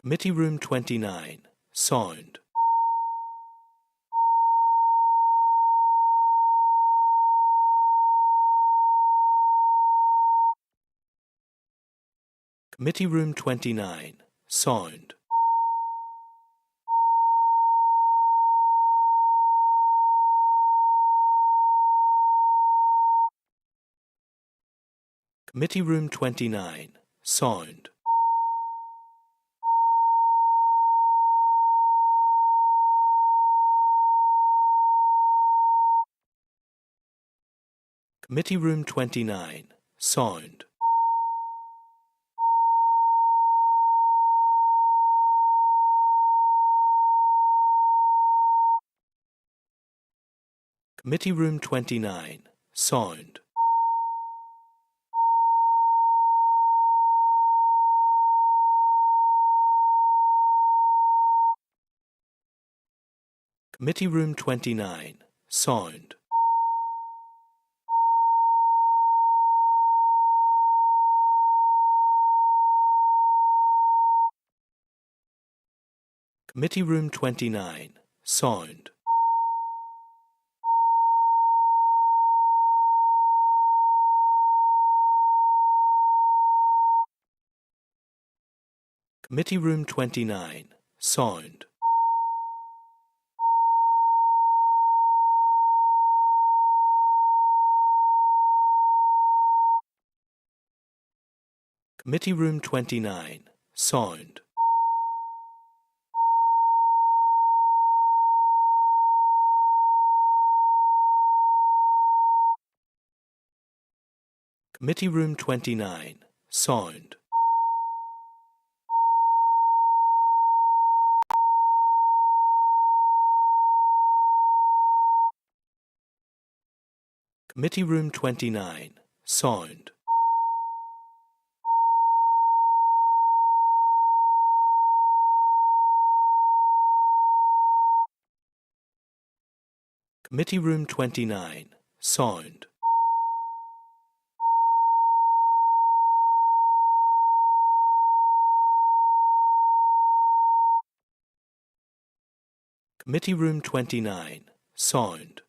Committee Room 29, Sound. Committee Room 29, Sound. Committee Room 29, Sound. Committee Room 29, Sound. Committee Room 29, Sound. Committee Room 29, Sound. Committee Room 29, Sound. Committee Room 29, Sound. Committee Room 29, Sound. Committee Room 29, Sound. Committee Room 29, Sound. Committee Room 29, Sound. Committee Room 29, Sound.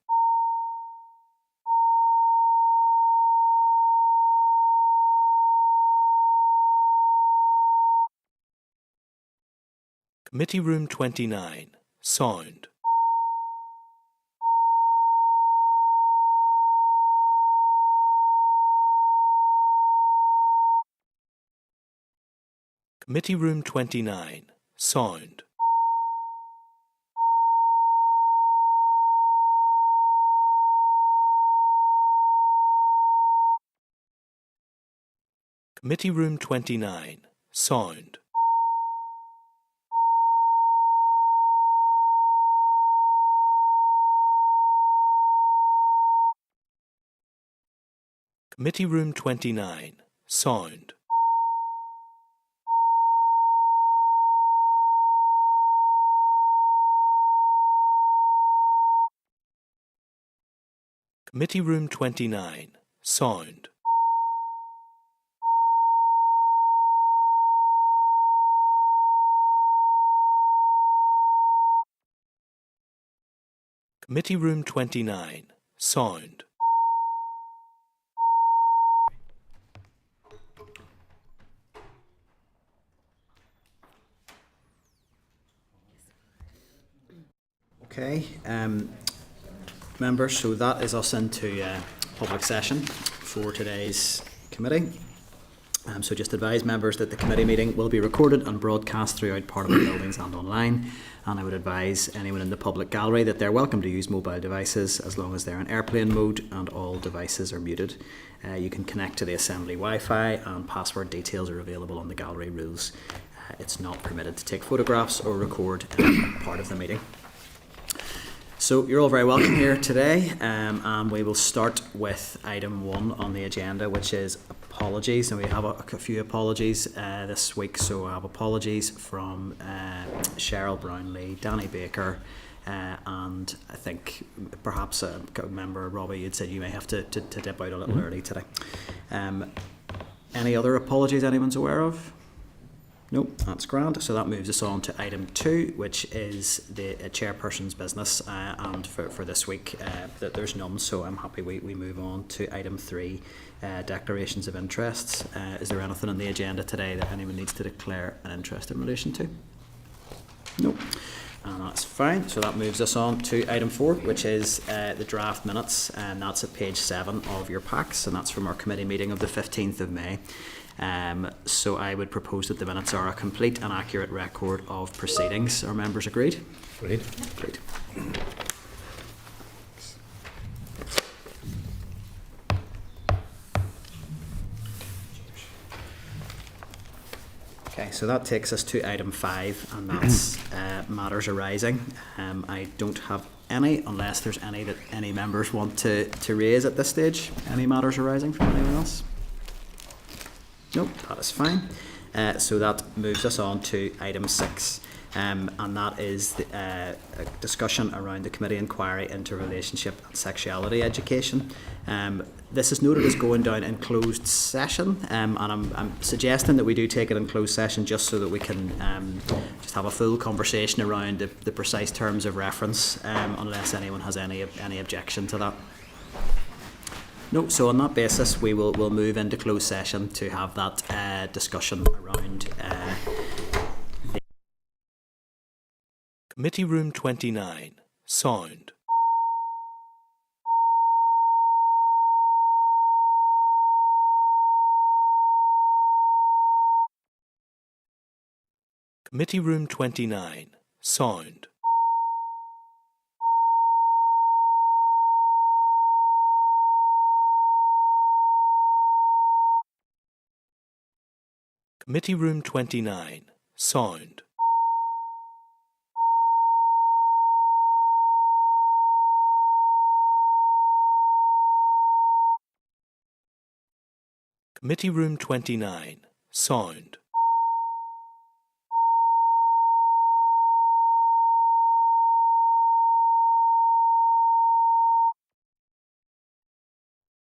Committee Room 29, Sound. Committee Room 29, Sound. Committee Room 29, Sound. Committee Room 29, Sound. Committee Room 29, Sound. Committee Room 29, Sound. Okay, members, so that is us into public session for today's committee. So just advise members that the committee meeting will be recorded and broadcast throughout Parliament buildings and online. And I would advise anyone in the public gallery that they're welcome to use mobile devices as long as they're in airplane mode and all devices are muted. You can connect to the Assembly Wi-Fi and password details are available on the gallery rules. It's not permitted to take photographs or record any part of the meeting. So you're all very welcome here today, and we will start with item 1 on the agenda, which is apologies. And we have a few apologies this week. So I have apologies from Cheryl Brownlee, Danny Baker, and I think perhaps a member, Robbie, you'd said you may have to dip out a little early today. Any other apologies anyone's aware of? Nope, that's grand. So that moves us on to item 2, which is the chairperson's business. And for this week, that there's none, so I'm happy we move on to item 3, declarations of interests. Is there anything on the agenda today that anyone needs to declare an interest in relation to? Nope. And that's fine. So that moves us on to item 4, which is the draft minutes, and that's at page 7 of your packs, and that's from our committee meeting of the 15th of May. So I would propose that the minutes are a complete and accurate record of proceedings. Are members agreed? Agreed. Agreed. Okay, so that takes us to item 5, and that's matters arising. I don't have any, unless there's any that any members want to raise at this stage. Any matters arising from anyone else? Nope, that is fine. So that moves us on to item 6, and that is a discussion around the committee inquiry into relationship and sexuality education. This is noted as going down in closed session, and I'm suggesting that we do take it in closed session just so that we can just have a full conversation around the precise terms of reference, unless anyone has any objection to that. No, so on that basis, we'll move into closed session to have that discussion around Committee Room 29. Sound. Committee Room 29. Sound. Committee Room 29. Sound. Committee Room 29. Sound.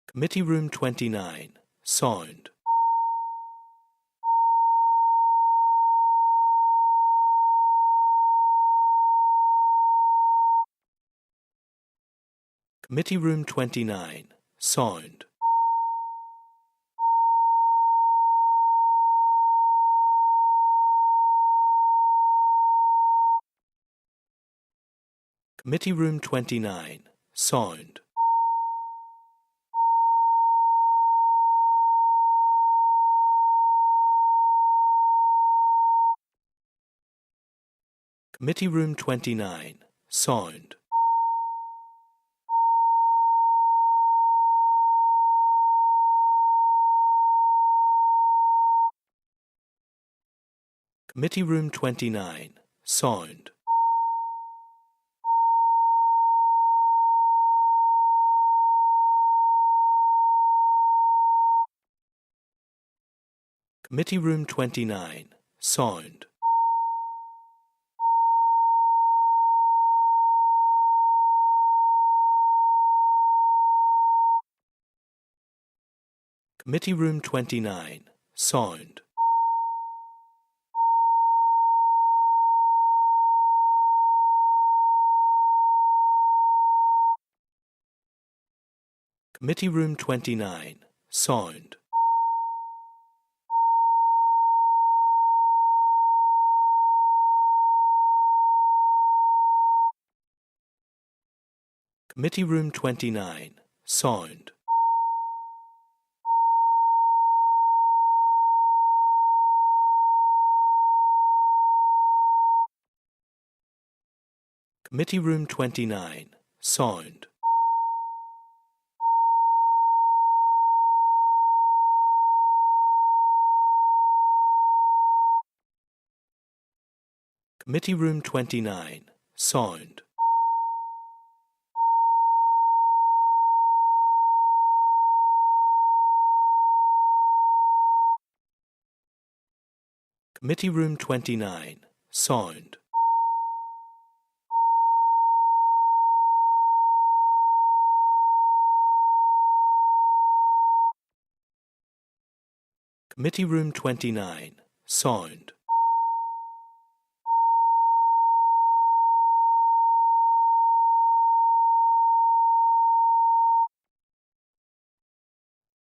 Committee Room 29. Sound. Committee Room 29. Sound. Committee Room 29. Sound. Committee Room 29. Sound. Committee Room 29. Sound. Committee Room 29. Sound. Committee Room 29. Sound. Committee Room 29. Sound. Committee Room 29. Sound. Committee Room 29. Sound. Committee Room 29. Sound. Committee Room 29. Sound. Committee Room 29. Sound.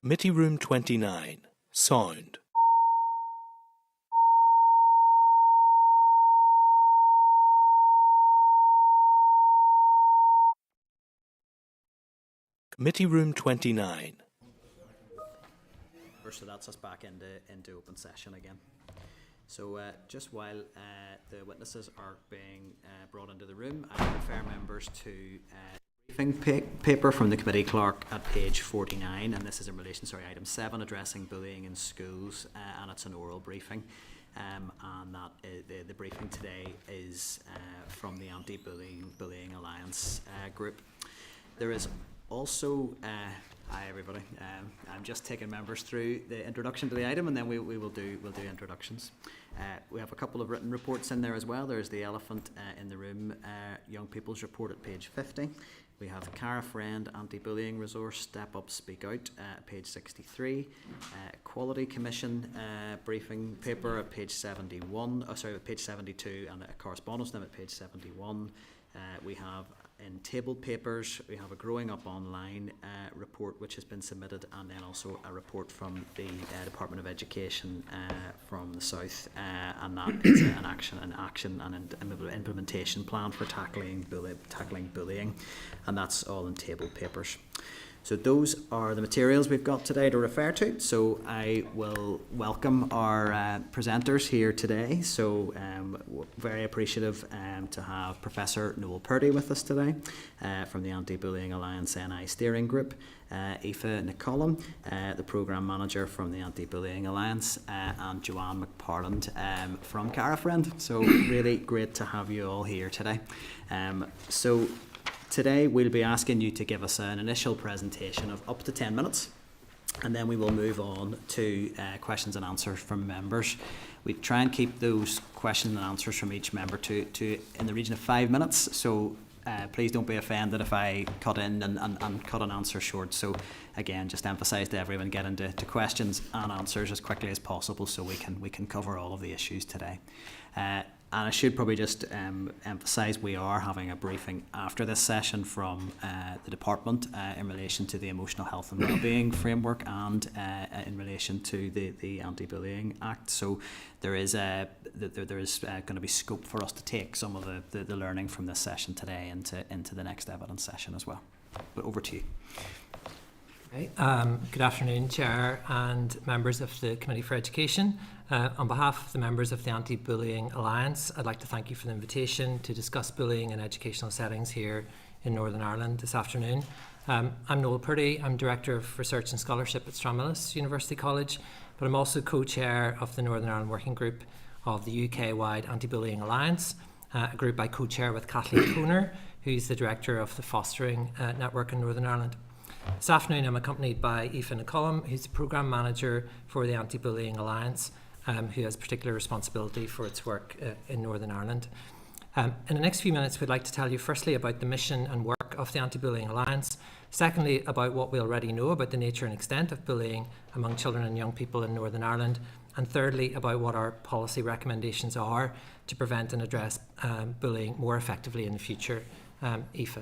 Committee Room 29, Sound. Committee Room 29. So that's us back into open session again. So just while the witnesses are being brought into the room, I refer members to briefing paper from the committee clerk at page 49, and this is in relation, item 7, addressing bullying in schools, and it's an oral briefing. And that the briefing today is from the Anti-Bullying Alliance group. There is also, hi everybody, I'm just taking members through the introduction to the item, and then we'll do introductions. We have a couple of written reports in there as well. There's the elephant in the room young people's report at page 50. We have Cara Friend Anti-Bullying Resource Step Up Speak Out page 63. Quality Commission briefing paper at page 71. Page 72, and a correspondence note at page 71. We have in tabled papers, we have a Growing Up Online report which has been submitted, and then also a report from the Department of Education from the South, and that is an action and implementation plan for tackling bullying, and that's all in tabled papers. So those are the materials we've got today to refer to. So I will welcome our presenters here today. So very appreciative to have Professor Noel Purdy with us today from the Anti-Bullying Alliance NI Steering Group, Aoife McCollum, the Programme Manager from the Anti-Bullying Alliance, and Joanne McParland from Cara Friend. So really great to have you all here today. Today we'll be asking you to give us an initial presentation of up to 10 minutes, and then we will move on to questions and answers from members. We try and keep those questions and answers from each member to in the region of 5 minutes, so please don't be offended if I cut in and cut an answer short. So again, just emphasise to everyone, get into questions and answers as quickly as possible so we can cover all of the issues today. And I should probably just emphasise we are having a briefing after this session from the department in relation to the Emotional Health and Wellbeing Framework and in relation to the Anti-Bullying Act. So there is going to be scope for us to take some of the learning from this session today into the next evidence session as well. But over to you. Okay. Good afternoon, Chair and members of the Committee for Education. On behalf of the members of the Anti-Bullying Alliance, I'd like to thank you for the invitation to discuss bullying in educational settings here in Northern Ireland this afternoon. I'm Noel Purdy. I'm Director of Research and Scholarship at Stranmillis University College, but I'm also co-chair of the Northern Ireland Working Group of the UK-wide Anti-Bullying Alliance, a group I co-chair with Kathleen Koner, who's the Director of the Fostering Network in Northern Ireland. This afternoon I'm accompanied by Aoife McCollum, who's the Programme Manager for the Anti-Bullying Alliance, who has particular responsibility for its work in Northern Ireland. In the next few minutes we'd like to tell you firstly about the mission and work of the Anti-Bullying Alliance, secondly about what we already know about the nature and extent of bullying among children and young people in Northern Ireland, and thirdly about what our policy recommendations are to prevent and address bullying more effectively in the future. Aoife.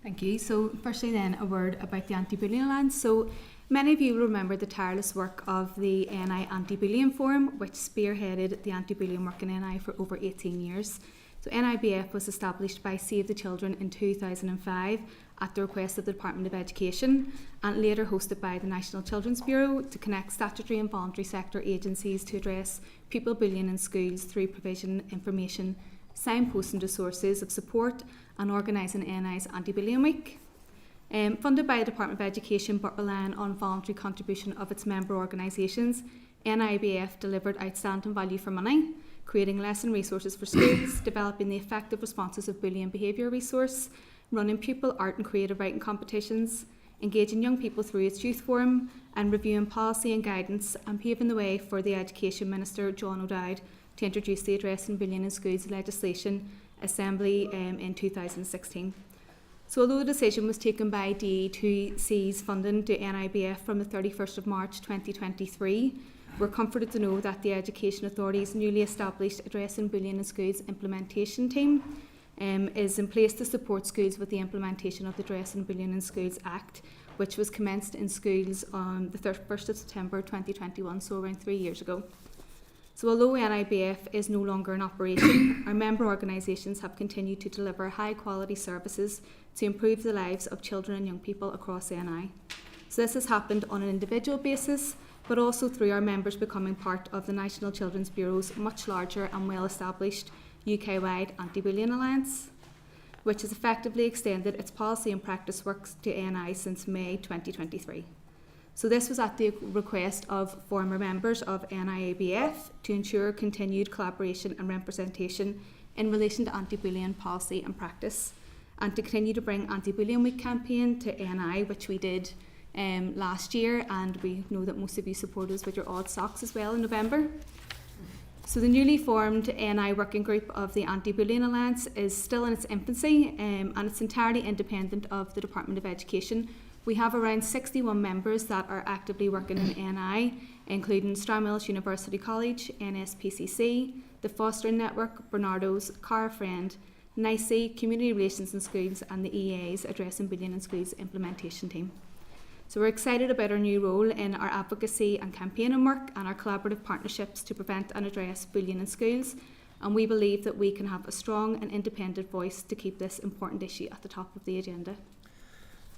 Thank you. So firstly then a word about the Anti-Bullying Alliance. So many of you will remember the tireless work of the NI Anti-Bullying Forum, which spearheaded the anti-bullying work in NI for over 18 years. So NIBF was established by Save the Children in 2005 at the request of the Department of Education, and later hosted by the National Children's Bureau to connect statutory and voluntary sector agencies to address pupil bullying in schools through provision, information, signposting to sources of support, and organising NI's Anti-Bullying Week. Funded by the Department of Education but relying on voluntary contribution of its member organisations, NIBF delivered outstanding value for money, creating lesson resources for schools, developing the effective responses of bullying behaviour resource, running pupil art and creative writing competitions, engaging young people through its youth forum, and reviewing policy and guidance, and paving the way for the Education Minister John O'Dowd to introduce the Addressing Bullying in Schools legislation Assembly in 2016. So although the decision was taken by DE to cease funding to NIBF from the 31st of March 2023, we're comforted to know that the Education Authority's newly established Addressing Bullying in Schools implementation team is in place to support schools with the implementation of the Addressing Bullying in Schools Act, which was commenced in schools on the 1st of September 2021, so around 3 years ago. So although NIBF is no longer in operation, our member organisations have continued to deliver high quality services to improve the lives of children and young people across NI. So this has happened on an individual basis, but also through our members becoming part of the National Children's Bureau's much larger and well-established UK-wide Anti-Bullying Alliance, which has effectively extended its policy and practice work to NI since May 2023. So this was at the request of former members of NIABF to ensure continued collaboration and representation in relation to anti-bullying policy and practice, and to continue to bring Anti-Bullying Week campaign to NI, which we did last year, and we know that most of you supported us with your odd socks as well in November. So the newly formed NI working group of the Anti-Bullying Alliance is still in its infancy, and it's entirely independent of the Department of Education. We have around 61 members that are actively working in NI, including Stranmillis University College, NSPCC, the Fostering Network, Bernardo's, Car Friend, NICE, Community Relations in Schools, and the EA's Addressing Bullying in Schools implementation team. So we're excited about our new role in our advocacy and campaigning work and our collaborative partnerships to prevent and address bullying in schools, and we believe that we can have a strong and independent voice to keep this important issue at the top of the agenda.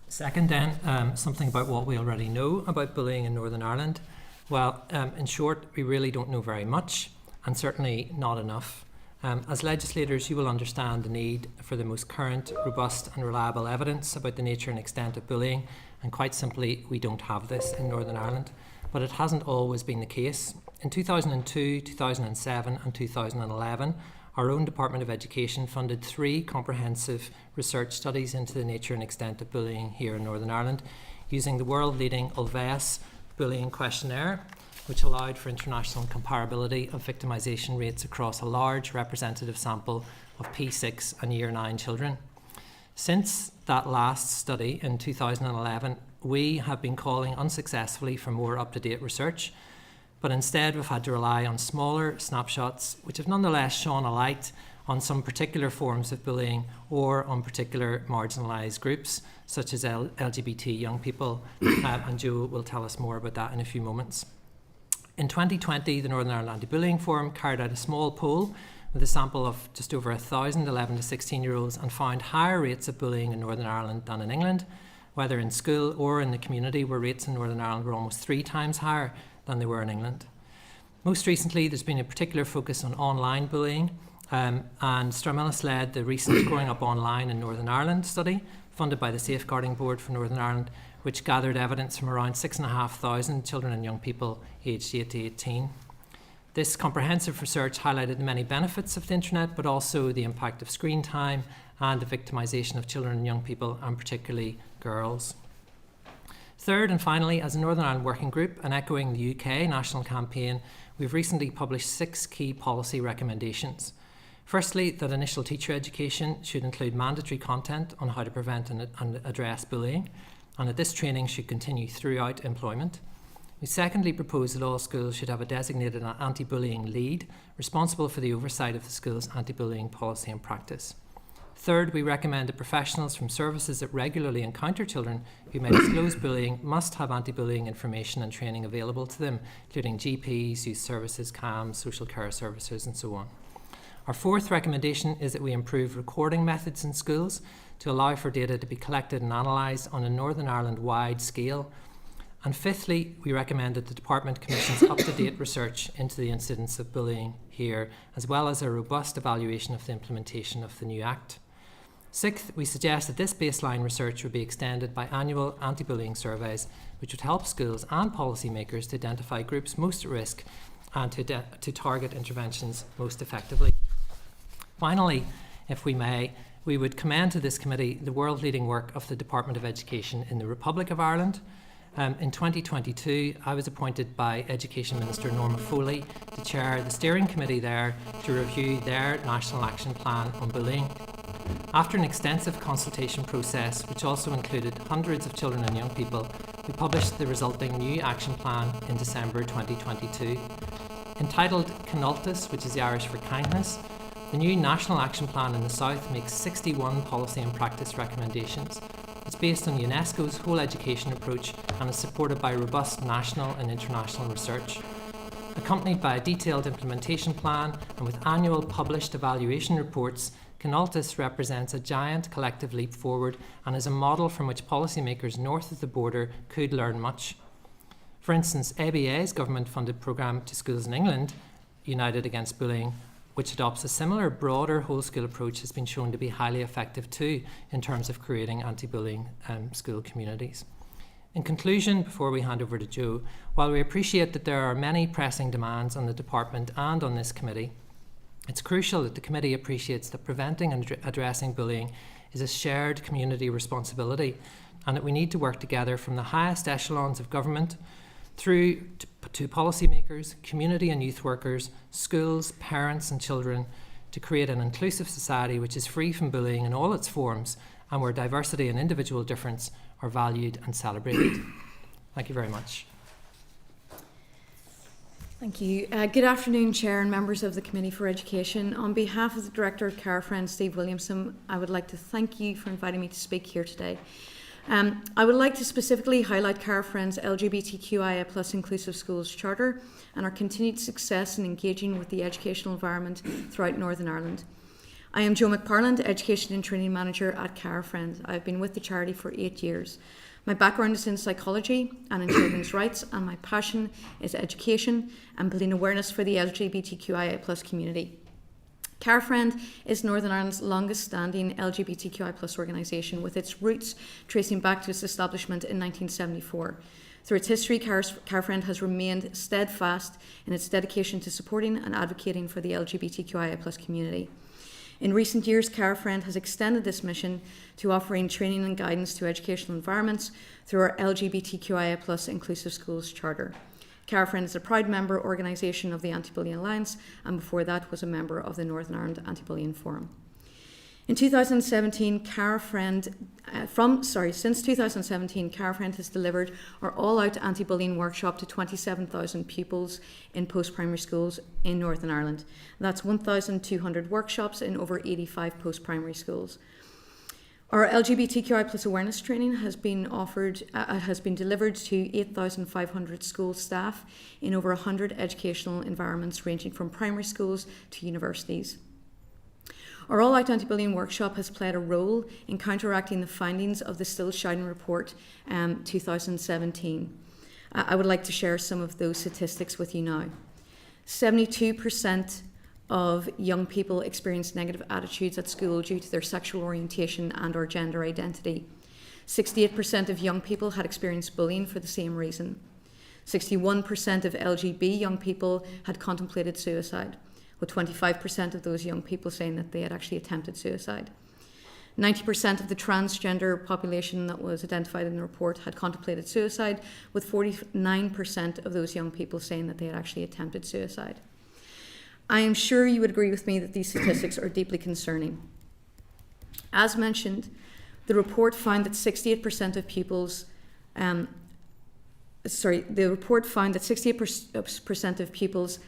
Second then, something about what we already know about bullying in Northern Ireland. Well, in short, we really don't know very much, and certainly not enough. As legislators, you will understand the need for the most current, robust and reliable evidence about the nature and extent of bullying, and quite simply, we don't have this in Northern Ireland. But it hasn't always been the case. In 2002, 2007 and 2011, our own Department of Education funded 3 comprehensive research studies into the nature and extent of bullying here in Northern Ireland, using the world-leading Ulvaeus bullying questionnaire, which allowed for international comparability of victimisation rates across a large representative sample of P6 and Year 9 children. Since that last study in 2011, we have been calling unsuccessfully for more up-to-date research, but instead we've had to rely on smaller snapshots, which have nonetheless shone a light on some particular forms of bullying or on particular marginalised groups, such as LGBT young people, and Joe will tell us more about that in a few moments. In 2020, the Northern Ireland Anti-Bullying Forum carried out a small poll with a sample of just over 1,000 11 to 16-year-olds and found higher rates of bullying in Northern Ireland than in England, whether in school or in the community, where rates in Northern Ireland were almost 3 times higher than they were in England. Most recently, there's been a particular focus on online bullying, and Stranmillis led the recent Growing Up Online in Northern Ireland study, funded by the Safeguarding Board for Northern Ireland, which gathered evidence from around 6,500 children and young people aged 8 to 18. This comprehensive research highlighted the many benefits of the internet, but also the impact of screen time and the victimisation of children and young people, and particularly girls. Third and finally, as a Northern Ireland Working Group and echoing the UK national campaign, we've recently published 6 key policy recommendations. Firstly, that initial teacher education should include mandatory content on how to prevent and address bullying, and that this training should continue throughout employment. We secondly propose that all schools should have a designated anti-bullying lead responsible for the oversight of the school's anti-bullying policy and practice. Third, we recommend that professionals from services that regularly encounter children who may disclose bullying must have anti-bullying information and training available to them, including GPs, youth services, CAMs, social care services and so on. Our fourth recommendation is that we improve recording methods in schools to allow for data to be collected and analysed on a Northern Ireland-wide scale. And fifthly, we recommend that the Department commissions up-to-date research into the incidence of bullying here, as well as a robust evaluation of the implementation of the new Act. Sixth, we suggest that this baseline research would be extended by annual anti-bullying surveys, which would help schools and policymakers to identify groups most at risk and to target interventions most effectively. Finally, if we may, we would commend to this committee the world-leading work of the Department of Education in the Republic of Ireland. In 2022, I was appointed by Education Minister Norma Foley to chair the steering committee there to review their National Action Plan on Bullying. After an extensive consultation process, which also included hundreds of children and young people, we published the resulting new action plan in December 2022. Entitled Canoltas, which is the Irish for kindness, the new National Action Plan in the South makes 61 policy and practice recommendations, It's based on UNESCO's whole education approach and is supported by robust national and international research. Accompanied by a detailed implementation plan and with annual published evaluation reports, Canaltis represents a giant collective leap forward and is a model from which policymakers north of the border could learn much. For instance, ABA's government-funded programme to schools in England, United Against Bullying, which adopts a similar broader whole-school approach, has been shown to be highly effective too in terms of creating anti-bullying school communities. In conclusion, before we hand over to Joe, while we appreciate that there are many pressing demands on the department and on this committee, it's crucial that the committee appreciates that preventing and addressing bullying is a shared community responsibility, and that we need to work together from the highest echelons of government through to policymakers, community and youth workers, schools, parents and children to create an inclusive society which is free from bullying in all its forms and where diversity and individual difference are valued and celebrated. Thank you very much. Thank you. Good afternoon, Chair and members of the Committee for Education. On behalf of the Director of CareFriend, Steve Williamson, I would like to thank you for inviting me to speak here today. I would like to specifically highlight CareFriend's LGBTQIA+ Inclusive Schools Charter and our continued success in engaging with the educational environment throughout Northern Ireland. I am Jo McParland, Education and Training Manager at CareFriend. I have been with the charity for 8 years. My background is in psychology and in children's rights, and my passion is education and building awareness for the LGBTQIA+ community. CareFriend is Northern Ireland's longest standing LGBTQI+ organisation, with its roots tracing back to its establishment in 1974. Through its history, CareFriend has remained steadfast in its dedication to supporting and advocating for the LGBTQIA+ community. In recent years, CareFriend has extended this mission to offering training and guidance to educational environments through our LGBTQIA+ Inclusive Schools Charter. CareFriend is a proud member organisation of the Anti-Bullying Alliance, and before that was a member of the Northern Ireland Anti-Bullying Forum. In 2017, since 2017, CareFriend has delivered our all-out anti-bullying workshop to 27,000 pupils in post-primary schools in Northern Ireland. That's 1,200 workshops in over 85 post-primary schools. Our LGBTQI+ awareness training has been delivered to 8,500 school staff in over 100 educational environments ranging from primary schools to universities. Our all-out anti-bullying workshop has played a role in counteracting the findings of the Still Shouting Report 2017. I would like to share some of those statistics with you now. 72% of young people experience negative attitudes at school due to their sexual orientation and or gender identity. 68% of young people had experienced bullying for the same reason. 61% of LGB young people had contemplated suicide, with 25% of those young people saying that they had actually attempted suicide. 90% of the transgender population that was identified in the report had contemplated suicide, with 49% of those young people saying that they had actually attempted suicide. I am sure you would agree with me that these statistics are deeply concerning. As mentioned, the report found that 68% of pupils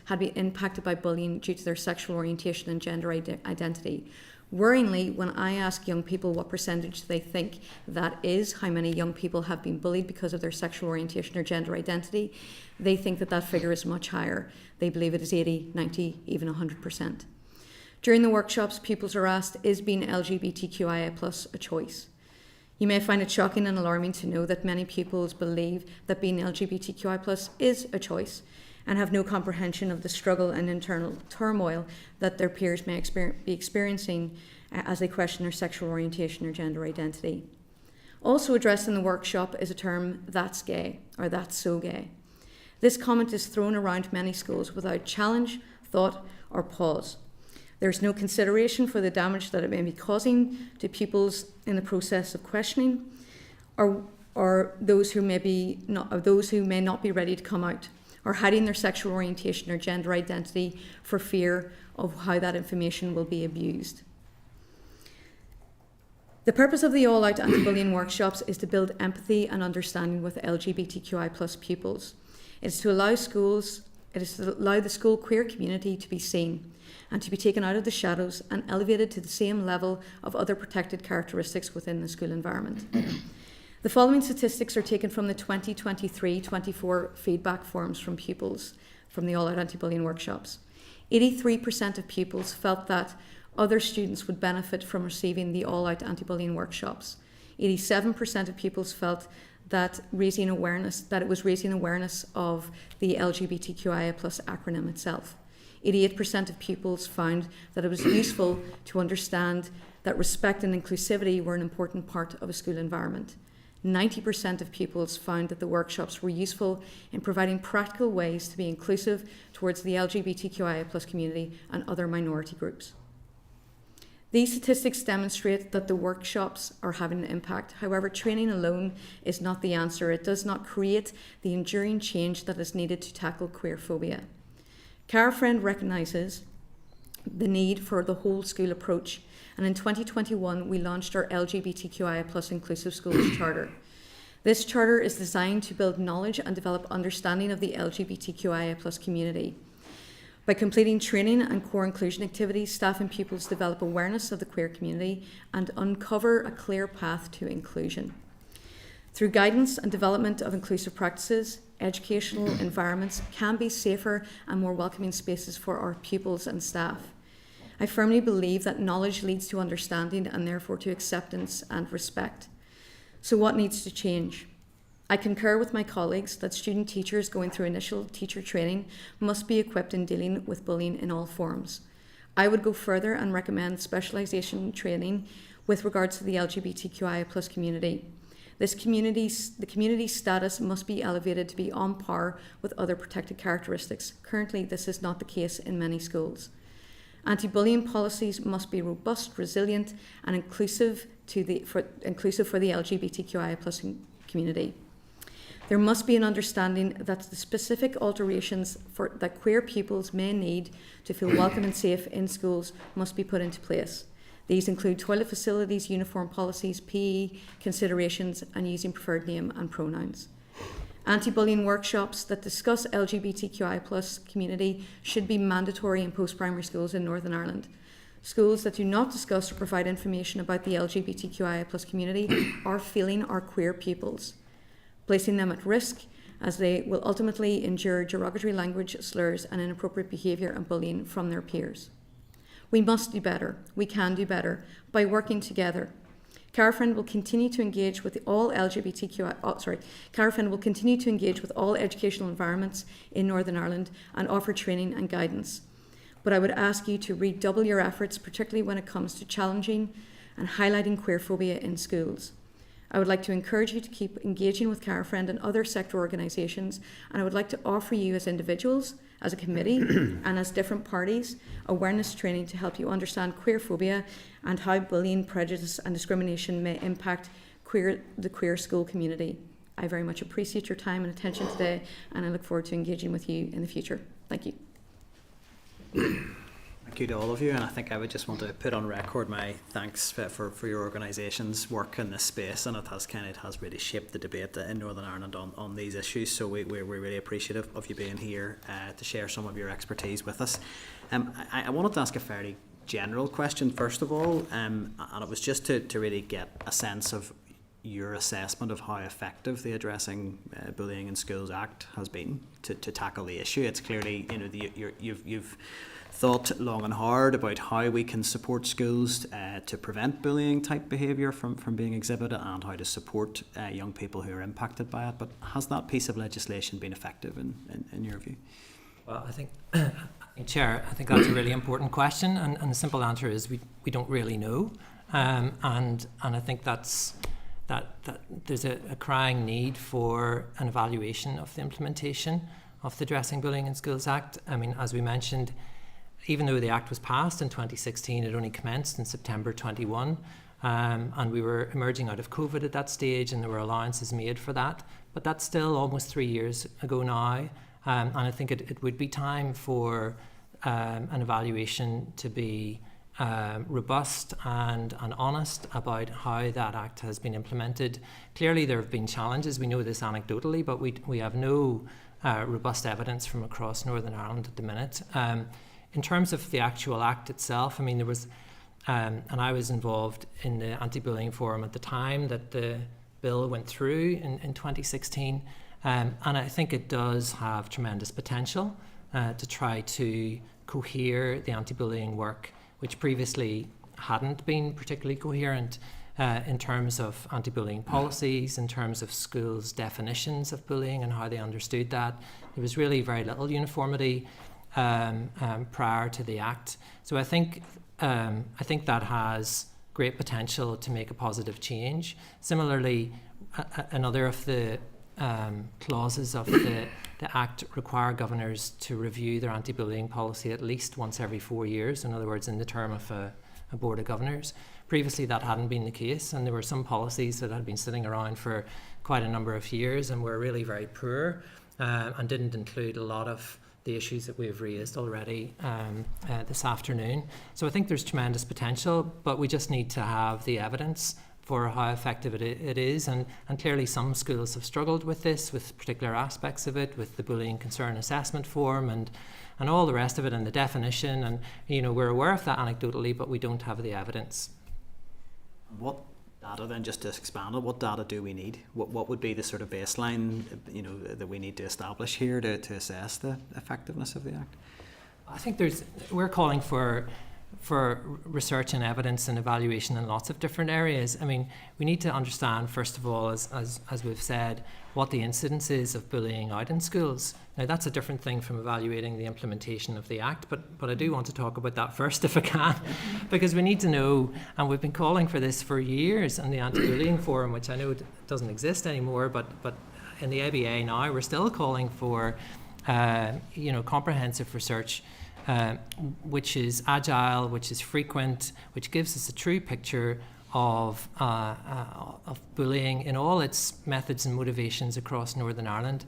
had been impacted by bullying due to their sexual orientation and gender identity. Worryingly, when I ask young people what percentage they think that is, how many young people have been bullied because of their sexual orientation or gender identity, they think that that figure is much higher. They believe it is 80, 90, even 100%. During the workshops, pupils are asked, is being LGBTQIA+ a choice? You may find it shocking and alarming to know that many pupils believe that being LGBTQI+ is a choice and have no comprehension of the struggle and internal turmoil that their peers may be experiencing as they question their sexual orientation or gender identity. Also addressed in the workshop is a term, that's gay, or that's so gay. This comment is thrown around many schools without challenge, thought, or pause. There's no consideration for the damage that it may be causing to pupils in the process of questioning, or those who may not be ready to come out, or hiding their sexual orientation or gender identity for fear of how that information will be abused. The purpose of the all-out anti-bullying workshops is to build empathy and understanding with LGBTQI+ pupils. It's to allow schools It is to allow the school queer community to be seen and to be taken out of the shadows and elevated to the same level of other protected characteristics within the school environment. The following statistics are taken from the 2023-24 feedback forms from pupils from the All Out Anti-Bullying workshops. 83% of pupils felt that other students would benefit from receiving the All Out Anti-Bullying workshops. 87% of pupils felt that it was raising awareness of the LGBTQIA+ acronym itself. 88% of pupils found that it was useful to understand that respect and inclusivity were an important part of a school environment. 90% of pupils found that the workshops were useful in providing practical ways to be inclusive towards the LGBTQIA+ community and other minority groups. These statistics demonstrate that the workshops are having an impact. However, training alone is not the answer. It does not create the enduring change that is needed to tackle queer phobia. Carafriend recognises the need for the whole school approach, and in 2021 we launched our LGBTQIA+ Inclusive Schools Charter. This charter is designed to build knowledge and develop understanding of the LGBTQIA+ community. By completing training and core inclusion activities, staff and pupils develop awareness of the queer community and uncover a clear path to inclusion. Through guidance and development of inclusive practices, educational environments can be safer and more welcoming spaces for our pupils and staff. I firmly believe that knowledge leads to understanding and therefore to acceptance and respect. So what needs to change? I concur with my colleagues that student teachers going through initial teacher training must be equipped in dealing with bullying in all forms. I would go further and recommend specialisation training with regards to the LGBTQIA+ community. The community status must be elevated to be on par with other protected characteristics. Currently, this is not the case in many schools. Anti-bullying policies must be robust, resilient, and inclusive for the LGBTQIA+ community. There must be an understanding that the specific alterations that queer pupils may need to feel welcome and safe in schools must be put into place. These include toilet facilities, uniform policies, PE considerations, and using preferred name and pronouns. Anti-bullying workshops that discuss LGBTQI+ community should be mandatory in post-primary schools in Northern Ireland. Schools that do not discuss or provide information about the LGBTQI+ community are failing our queer pupils, placing them at risk as they will ultimately endure derogatory language, slurs, and inappropriate behaviour and bullying from their peers. We must do better. We can do better by working together. Carafriend will continue to engage with all Carafriend will continue to engage with all educational environments in Northern Ireland and offer training and guidance. But I would ask you to redouble your efforts, particularly when it comes to challenging and highlighting queer phobia in schools. I would like to encourage you to keep engaging with Carafriend and other sector organisations, and I would like to offer you as individuals, as a committee, and as different parties, awareness training to help you understand queer phobia and how bullying, prejudice and discrimination may impact the queer school community. I very much appreciate your time and attention today, and I look forward to engaging with you in the future. Thank you. Thank you to all of you, and I think I would just want to put on record my thanks for your organisation's work in this space, and it has really shaped the debate in Northern Ireland on these issues, so we're really appreciative of you being here to share some of your expertise with us. I wanted to ask a fairly general question first of all, and it was just to really get a sense of your assessment of how effective the Addressing Bullying in Schools Act has been to tackle the issue. It's clearly, you've thought long and hard about how we can support schools to prevent bullying type behaviour from being exhibited and how to support young people who are impacted by it. But has that piece of legislation been effective in your view? Well, I think, Chair, I think that's a really important question, and the simple answer is we don't really know, and I think that there's a crying need for an evaluation of the implementation of the Addressing Bullying in Schools Act. I mean, as we mentioned, even though the Act was passed in 2016, it only commenced in September 21, and we were emerging out of COVID at that stage, and there were allowances made for that. But that's still almost 3 years ago now, and I think it would be time for an evaluation to be robust and honest about how that Act has been implemented. Clearly there have been challenges, we know this anecdotally, but we have no robust evidence from across Northern Ireland at the minute. In terms of the actual act itself, I mean, there was, and I was involved in the anti-bullying forum at the time that the bill went through in 2016, and I think it does have tremendous potential to try to cohere the anti-bullying work, which previously hadn't been particularly coherent in terms of anti-bullying policies, in terms of schools' definitions of bullying and how they understood that. There was really very little uniformity prior to the Act. So I think that has great potential to make a positive change. Similarly, another of the clauses of the Act require governors to review their anti-bullying policy at least once every 4 years, in other words, in the term of a Board of Governors. Previously that hadn't been the case, and there were some policies that had been sitting around for quite a number of years and were really very poor and didn't include a lot of the issues that we've raised already this afternoon. So I think there's tremendous potential, but we just need to have the evidence for how effective it is, and clearly some schools have struggled with this, with particular aspects of it, with the bullying concern assessment form and all the rest of it, and the definition, and we're aware of that anecdotally, but we don't have the evidence. What data then, just to expand on, what data do we need? What would be the sort of baseline that we need to establish here to assess the effectiveness of the Act? I think we're calling for research and evidence and evaluation in lots of different areas. I mean, we need to understand, first of all, as we've said, what the incidence is of bullying out in schools. Now, that's a different thing from evaluating the implementation of the Act, but I do want to talk about that first if I can, because we need to know, and we've been calling for this for years in the Anti-Bullying Forum, which I know doesn't exist anymore, but in the ABA now, we're still calling for comprehensive research which is agile, which is frequent, which gives us a true picture of bullying in all its methods and motivations across Northern Ireland.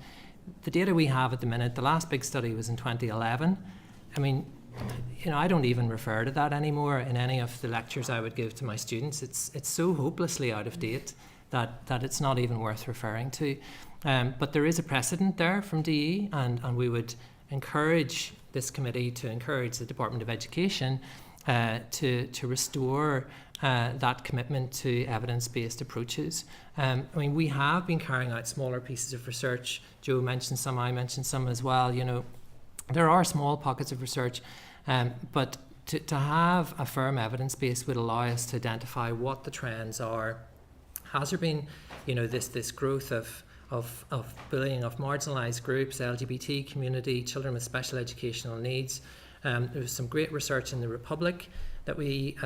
The data we have at the minute, the last big study was in 2011. I mean, I don't even refer to that anymore in any of the lectures I would give to my students. It's so hopelessly out of date that it's not even worth referring to. But there is a precedent there from DE, and we would encourage this committee to encourage the Department of Education to restore that commitment to evidence-based approaches. I mean, we have been carrying out smaller pieces of research. Joe mentioned some, I mentioned some as well. There are small pockets of research, but to have a firm evidence base would allow us to identify what the trends are. Has there been, this growth of bullying of marginalised groups, LGBT community, children with special educational needs? There was some great research in the Republic that we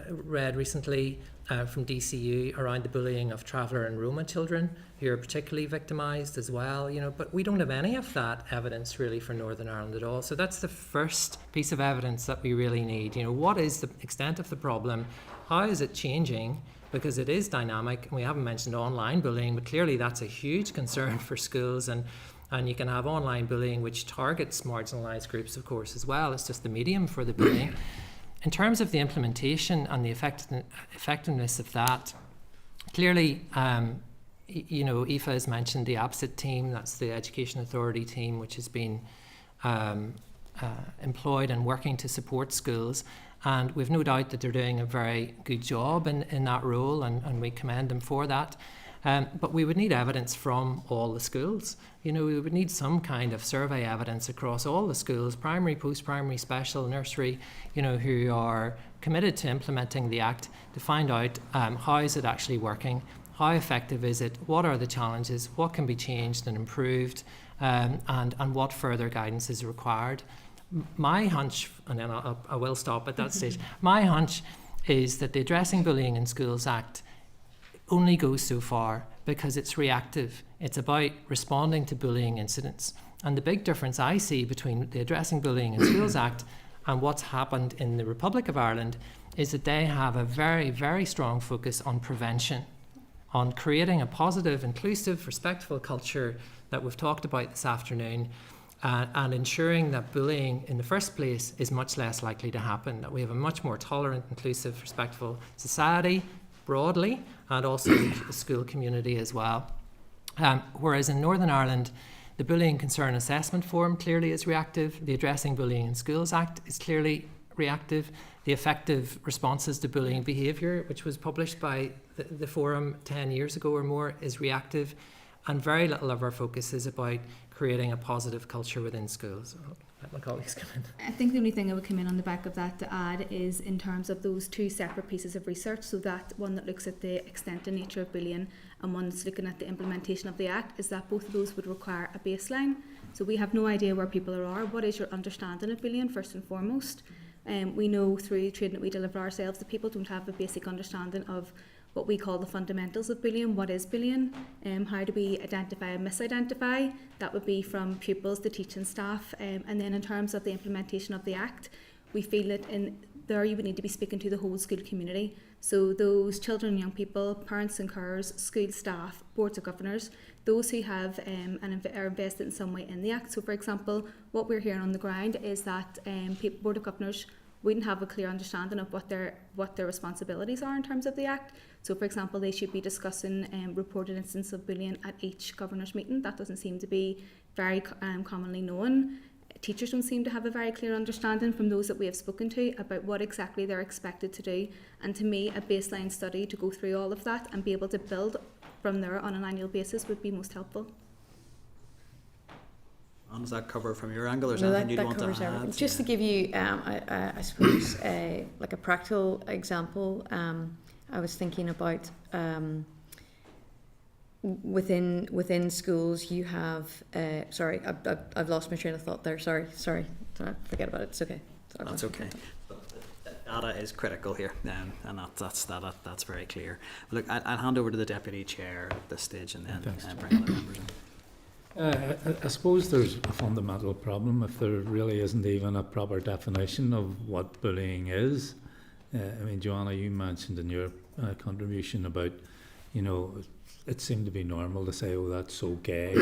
read recently from DCU around the bullying of traveller and Roma children who are particularly victimised as well. But we don't have any of that evidence really for Northern Ireland at all. So that's the first piece of evidence that we really need. What is the extent of the problem? How is it changing? Because it is dynamic, and we haven't mentioned online bullying, but clearly that's a huge concern for schools, and you can have online bullying which targets marginalised groups, of course, as well. It's just the medium for the bullying. In terms of the implementation and the effectiveness of that, clearly, Aoife has mentioned the APSIT team, that's the Education Authority team, which has been employed and working to support schools. And we've no doubt that they're doing a very good job in that role, and we commend them for that. But we would need evidence from all the schools. We would need some kind of survey evidence across all the schools, primary, post-primary, special, nursery, who are committed to implementing the Act, to find out how is it actually working, how effective is it, what are the challenges, what can be changed and improved, and what further guidance is required. My hunch, and then I will stop at that stage, my hunch is that the Addressing Bullying in Schools Act only goes so far because it's reactive. It's about responding to bullying incidents. And the big difference I see between the Addressing Bullying in Schools Act and what's happened in the Republic of Ireland is that they have a very, very strong focus on prevention, on creating a positive, inclusive, respectful culture that we've talked about this afternoon, and ensuring that bullying in the first place is much less likely to happen, that we have a much more tolerant, inclusive, respectful society broadly, and also the school community as well. Whereas in Northern Ireland, The Bullying Concern Assessment Form clearly is reactive. The Addressing Bullying in Schools Act is clearly reactive. The Effective Responses to Bullying Behaviour, which was published by the Forum 10 years ago or more, is reactive. And very little of our focus is about creating a positive culture within schools. I'll let my colleagues come in. I think the only thing I would come in on the back of that to add is in terms of those two separate pieces of research, so that one that looks at the extent and nature of bullying and one that's looking at the implementation of the Act, is that both of those would require a baseline. So we have no idea where people are. What is your understanding of bullying, first and foremost? We know through training that we deliver ourselves that people don't have a basic understanding of what we call the fundamentals of bullying. What is bullying? How do we identify and misidentify? That would be from pupils, the teaching staff, and then in terms of the implementation of the Act, we feel that in there you would need to be speaking to the whole school community. So those children and young people, parents and carers, school staff, boards of governors, those who have are invested in some way in the Act. So for example, what we're hearing on the ground is that board of governors wouldn't have a clear understanding of what their responsibilities are in terms of the Act. So for example, they should be discussing reported instances of bullying at each governor's meeting. That doesn't seem to be very commonly known. Teachers don't seem to have a very clear understanding from those that we have spoken to about what exactly they're expected to do. And to me, a baseline study to go through all of that and be able to build from there on an annual basis would be most helpful. And does that cover from your angle? Or is No, anything that you'd want to covers add? everything. Just to give you, I suppose, like a practical example, I was thinking about within schools you have. Sorry, I've lost my train of thought there. Sorry. Forget about it. It's okay. That's okay. Data is critical here, and that's very clear. Look, I'll hand over to the Deputy Chair at this stage, and then bring other members in. I suppose there's a fundamental problem if there really isn't even a proper definition of what bullying is. I mean, Joanna, you mentioned in your contribution about, it seemed to be normal to say, oh, that's so gay,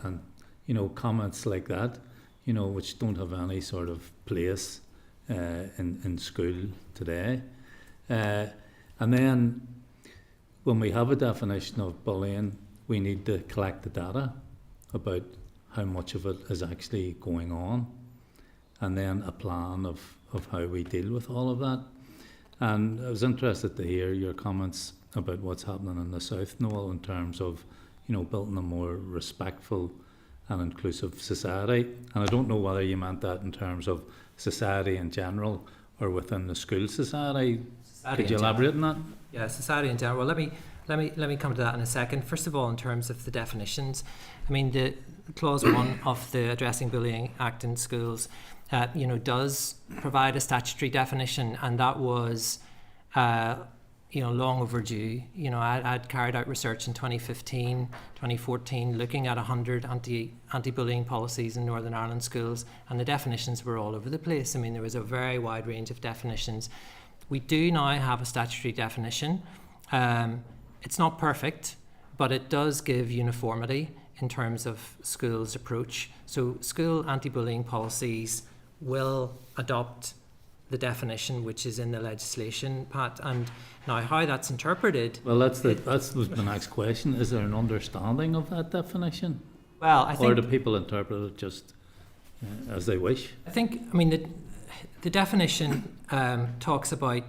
and comments like that, which don't have any sort of place in school today. And then when we have a definition of bullying, we need to collect the data about how much of it is actually going on, and then a plan of how we deal with all of that. And I was interested to hear your comments about what's happening in the South, Noel, in terms of, building a more respectful and inclusive society. And I don't know whether you meant that in terms of society in general or within the school society. Could you elaborate on that? Yeah, society in general. Well, let me come to that in a second. First of all, in terms of the definitions, I mean, the clause 1 of the Addressing Bullying Act in Schools, does provide a statutory definition, and that was, long overdue. I'd carried out research in 2015, 2014, looking at 100 anti-bullying policies in Northern Ireland schools, and the definitions were all over the place. I mean, there was a very wide range of definitions. We do now have a statutory definition. It's not perfect, but it does give uniformity in terms of schools' approach. So school anti-bullying policies will adopt the definition which is in the legislation, Pat. And now how that's interpreted... Well, that's the next question. Is there an understanding of that definition? Well, I think... Or do people interpret it just as they wish? The definition talks about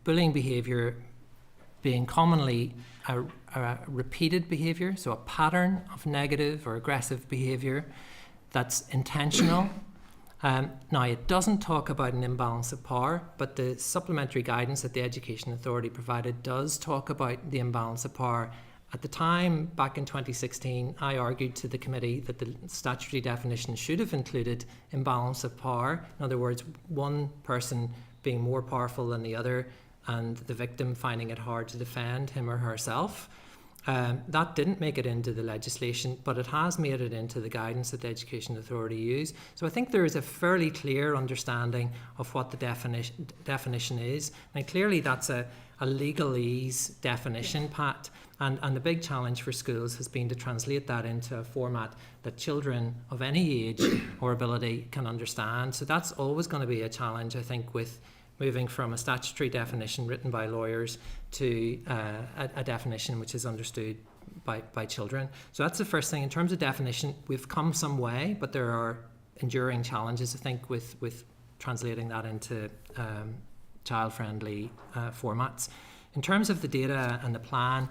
bullying behaviour being commonly a repeated behaviour, so a pattern of negative or aggressive behaviour that's intentional. Now, it doesn't talk about an imbalance of power, but the supplementary guidance that the Education Authority provided does talk about the imbalance of power. At the time, back in 2016, I argued to the committee that the statutory definition should have included imbalance of power. In other words, one person being more powerful than the other, and the victim finding it hard to defend him or herself. That didn't make it into the legislation, but it has made it into the guidance that the Education Authority use. So I think there is a fairly clear understanding of what the definition is. And clearly that's a legalese definition, Pat. And the big challenge for schools has been to translate that into a format that children of any age or ability can understand. So that's always going to be a challenge, I think, with moving from a statutory definition written by lawyers to a definition which is understood by children. So that's the first thing. In terms of definition, we've come some way, but there are enduring challenges, I think, with translating that into child-friendly formats. In terms of the data and the plan,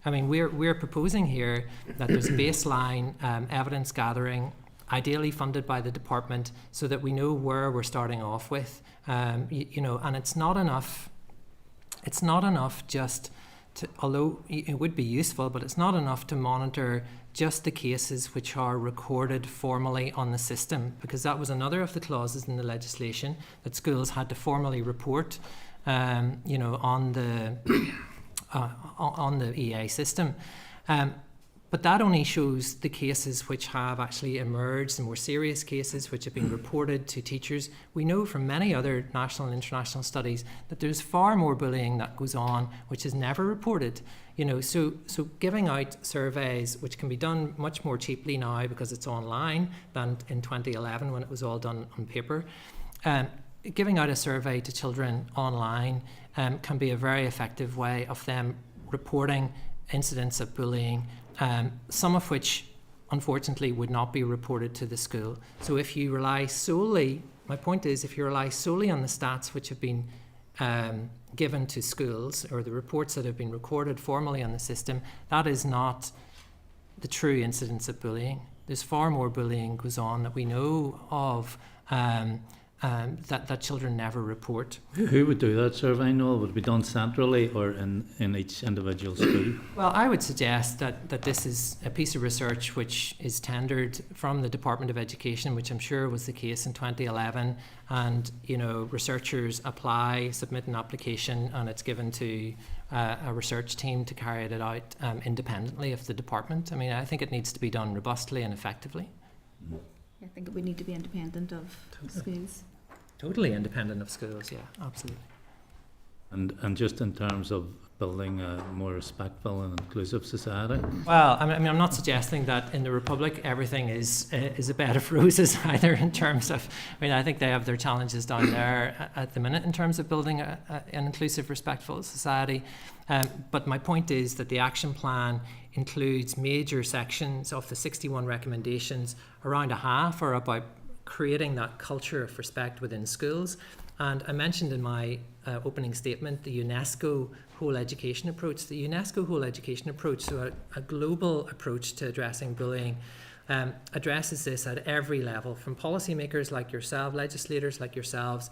I mean, we're proposing here that there's baseline evidence gathering, ideally funded by the department, so that we know where we're starting off with. You know, and it's not enough. It's not enough just to, although it would be useful, but it's not enough to monitor just the cases which are recorded formally on the system, because that was another of the clauses in the legislation, that schools had to formally report, you know, on the EA system. But that only shows the cases which have actually emerged, the more serious cases which have been reported to teachers. We know from many other national and international studies that there's far more bullying that goes on which is never reported. You know, so giving out surveys, which can be done much more cheaply now because it's online than in 2011 when it was all done on paper. Giving out a survey to children online can be a very effective way of them reporting incidents of bullying, some of which unfortunately would not be reported to the school. So if you rely solely, my point is, if you rely solely on the stats which have been given to schools, or the reports that have been recorded formally on the system, that is not the true incidents of bullying. There's far more bullying goes on that we know of, that children never report. Who would do that survey, Noel? Would it be done centrally or in each individual school? Well, I would suggest that this is a piece of research which is tendered from the Department of Education, which I'm sure was the case in 2011, and you know, researchers apply, submit an application, and it's given to a research team to carry it out independently of the department. I mean, I think it needs to be done robustly and effectively. I think it would need to be independent of schools. Totally independent of schools, yeah, absolutely. And just in terms of building a more respectful and inclusive society? Well, I mean, I'm not suggesting that in the Republic everything is a bed of roses either, in terms of, I mean, I think they have their challenges down there at the minute in terms of building an inclusive, respectful society. But my point is that the action plan includes major sections of the 61 recommendations. Around a half are about creating that culture of respect within schools. And I mentioned in my opening statement the UNESCO whole education approach. The UNESCO whole education approach, so a global approach to addressing bullying, addresses this at every level, from policymakers like yourself, legislators like yourselves,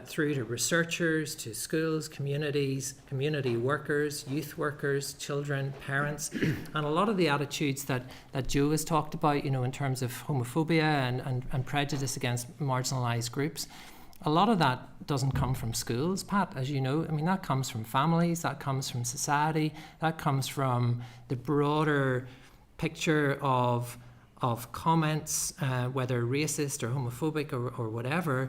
through to researchers, to schools, communities, community workers, youth workers, children, parents, and a lot of the attitudes that Joe has talked about, you know, in terms of homophobia and prejudice against marginalised groups. A lot of that doesn't come from schools, Pat, as you know. I mean, that comes from families, that comes from society, that comes from the broader picture of comments, whether racist or homophobic or whatever,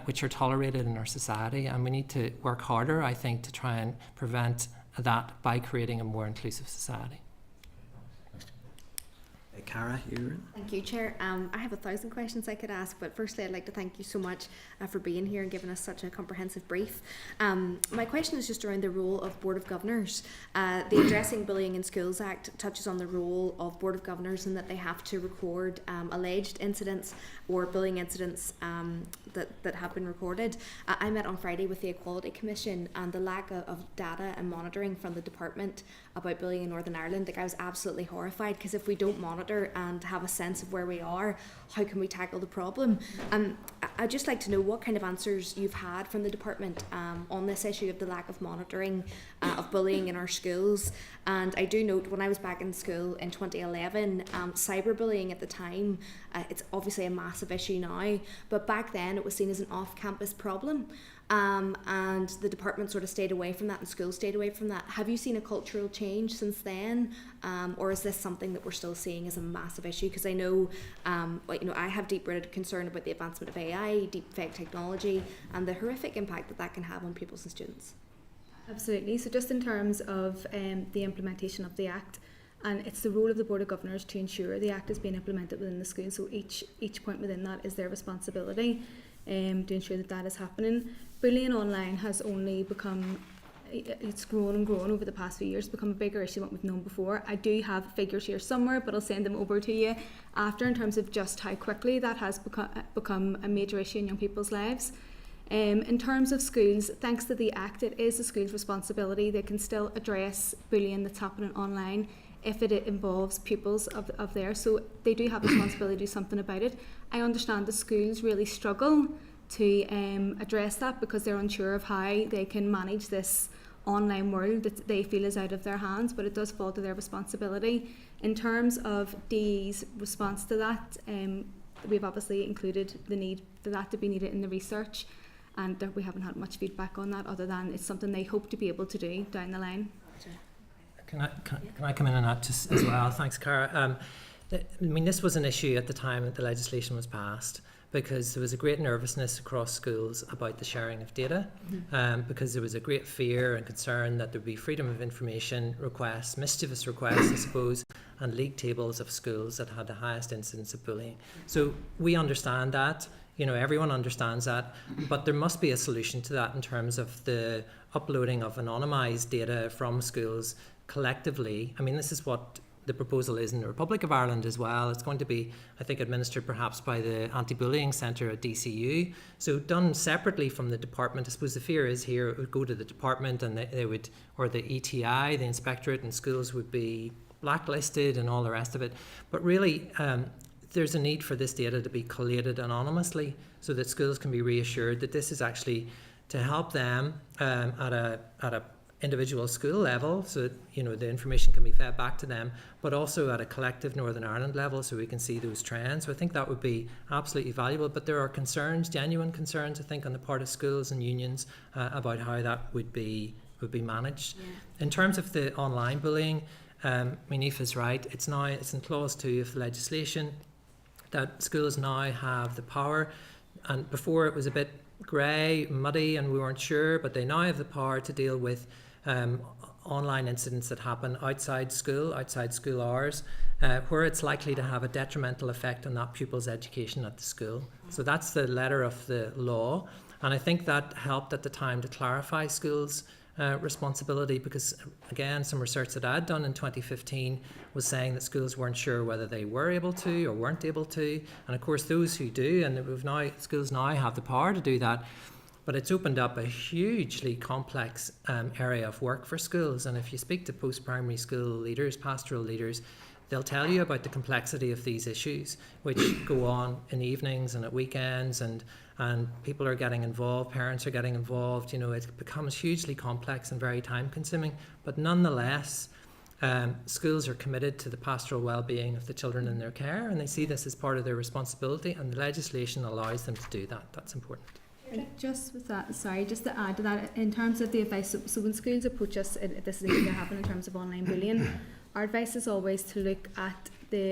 which are tolerated in our society. And we need to work harder, I think, to try and prevent that by creating a more inclusive society. Cara, you're... Thank you, Chair. I have 1,000 questions I could ask, but firstly I'd like to thank you so much for being here and giving us such a comprehensive brief. My question is just around the role of Board of Governors. The Addressing Bullying in Schools Act touches on the role of Board of Governors, and that they have to record alleged incidents or bullying incidents that have been recorded. I met on Friday with the Equality Commission, and the lack of data and monitoring from the department about bullying in Northern Ireland, like, I was absolutely horrified, because if we don't monitor and have a sense of where we are, how can we tackle the problem? I'd just like to know what kind of answers you've had from the department on this issue of the lack of monitoring of bullying in our schools. And I do note, when I was back in school in 2011, cyberbullying at the time, it's obviously a massive issue now, but back then it was seen as an off-campus problem. And the department sort of stayed away from that, and schools stayed away from that. Have you seen a cultural change since then, or is this something that we're still seeing as a massive issue? Because I know, I have deep-rooted concern about the advancement of AI, deepfake technology, and the horrific impact that can have on pupils and students. Absolutely. So just in terms of the implementation of the Act, and it's the role of the Board of Governors to ensure the Act is being implemented within the school. So each point within that is their responsibility to ensure that is happening. Bullying online has only become it's grown and grown over the past few years, become a bigger issue than what we've known before. I do have figures here somewhere, but I'll send them over to you after, in terms of just how quickly that has become a major issue in young people's lives. In terms of schools, thanks to the Act, it is the school's responsibility. They can still address bullying that's happening online if it involves pupils of theirs. So they do have a responsibility to do something about it. I understand the schools really struggle to address that because they're unsure of how they can manage this online world that they feel is out of their hands, but it does fall to their responsibility. In terms of DE's response to that, we've obviously included the need for that to be needed in the research, and we haven't had much feedback on that, other than it's something they hope to be able to do down the line. Can I come in on that just as well? Thanks, Cara. I mean, this was an issue at the time that the legislation was passed, because there was a great nervousness across schools about the sharing of data, because there was a great fear and concern that there would be freedom of information requests, mischievous requests, I suppose, and league tables of schools that had the highest incidence of bullying. So we understand that, everyone understands that, but there must be a solution to that in terms of the uploading of anonymised data from schools collectively. I mean, this is what the proposal is in the Republic of Ireland as well. It's going to be, I think, administered perhaps by the Anti-Bullying Centre at DCU. So done separately from the department. I suppose the fear is here it would go to the department and they would, or the ETI, the inspectorate, and schools would be blacklisted and all the rest of it. But really, there's a need for this data to be collated anonymously so that schools can be reassured that this is actually to help them at a individual school level, so that the information can be fed back to them, but also at a collective Northern Ireland level, so we can see those trends. So I think that would be absolutely valuable. But there are concerns, genuine concerns, I think, on the part of schools and unions about how that would be managed. Yeah. In terms of the online bullying, Aoife is right. It's in clause 2 of the legislation that schools now have the power, and before it was a bit grey, muddy, and we weren't sure, but they now have the power to deal with online incidents that happen outside school hours, where it's likely to have a detrimental effect on that pupil's education at the school. So that's the letter of the law, and I think that helped at the time to clarify schools' responsibility, because again, some research that I'd done in 2015 was saying that schools weren't sure whether they were able to or weren't able to, and of course those who do, and schools now have the power to do that. But it's opened up a hugely complex area of work for schools. And if you speak to post-primary school leaders, pastoral leaders, they'll tell you about the complexity of these issues, which go on in the evenings and at weekends, and people are getting involved, parents are getting involved. It becomes hugely complex and very time-consuming. But nonetheless, schools are committed to the pastoral well-being of the children in their care, and they see this as part of their responsibility, and the legislation allows them to do that. That's important. Just with that, just to add to that, in terms of the advice, so when schools approach us, this is going to happen in terms of online bullying, our advice is always to look at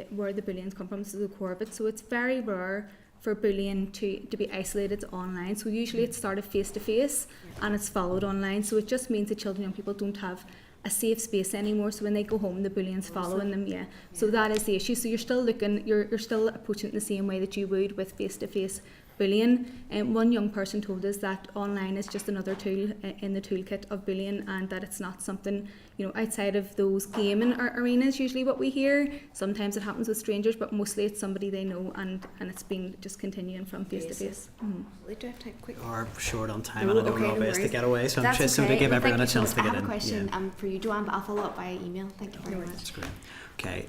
where the bullying's come from, so the core of it. So it's very rare for bullying to be isolated online. So usually it's started face-to-face and it's followed online. So it just means that children and young people don't have a safe space anymore. So when they go home, the bullying's following them. So that is the issue. So you're still you're still approaching it in the same way that you would with face-to-face bullying. One young person told us that online is just another tool in the toolkit of bullying, and that it's not something outside of those gaming arenas. Usually what we hear, sometimes it happens with strangers, but mostly it's somebody they know, and it's been just continuing from face to face. We do have time quick. Or short on time, and I don't know best to get away, so I'm just going to give everyone a chance to get in. I have a question for you, Joanne, but I'll follow up via email. Thank you very much. That's great. Okay,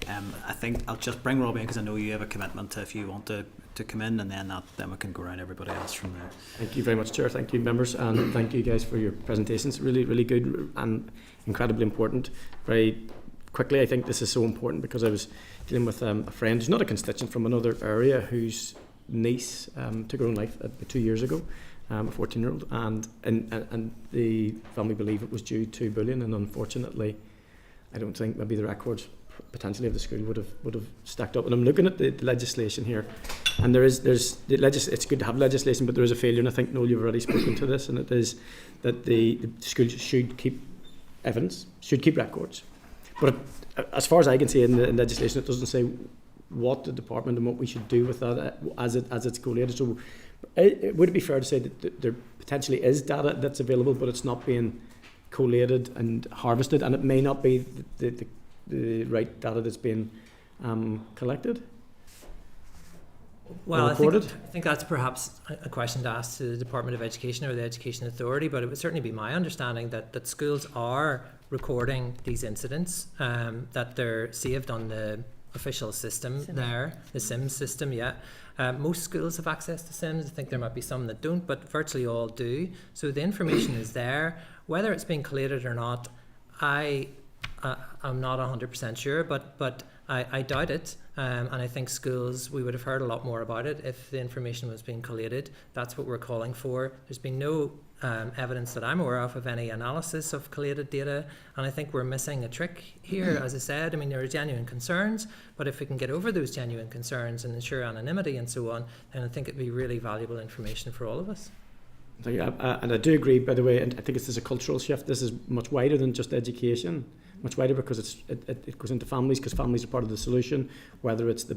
I think I'll just bring Robbie in because I know you have a commitment to, if you want to come in, and then we can go around everybody else from there. Thank you very much, Chair. Thank you, members, and thank you guys for your presentations. Really, really good and incredibly important. Very quickly, I think this is so important because I was dealing with a friend who's not a constituent from another area, whose niece took her own life 2 years ago, a 14-year-old, and the family believe it was due to bullying, and unfortunately, I don't think maybe the records potentially of the school would have stacked up. And I'm looking at the legislation here, and there's it's good to have legislation, but there is a failure, and I think, Noel, you've already spoken to this, and it is that the school should keep evidence, should keep records. But as far as I can see in the legislation, it doesn't say what the department and what we should do with that as it's collated. So would it be fair to say that there potentially is data that's available, but it's not being collated and harvested, and it may not be the right data that's being collected? Well, I recorded? think that's perhaps a question to ask to the Department of Education or the Education Authority, but it would certainly be my understanding that schools are recording these incidents, that they're saved on the official system there, the SIMS system, yeah. Most schools have access to SIMS. I think there might be some that don't, but virtually all do. So the information is there. Whether it's being collated or not, I'm not 100% sure, but I doubt it. And I think schools, we would have heard a lot more about it if the information was being collated. That's what we're calling for. There's been no evidence that I'm aware of any analysis of collated data, and I think we're missing a trick here. As I said, I mean, there are genuine concerns, but if we can get over those genuine concerns and ensure anonymity and so on, then I think it'd be really valuable information for all of us. And I do agree, by the way, and I think this is a cultural shift. This is much wider than just education, much wider, because it goes into families, because families are part of the solution, whether it's the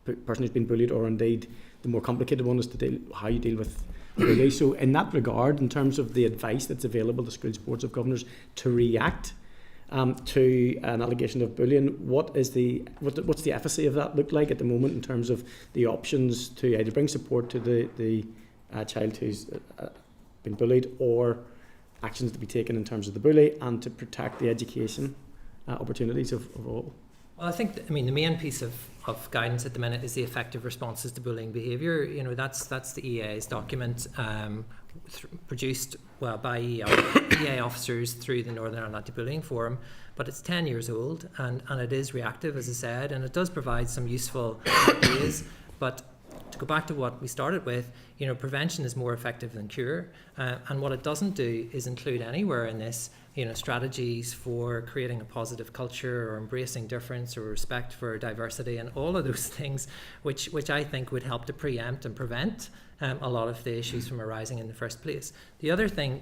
person who's been bullied or indeed the more complicated one is how you deal with bully. So in that regard, in terms of the advice that's available to schools boards of governors to react to an allegation of bullying, what's the efficacy of that look like at the moment in terms of the options to either bring support to the child who's been bullied, or actions to be taken in terms of the bully, and to protect the education opportunities of all? Well, I think, the main piece of guidance at the minute is the effective responses to bullying behaviour. You know, that's the EA's document produced by EA officers through the Northern Ireland Anti-Bullying Forum, but it's 10 years old and it is reactive, as I said, and it does provide some useful ideas. But to go back to what we started with, you know, prevention is more effective than cure, and what it doesn't do is include anywhere in this, you know, strategies for creating a positive culture or embracing difference or respect for diversity and all of those things, which I think would help to preempt and prevent a lot of the issues from arising in the first place. The other thing,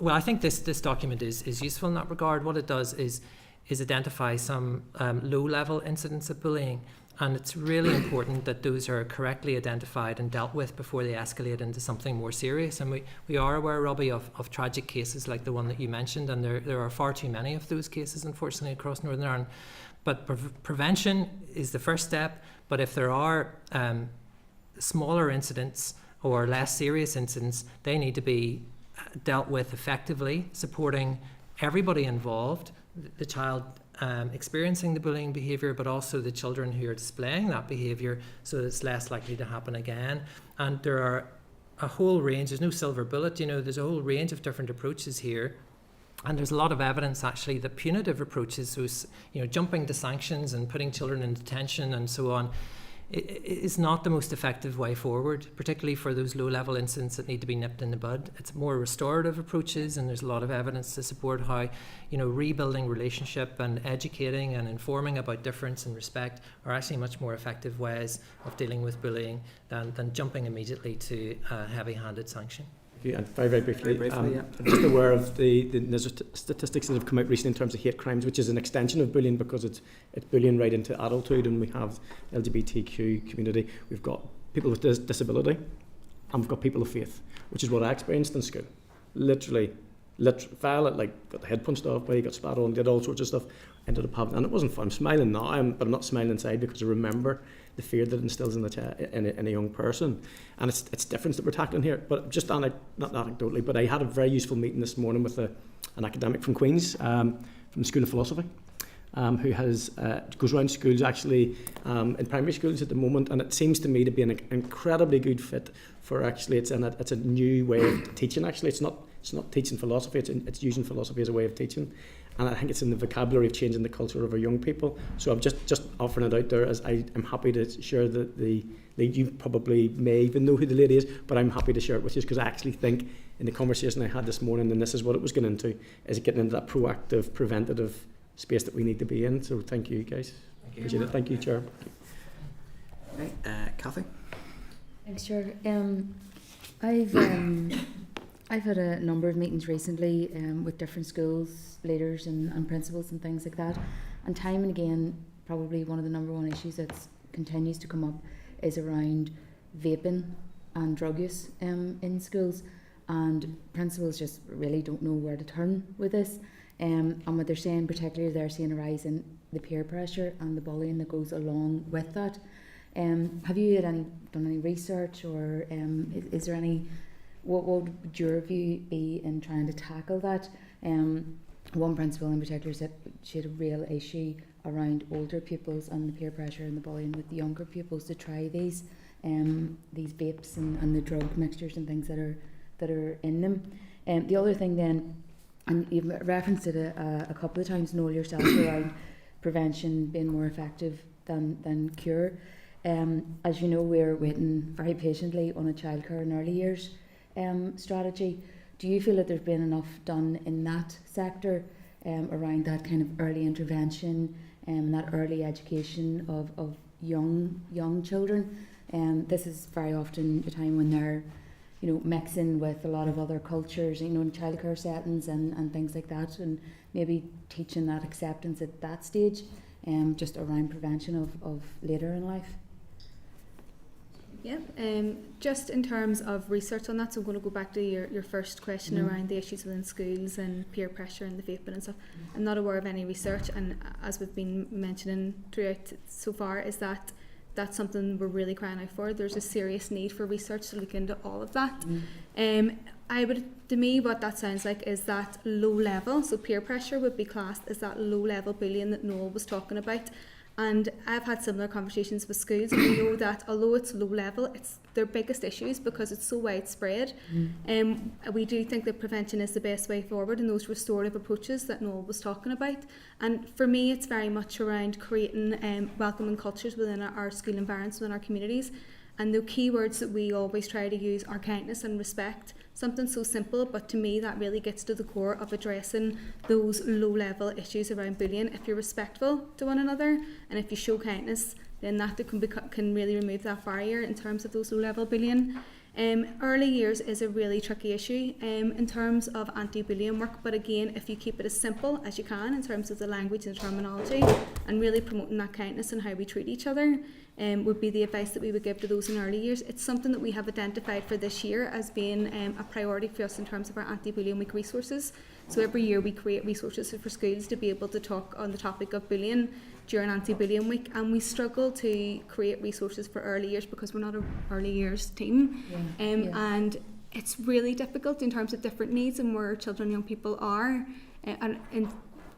I think this document is useful in that regard. What it does is identify some low-level incidents of bullying. And it's really important that those are correctly identified and dealt with before they escalate into something more serious. And we are aware, Robbie, of tragic cases like the one that you mentioned, and there are far too many of those cases, unfortunately, across Northern Ireland. But prevention is the first step. But if there are smaller incidents or less serious incidents, they need to be dealt with effectively, supporting everybody involved, the child experiencing the bullying behaviour, but also the children who are displaying that behaviour, so that it's less likely to happen again. And there are a whole range, there's no silver bullet, you know, there's a whole range of different approaches here. And there's a lot of evidence actually that punitive approaches, so, you know, jumping to sanctions and putting children in detention and so on, is not the most effective way forward, particularly for those low-level incidents that need to be nipped in the bud. It's more restorative approaches, and there's a lot of evidence to support how, you know, rebuilding relationship and educating and informing about difference and respect are actually much more effective ways of dealing with bullying than jumping immediately to a heavy-handed sanction. And very briefly, I'm just aware of the statistics that have come out recently in terms of hate crimes, which is an extension of bullying, because it's bullying right into adulthood, and we have LGBTQ community, we've got people with disability, and we've got people of faith, which is what I experienced in school. Literally fell, got the head punched off by, got spat on, did all sorts of stuff, ended up having, and it wasn't fun. I'm smiling now, but I'm not smiling inside, because I remember the fear that it instills in a young person. And it's difference that we're tackling here. But just not anecdotally, but I had a very useful meeting this morning with an academic from Queen's, from the School of Philosophy, who goes around schools actually in primary schools at the moment, and it seems to me to be an incredibly good fit for actually it's a new way of teaching. Actually, it's not teaching philosophy; it's using philosophy as a way of teaching. And I think it's in the vocabulary of changing the culture of our young people. So I'm just offering it out there, as I am happy to share the you probably may even know who the lady is, but I'm happy to share it with you, because I actually think in the conversation I had this morning, and this is what it was getting into, is getting into that proactive, preventative space that we need to be in. So thank you, guys. Appreciate it. Thank you, Chair. Right, Cathy. Thanks, Chair. I've had a number of meetings recently with different schools, leaders and principals and things like that. And time and again, probably one of the number one issues that continues to come up is around vaping and drug use in schools. and principals just really don't know where to turn with this. And what they're saying, particularly, they're seeing a rise in the peer pressure and the bullying that goes along with that. Have you done any research, or is there any? What would your view be in trying to tackle that? One principal in particular said she had a real issue around older pupils and the peer pressure and the bullying with the younger pupils to try these vapes and the drug mixtures and things that are in them. The other thing then, and you've referenced it a couple of times, Noel, yourself, around prevention being more effective than cure. As you know, we're waiting very patiently on a childcare and early years strategy. Do you feel that there's been enough done in that sector around that kind of early intervention and that early education of young children? This is very often a time when they're, mixing with a lot of other cultures, in childcare settings and things like that, and maybe teaching that acceptance at that stage, just around prevention of later in life. Yeah, just in terms of research on that, so I'm going to go back to your first question around the issues within schools and peer pressure and the vaping and stuff. I'm not aware of any research, and as we've been mentioning throughout so far, is that that's something we're really crying out for. There's a serious need for research to look into all of that. To me, what that sounds like is that low level, so peer pressure would be classed as that low level bullying that Noel was talking about. And I've had similar conversations with schools, and we know that although it's low level, it's their biggest issues because it's so widespread. We do think that prevention is the best way forward, and those restorative approaches that Noel was talking about. And for me, it's very much around creating welcoming cultures within our school environments, within our communities. And the key words that we always try to use are kindness and respect. Something so simple, but to me that really gets to the core of addressing those low-level issues around bullying. If you're respectful to one another and if you show kindness, then that can really remove that barrier in terms of those low-level bullying. Early years is a really tricky issue in terms of anti-bullying work, but again, if you keep it as simple as you can in terms of the language and terminology, and really promoting that kindness and how we treat each other, would be the advice that we would give to those in early years. It's something that we have identified for this year as being a priority for us in terms of our anti-bullying week resources. So every year we create resources for schools to be able to talk on the topic of bullying during anti-bullying week, and we struggle to create resources for early years because we're not an early years team. And it's really difficult in terms of different needs and where children and young people are, and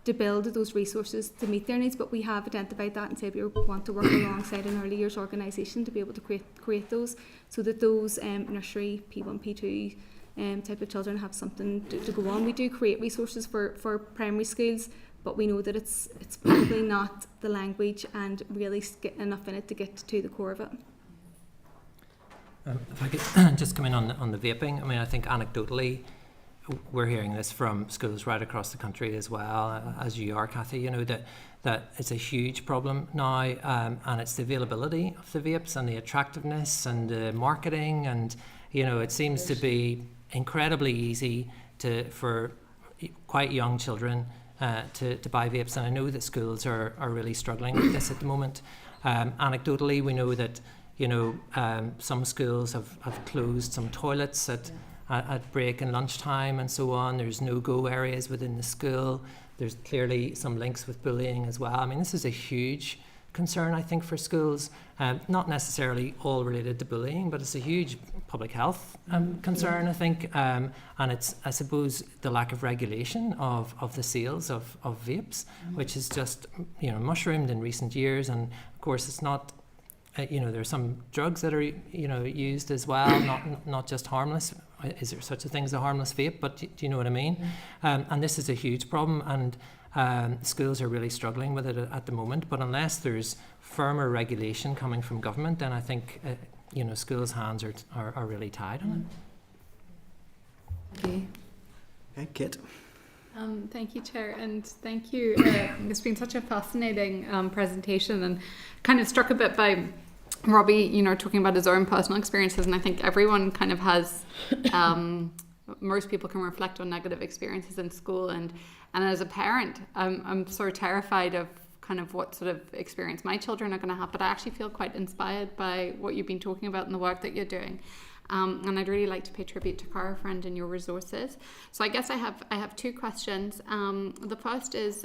to build those resources to meet their needs. But we have identified that and said we want to work alongside an early years organisation to be able to create those, so that those nursery P1, P2 type of children have something to go on. We do create resources for primary schools, but we know that it's probably not the language and really enough in it to get to the core of it. If I could just come in on the vaping, I mean, I think anecdotally we're hearing this from schools right across the country as well, as you are, Cathy, that it's a huge problem now, and it's the availability of the vapes and the attractiveness and the marketing, and it seems to be incredibly easy for quite young children to buy vapes, and I know that schools are really struggling with this at the moment. Anecdotally, we know that some schools have closed some toilets at break and lunchtime and so on. There's no-go areas within the school. There's clearly some links with bullying as well. I mean, this is a huge concern, I think, for schools, not necessarily all related to bullying, but it's a huge public health concern, I think, and it's, I suppose, the lack of regulation of the sales of vapes, which has just mushroomed in recent years. And of course, it's not there are some drugs that are used as well, not just harmless. Is there such a thing as a harmless vape? But do you know what I mean? And this is a huge problem, and schools are really struggling with it at the moment. But unless there's firmer regulation coming from government, then I think schools' hands are really tied on it. Okay, Kit. Thank you, Chair, and thank you. It's been such a fascinating presentation, and kind of struck a bit by Robbie, talking about his own personal experiences, and I think everyone kind of has, most people can reflect on negative experiences in school, and as a parent, I'm sort of terrified of kind of what sort of experience my children are going to have, but I actually feel quite inspired by what you've been talking about and the work that you're doing. And I'd really like to pay tribute to Cara Friend and your resources. So I guess I have two questions. The first is,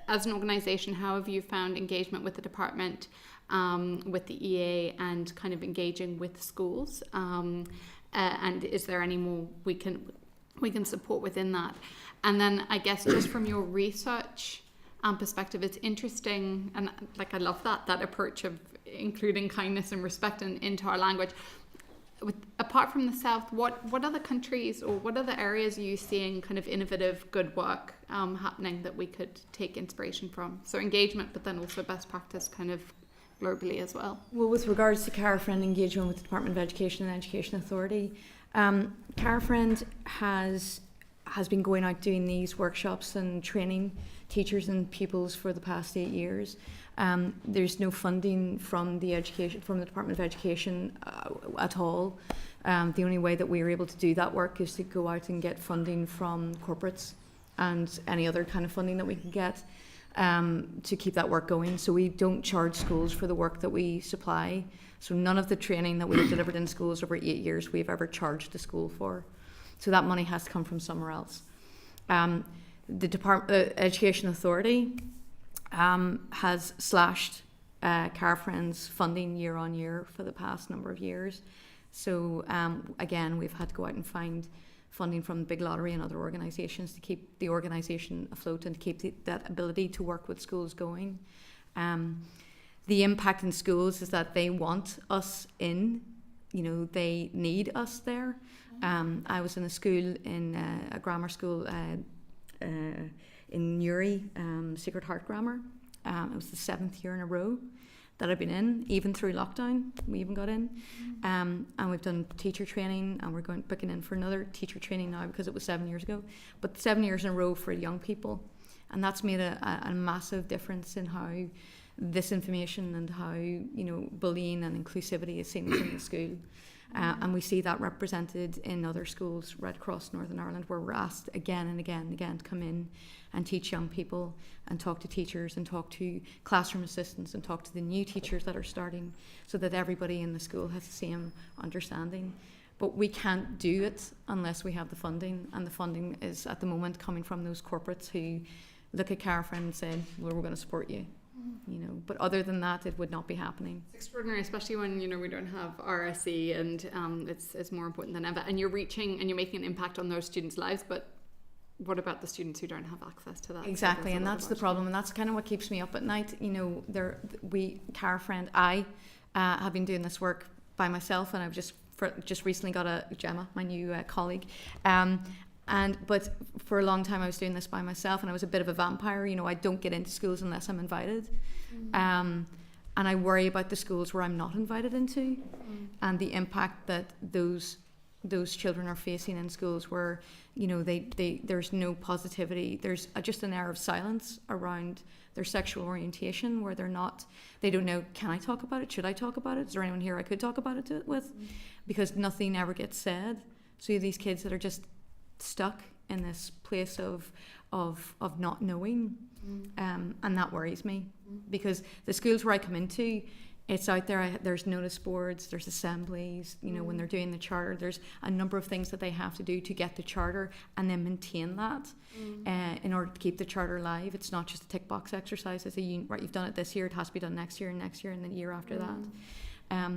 as an organisation, how have you found engagement with the department, with the EA, and kind of engaging with schools? And is there any more we can support within that? And then I guess just from your research perspective, it's interesting, and like I love that approach of including kindness and respect into our language. Apart from the South, what other countries or what other areas are you seeing kind of innovative good work happening that we could take inspiration from? So engagement, but then also best practice kind of globally as well. Well, with regards to Cara Friend engagement with the Department of Education and Education Authority, Cara Friend has been going out doing these workshops and training teachers and pupils for the past 8 years. There's no funding from the Department of Education at all. The only way that we are able to do that work is to go out and get funding from corporates and any other kind of funding that we can get to keep that work going. So we don't charge schools for the work that we supply. So none of the training that we've delivered in schools over 8 years we've ever charged the school for. So that money has to come from somewhere else. The Education Authority has slashed Cara Friend's funding year on year for the past number of years. So again, we've had to go out and find funding from the Big Lottery and other organisations to keep the organisation afloat and to keep that ability to work with schools going. The impact in schools is that they want us in, they need us there. I was in a school, in a grammar school in Newry, Sacred Heart Grammar. It was the 7th year in a row that I've been in, even through lockdown. We even got in, and we've done teacher training, and we're booking in for another teacher training now because it was 7 years ago. But 7 years in a row for young people, and that's made a massive difference in how this information and how bullying and inclusivity is seen within the school. And we see that represented in other schools right across Northern Ireland, where we're asked again and again and again to come in and teach young people and talk to teachers and talk to classroom assistants and talk to the new teachers that are starting, so that everybody in the school has the same understanding. But we can't do it unless we have the funding, and the funding is at the moment coming from those corporates who look at Cara Friend and say, well, we're going to support you. But other than that, it would not be happening. It's extraordinary, especially when we don't have RSE, and it's more important than ever. And you're reaching and you're making an impact on those students' lives. But what about the students who don't have access to that? Exactly, and that's the problem, and that's kind of what keeps me up at night. Cara Friend, I have been doing this work by myself, and I've just recently got Gemma, my new colleague. But for a long time I was doing this by myself, and I was a bit of a vampire. I don't get into schools unless I'm invited. And I worry about the schools where I'm not invited into, and the impact that those children are facing in schools where there's no positivity. There's just an air of silence around their sexual orientation, where they don't know, can I talk about it? Should I talk about it? Is there anyone here I could talk about it with? Because nothing ever gets said. So you have these kids that are just stuck in this place of not knowing, and that worries me, because the schools where I come into, it's out there. There's notice boards, there's assemblies. When they're doing the charter, there's a number of things that they have to do to get the charter and then maintain that in order to keep the charter alive. It's not just a tick box exercise. It's right, you've done it this year, it has to be done next year, and the year after that.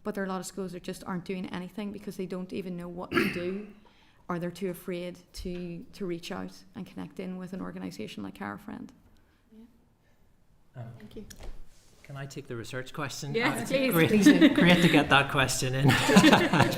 But there are a lot of schools that just aren't doing anything because they don't even know what to do, or they're too afraid to reach out and connect in with an organisation like Cara Friend. Thank you. Can I take the research question? Yes, please. Great to get that question in.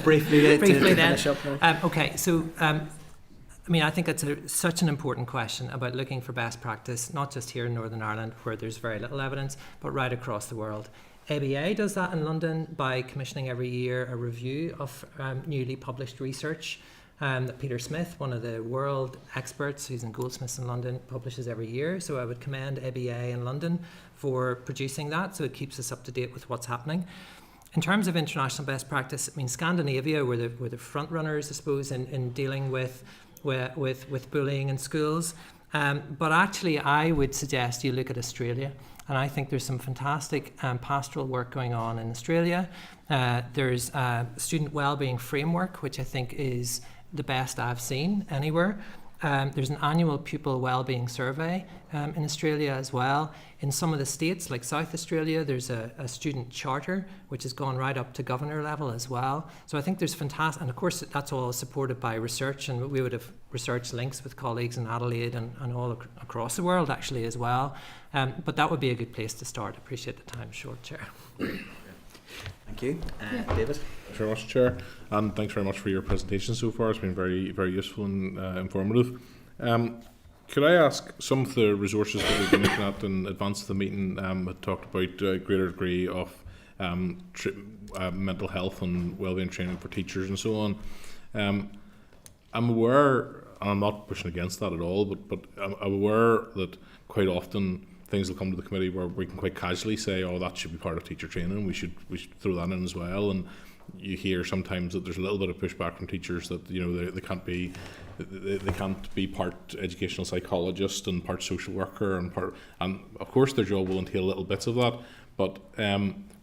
Briefly to then. finish up now. Okay, so I think it's such an important question about looking for best practice, not just here in Northern Ireland where there's very little evidence, but right across the world. ABA does that in London by commissioning every year a review of newly published research that Peter Smith, one of the world experts who's in Goldsmiths in London, publishes every year. So I would commend ABA in London for producing that, so it keeps us up to date with what's happening. In terms of international best practice, Scandinavia were the front runners, I suppose, in dealing with bullying in schools. But actually, I would suggest you look at Australia. And I think there's some fantastic pastoral work going on in Australia. There's a student wellbeing framework, which I think is the best I've seen anywhere. There's an annual pupil wellbeing survey in Australia as well. In some of the states, like South Australia, there's a student charter, which has gone right up to governor level as well. So I think there's fantastic, and of course that's all supported by research, and we would have research links with colleagues in Adelaide and all across the world actually as well. But that would be a good place to start. I appreciate the time short, Chair. Thank you. David? Thanks very much, Chair, and thanks very much for your presentation so far. It's been very, very useful and informative. Could I ask, some of the resources that we've been looking at in advance of the meeting had talked about a greater degree of mental health and wellbeing training for teachers and so on. I'm aware, and I'm not pushing against that at all, but I'm aware that quite often things will come to the committee where we can quite casually say, oh, that should be part of teacher training, we should throw that in as well. And you hear sometimes that there's a little bit of pushback from teachers that, you know, they can't be part educational psychologist and part social worker and of course their job will entail little bits of that, but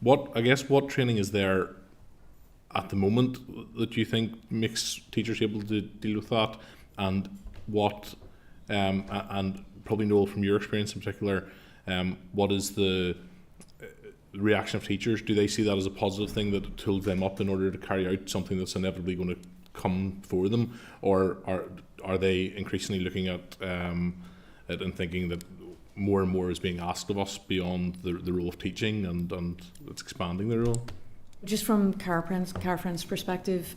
what training is there at the moment that you think makes teachers able to deal with that, and what and probably Noel, from your experience in particular, what is the reaction of teachers? Do they see that as a positive thing that tools them up in order to carry out something that's inevitably going to come for them, or are they increasingly looking at it and thinking that more and more is being asked of us beyond the role of teaching, and it's expanding the role? Just from Carafriend's perspective,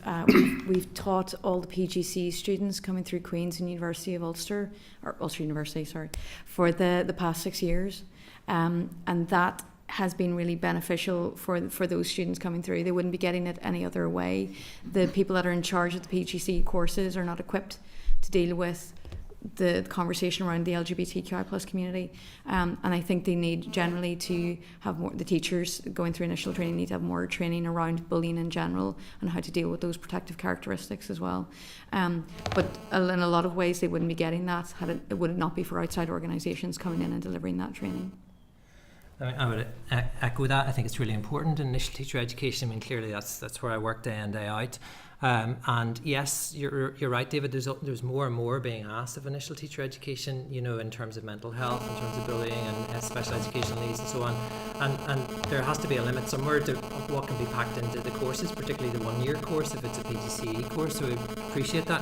we've taught all the PGC students coming through Queen's and University of Ulster, or Ulster University, sorry, for the past 6 years, and that has been really beneficial for those students coming through. They wouldn't be getting it any other way. The people that are in charge of the PGC courses are not equipped to deal with the conversation around the LGBTQI plus community, and I think they need generally to have more, the teachers going through initial training need to have more training around bullying in general and how to deal with those protective characteristics as well, but in a lot of ways they wouldn't be getting that had it would not be for outside organisations coming in and delivering that training. I would echo that. I think it's really important in initial teacher education. I mean, clearly that's where I work day in, day out. And yes, you're right, David. There's more and more being asked of initial teacher education, you know, in terms of mental health, in terms of bullying and special educational needs and so on. And there has to be a limit somewhere to what can be packed into the courses, particularly the one-year course if it's a PGCE course. So we appreciate that.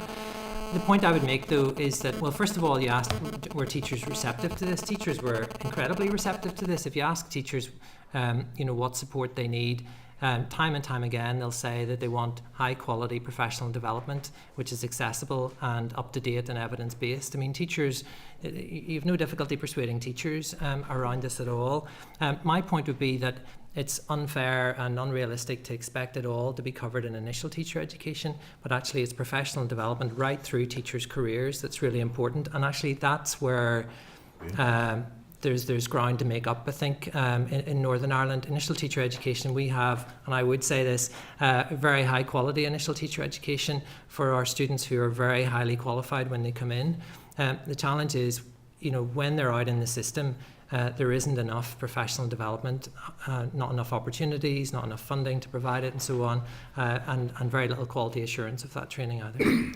The point I would make, though, is that, well, first of all, you asked, were teachers receptive to this? Teachers were incredibly receptive to this. If you ask teachers, you know, what support they need, time and time again, they'll say that they want high-quality professional development, which is accessible and up-to-date and evidence-based. I mean, teachers, you have no difficulty persuading teachers around this at all. My point would be that it's unfair and unrealistic to expect it all to be covered in initial teacher education, but actually it's professional development right through teachers' careers that's really important, and actually that's where there's ground to make up, I think. In Northern Ireland, initial teacher education, we have, and I would say this, very high quality initial teacher education for our students who are very highly qualified when they come in. The challenge is, you know, when they're out in the system, there isn't enough professional development, not enough opportunities, not enough funding to provide it and so on, and very little quality assurance of that training either.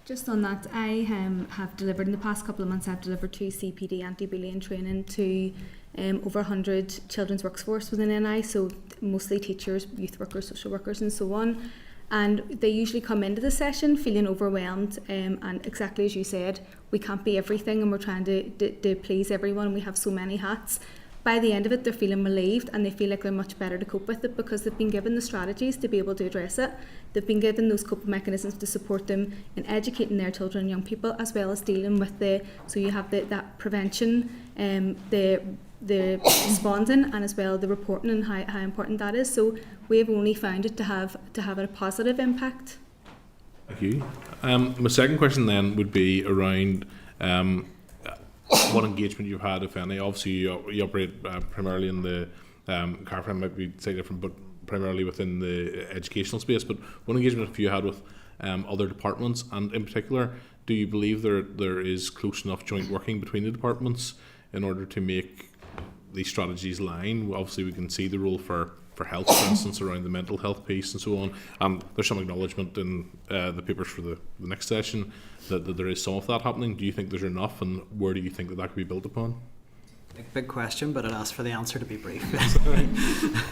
Just on that, I have delivered, in the past couple of months, I've delivered 2 CPD anti-bullying training to over 100 children's workforce within NI, so mostly teachers, youth workers, social workers and so on. And they usually come into the session feeling overwhelmed, and exactly as you said, we can't be everything and we're trying to please everyone, we have so many hats. By the end of it, they're feeling relieved and they feel like they're much better to cope with it because they've been given the strategies to be able to address it. They've been given those coping mechanisms to support them in educating their children and young people, as well as dealing with so you have that prevention, the responding, and as well the reporting and how important that is. So we have only found it to have a positive impact. Thank you. My second question then would be around what engagement you've had, if any. Obviously you operate primarily in the Carafriend might be slightly different, but primarily within the educational space, but what engagement have you had with other departments, and in particular do you believe there is close enough joint working between the departments in order to make these strategies line? Obviously, we can see the role for health, for instance, around the mental health piece and so on. There's some acknowledgement in the papers for the next session that there is some of that happening. Do you think there's enough, and where do you think that could be built upon? Big question, but I'd ask for the answer to be brief.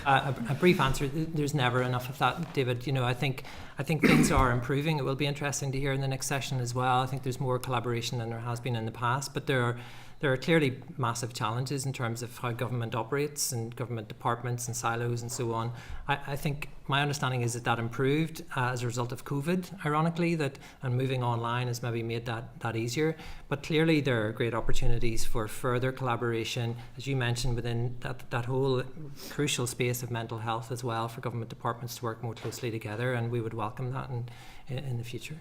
A brief answer: there's never enough of that, David. I think things are improving. It will be interesting to hear in the next session as well. I think there's more collaboration than there has been in the past, but there are clearly massive challenges in terms of how government operates and government departments and silos and so on. I think my understanding is that improved as a result of COVID, ironically, and moving online has maybe made that easier. But clearly there are great opportunities for further collaboration, as you mentioned, within that whole crucial space of mental health as well, for government departments to work more closely together, and we would welcome that in the future.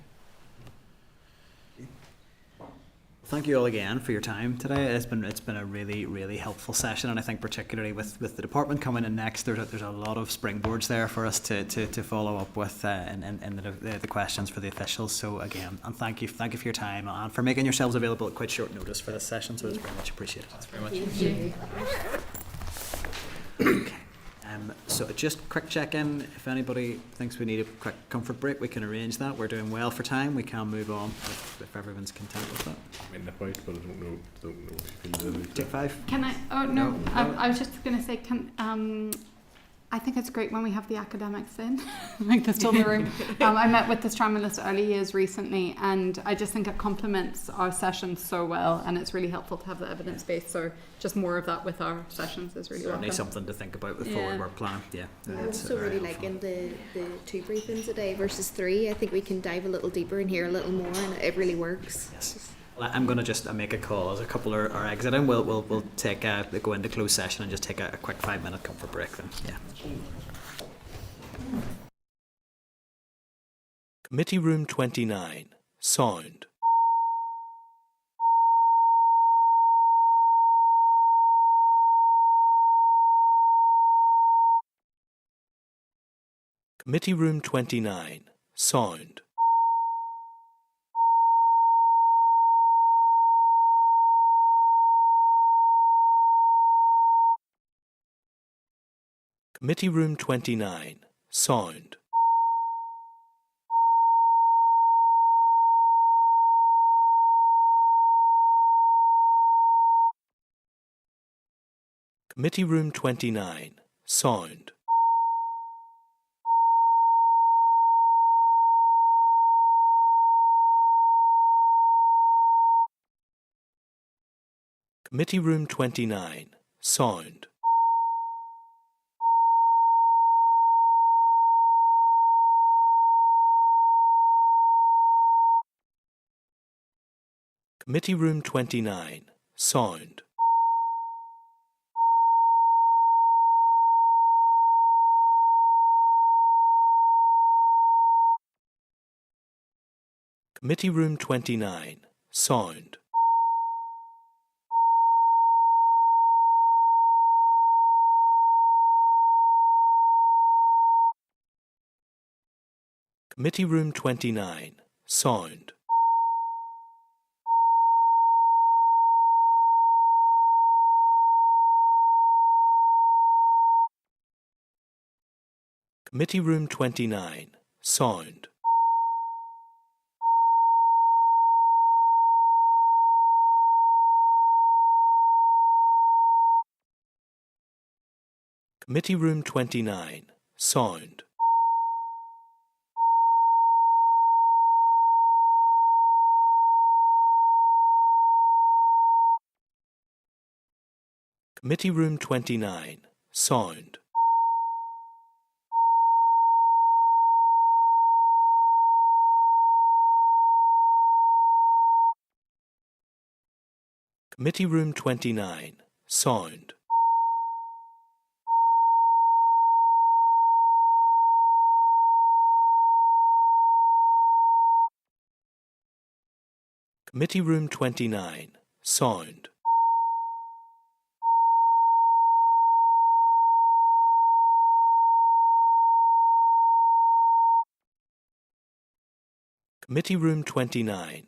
Thank you all again for your time today. It's been a really, really helpful session, and I think particularly with the department coming in next, there's a lot of springboards there for us to follow up with in the questions for the officials. So again, and thank you for your time and for making yourselves available at quite short notice for this session. So it's very much appreciated. Thanks very much. Thank you. Okay. So just quick check-in. If anybody thinks we need a quick comfort break, we can arrange that. We're doing well for time. We can move on if everyone's content with that. I mean, but I don't know if you feel the need. Take 5. Can I? Oh no, I was just going to say, I think it's great when we have the academics in, like they're still in the room. I met with the Strandless Early Years recently, and I just think it complements our sessions so well, and it's really helpful to have the evidence base. So just more of that with our sessions is really Certainly welcome. something to think about with forward work plan. Yeah. I also really liking the 2 briefings a day versus 3. I think we can dive a little deeper and hear a little more, and it really works. Yes. Well, I'm going to just make a call as a couple are exiting. We'll take go into closed session and just take a quick 5-minute comfort break then. Yeah. Committee Room 29. Sound. Committee Room 29. Sound. Committee Room 29. Sound. Committee Room 29. Sound. Committee Room 29. Sound. Committee Room 29. Sound. Committee Room 29. Sound. Committee Room 29. Sound. Committee Room 29. Sound. Committee Room 29. Sound. Committee Room 29. Sound. Committee Room 29. Sound. Committee Room 29. Sound. Committee Room 29.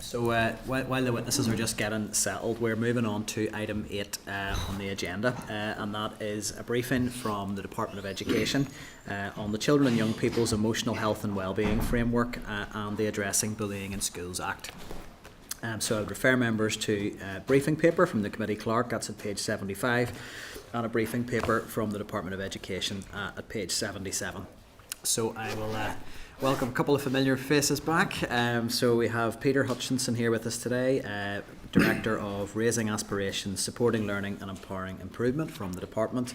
So while the witnesses are just getting settled, we're moving on to item 8 on the agenda, and that is a briefing from the Department of Education on the Children and Young People's Emotional Health and Wellbeing Framework and the Addressing Bullying in Schools Act. So I would refer members to a briefing paper from the committee clerk, that's at page 75, and a briefing paper from the Department of Education at page 77. So I will welcome a couple of familiar faces back. So we have Peter Hutchinson here with us today, Director of Raising Aspirations, Supporting Learning and Empowering Improvement from the department.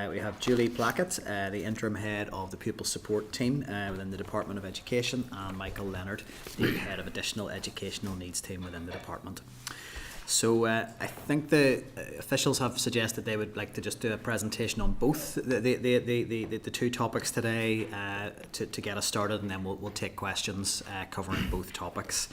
We have Julie Plackett, the Interim Head of the Pupil Support Team within the Department of Education, and Michael Leonard, the Head of Additional Educational Needs Team within the department. So I think the officials have suggested they would like to just do a presentation on both the two topics today to get us started, and then we'll take questions covering both topics.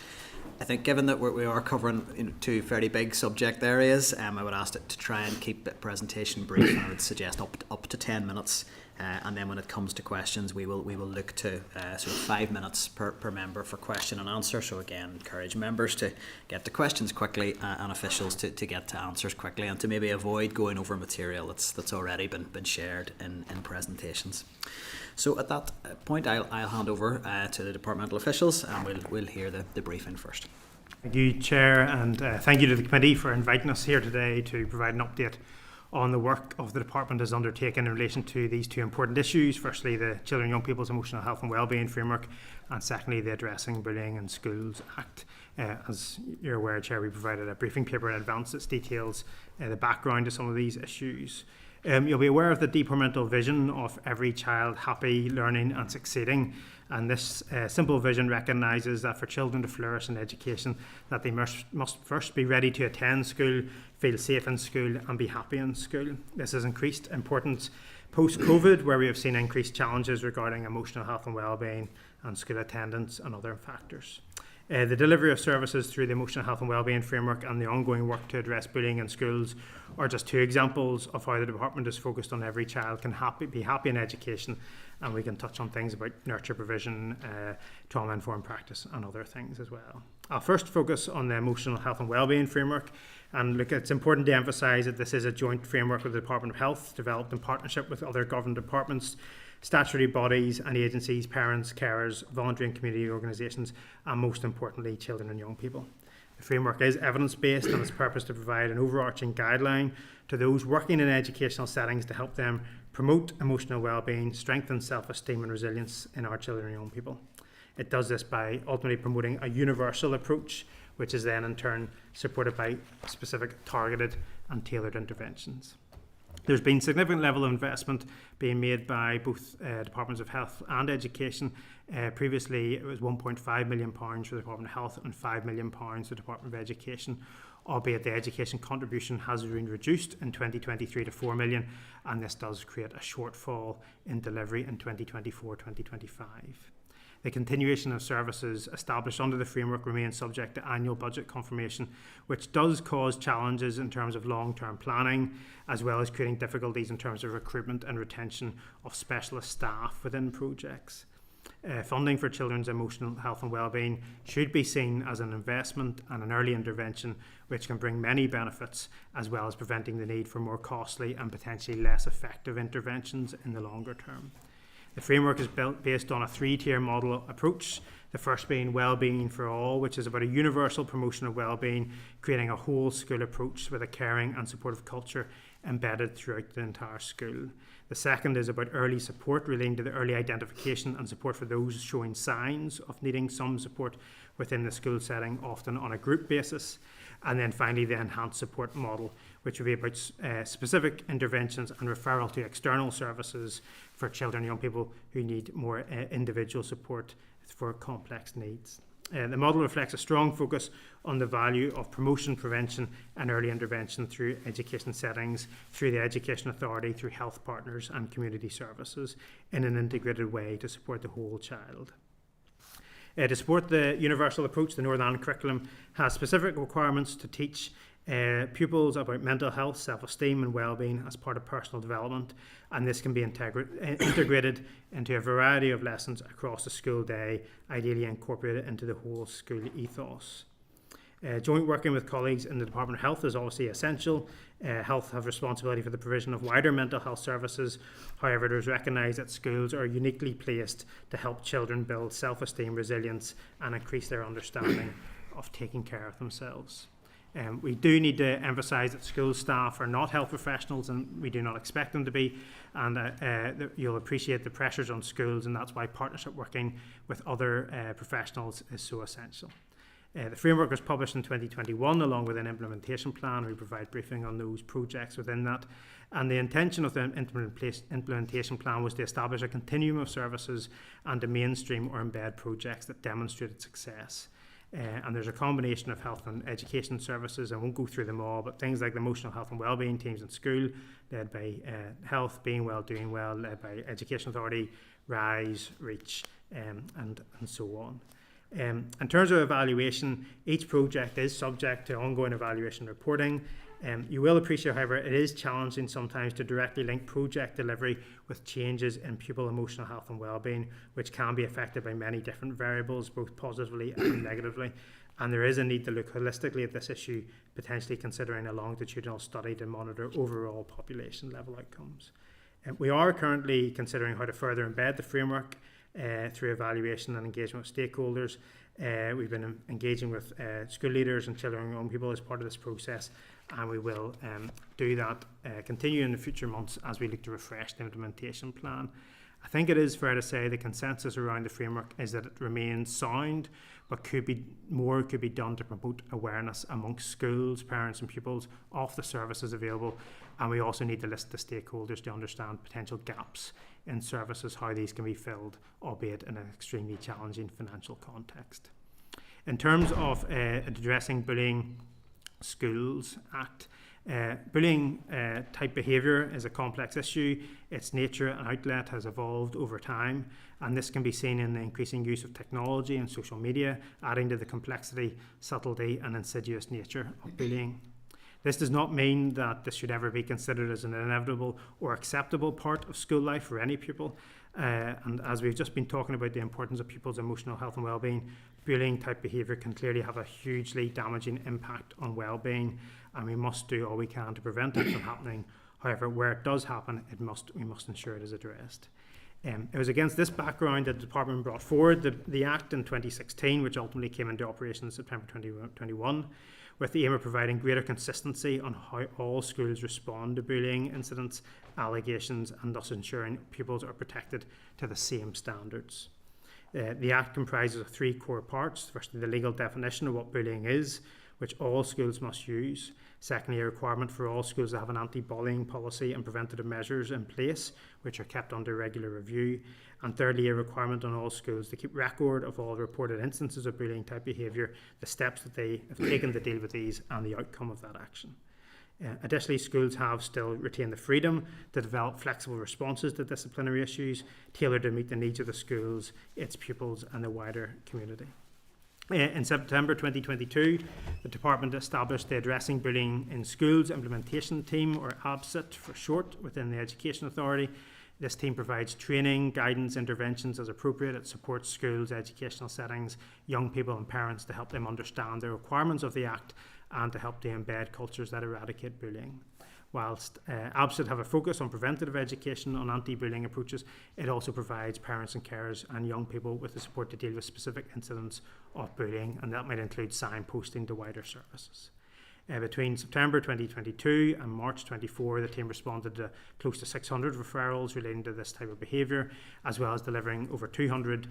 I think given that we are covering two fairly big subject areas, I would ask it to try and keep the presentation brief, and I would suggest up to 10 minutes. And then when it comes to questions, we will look to sort of 5 minutes per member for question and answer. So again, encourage members to get to questions quickly and officials to get to answers quickly, and to maybe avoid going over material that's already been shared in presentations. So at that point, I'll hand over to the departmental officials, and we'll hear the briefing first. Thank you, Chair, and thank you to the committee for inviting us here today to provide an update on the work of the department has undertaken in relation to these two important issues. Firstly, the Children and Young People's Emotional Health and Wellbeing Framework, and secondly, the Addressing Bullying in Schools Act. As you're aware, Chair, we provided a briefing paper in advance that details the background to some of these issues. You'll be aware of the departmental vision of every child happy, learning and succeeding. And this simple vision recognises that for children to flourish in education, that they must first be ready to attend school, feel safe in school and be happy in school. This has increased importance post-COVID, where we have seen increased challenges regarding emotional health and wellbeing and school attendance and other factors. The delivery of services through the Emotional Health and Wellbeing Framework and the ongoing work to address bullying in schools are just two examples of how the department is focused on every child can be happy in education, and we can touch on things about nurture provision, trauma-informed practice and other things as well. I'll first focus on the Emotional Health and Wellbeing Framework, and look, it's important to emphasise that this is a joint framework with the Department of Health, developed in partnership with other government departments, statutory bodies and agencies, parents, carers, voluntary and community organisations, and most importantly, children and young people. The framework is evidence-based, and its purpose to provide an overarching guideline to those working in educational settings to help them promote emotional well-being, strengthen self-esteem and resilience in our children and young people. It does this by ultimately promoting a universal approach, which is then in turn supported by specific targeted and tailored interventions. There's been significant level of investment being made by both Departments of Health and Education. Previously, it was £1.5 million for the Department of Health and £5 million for the Department of Education, albeit the education contribution has been reduced in 2023 to £4 million, and this does create a shortfall in delivery in 2024-2025. The continuation of services established under the framework remains subject to annual budget confirmation, which does cause challenges in terms of long-term planning, as well as creating difficulties in terms of recruitment and retention of specialist staff within projects. Funding for children's emotional health and wellbeing should be seen as an investment and an early intervention which can bring many benefits, as well as preventing the need for more costly and potentially less effective interventions in the longer term. The framework is built based on a 3-tier model approach, the first being Wellbeing for All, which is about a universal promotion of wellbeing, creating a whole school approach with a caring and supportive culture embedded throughout the entire school. The second is about early support, relating to the early identification and support for those showing signs of needing some support within the school setting, often on a group basis. And then finally, the enhanced support model, which will be about specific interventions and referral to external services for children and young people who need more individual support for complex needs. The model reflects a strong focus on the value of promotion, prevention and early intervention through education settings, through the Education Authority, through health partners and community services in an integrated way to support the whole child. To support the universal approach, the Northern Ireland curriculum has specific requirements to teach pupils about mental health, self-esteem and well-being as part of personal development, and this can be integrated into a variety of lessons across the school day, ideally incorporated into the whole school ethos. Joint working with colleagues in the Department of Health is obviously essential. Health have responsibility for the provision of wider mental health services. However, it is recognised that schools are uniquely placed to help children build self-esteem, resilience and increase their understanding of taking care of themselves. We do need to emphasise that school staff are not health professionals, and we do not expect them to be, and you'll appreciate the pressures on schools, and that's why partnership working with other professionals is so essential. The framework was published in 2021 along with an implementation plan. We provide briefing on those projects within that. And the intention of the implementation plan was to establish a continuum of services and to mainstream or embed projects that demonstrated success. And there's a combination of health and education services. I won't go through them all, but things like the emotional health and wellbeing teams in school, led by Health, Being Well, Doing Well, led by Education Authority, RISE, REACH, and so on. In terms of evaluation, each project is subject to ongoing evaluation reporting. You will appreciate, however, it is challenging sometimes to directly link project delivery with changes in pupil emotional health and wellbeing, which can be affected by many different variables, both positively and negatively. And there is a need to look holistically at this issue, potentially considering a longitudinal study to monitor overall population level outcomes. We are currently considering how to further embed the framework through evaluation and engagement with stakeholders. We've been engaging with school leaders and children and young people as part of this process, and we will do that, continue in the future months as we look to refresh the implementation plan. I think it is fair to say the consensus around the framework is that it remains sound, but could be done to promote awareness amongst schools, parents and pupils of the services available, and we also need to list the stakeholders to understand potential gaps in services, how these can be filled, albeit in an extremely challenging financial context. In terms of addressing Bullying Schools Act, bullying type behaviour is a complex issue. Its nature and outlet has evolved over time, and this can be seen in the increasing use of technology and social media, adding to the complexity, subtlety and insidious nature of bullying. This does not mean that this should ever be considered as an inevitable or acceptable part of school life for any pupil. And as we've just been talking about the importance of pupils' emotional health and wellbeing, bullying type behaviour can clearly have a hugely damaging impact on wellbeing, and we must do all we can to prevent it from happening. However, where it does happen, we must ensure it is addressed. It was against this background that the Department brought forward the Act in 2016, which ultimately came into operation in September 2021, with the aim of providing greater consistency on how all schools respond to bullying incidents, allegations, and thus ensuring pupils are protected to the same standards. The Act comprises of three core parts. Firstly, the legal definition of what bullying is, which all schools must use. Secondly, a requirement for all schools to have an anti-bullying policy and preventative measures in place, which are kept under regular review. And thirdly, a requirement on all schools to keep record of all reported instances of bullying type behaviour, the steps that they have taken to deal with these, and the outcome of that action. Additionally, schools have still retained the freedom to develop flexible responses to disciplinary issues, tailored to meet the needs of the schools, its pupils and the wider community. In September 2022, the Department established the Addressing Bullying in Schools Implementation Team, or ABSIT for short, within the Education Authority. This team provides training, guidance, interventions as appropriate. It supports schools, educational settings, young people and parents to help them understand the requirements of the Act and to help to embed cultures that eradicate bullying. Whilst ABSIT have a focus on preventative education on anti-bullying approaches, it also provides parents and carers and young people with the support to deal with specific incidents of bullying, and that might include signposting to wider services. Between September 2022 and March 24, the team responded to close to 600 referrals relating to this type of behaviour, as well as delivering over 200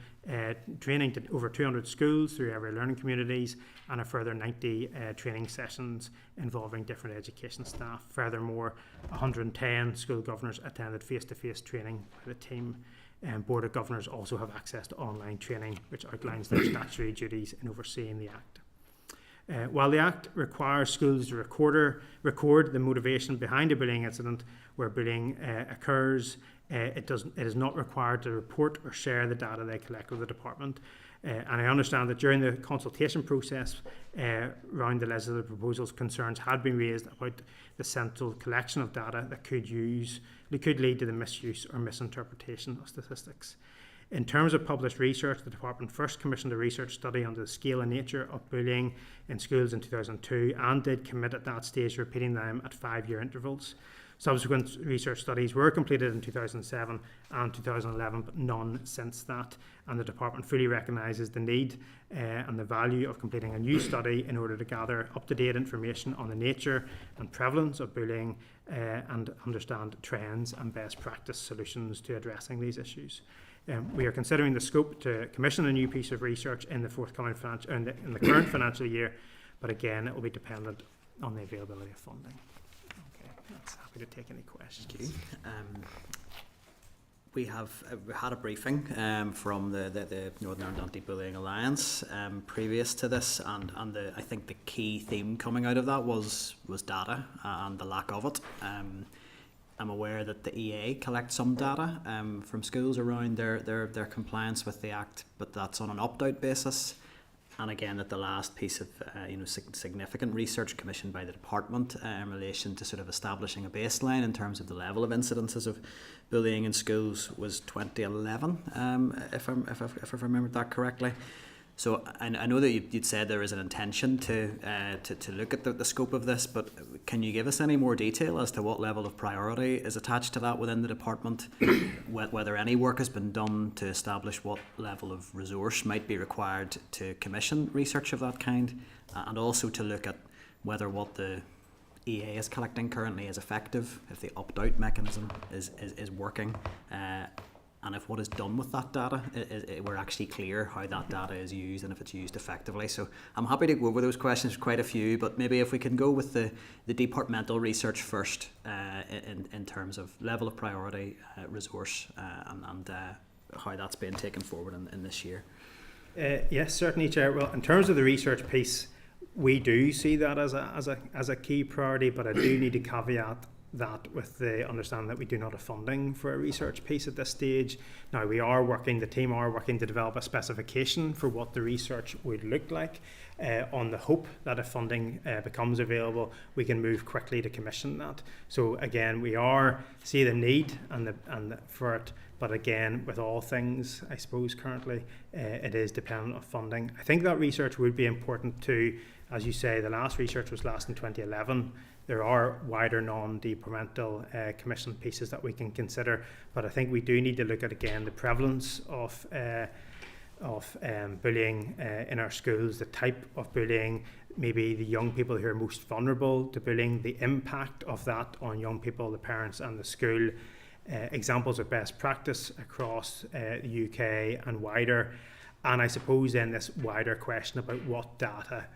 training to over 200 schools through Every Learning Communities, and a further 90 training sessions involving different education staff. Furthermore, 110 school governors attended face-to-face training by the team. Board of Governors also have access to online training, which outlines their statutory duties in overseeing the Act. While the Act requires schools to record the motivation behind a bullying incident where bullying occurs, it is not required to report or share the data they collect with the Department. And I understand that during the consultation process around the legislative proposals, concerns had been raised about the central collection of data that could lead to the misuse or misinterpretation of statistics. In terms of published research, the department first commissioned a research study on the scale and nature of bullying in schools in 2002 and did commit at that stage to repeating them at 5-year intervals. Subsequent research studies were completed in 2007 and 2011, but none since that. And the department fully recognises the need and the value of completing a new study in order to gather up-to-date information on the nature and prevalence of bullying and understand trends and best practice solutions to addressing these issues. We are considering the scope to commission a new piece of research in the forthcoming in the current financial year, but again, it will be dependent on the availability of funding. Happy to take any questions. Thank you. We have had a briefing from the Northern Ireland Anti-Bullying Alliance previous to this, and I think the key theme coming out of that was data and the lack of it. I'm aware that the EA collects some data from schools around their compliance with the Act, but that's on an opt-out basis. And again, that the last piece of significant research commissioned by the department in relation to sort of establishing a baseline in terms of the level of incidences of bullying in schools was 2011, if I remembered that correctly. So I know that you'd said there is an intention to look at the scope of this, but can you give us any more detail as to what level of priority is attached to that within the department, whether any work has been done to establish what level of resource might be required to commission research of that kind, and also to look at whether what the EA is collecting currently is effective, if the opt-out mechanism is working, and if what is done with that data, we're actually clear how that data is used and if it's used effectively. So I'm happy to go over those questions, quite a few, but maybe if we can go with the departmental research first in terms of level of priority, resource, and how that's being taken forward in this year. Yes, certainly, Chair. Well, in terms of the research piece, we do see that as a key priority, but I do need to caveat that with the understanding that we do not have funding for a research piece at this stage. Now the team are working to develop a specification for what the research would look like on the hope that if funding becomes available, we can move quickly to commission that. So again, we see the need for it, but again, with all things, I suppose currently, it is dependent on funding. I think that research would be important too. As you say, the last research was last in 2011. There are wider non-departmental commission pieces that we can consider, but I think we do need to look at, again, the prevalence of bullying in our schools, the type of bullying, maybe the young people who are most vulnerable to bullying, the impact of that on young people, the parents and the school, examples of best practice across the UK and wider, and I suppose then this wider question about what data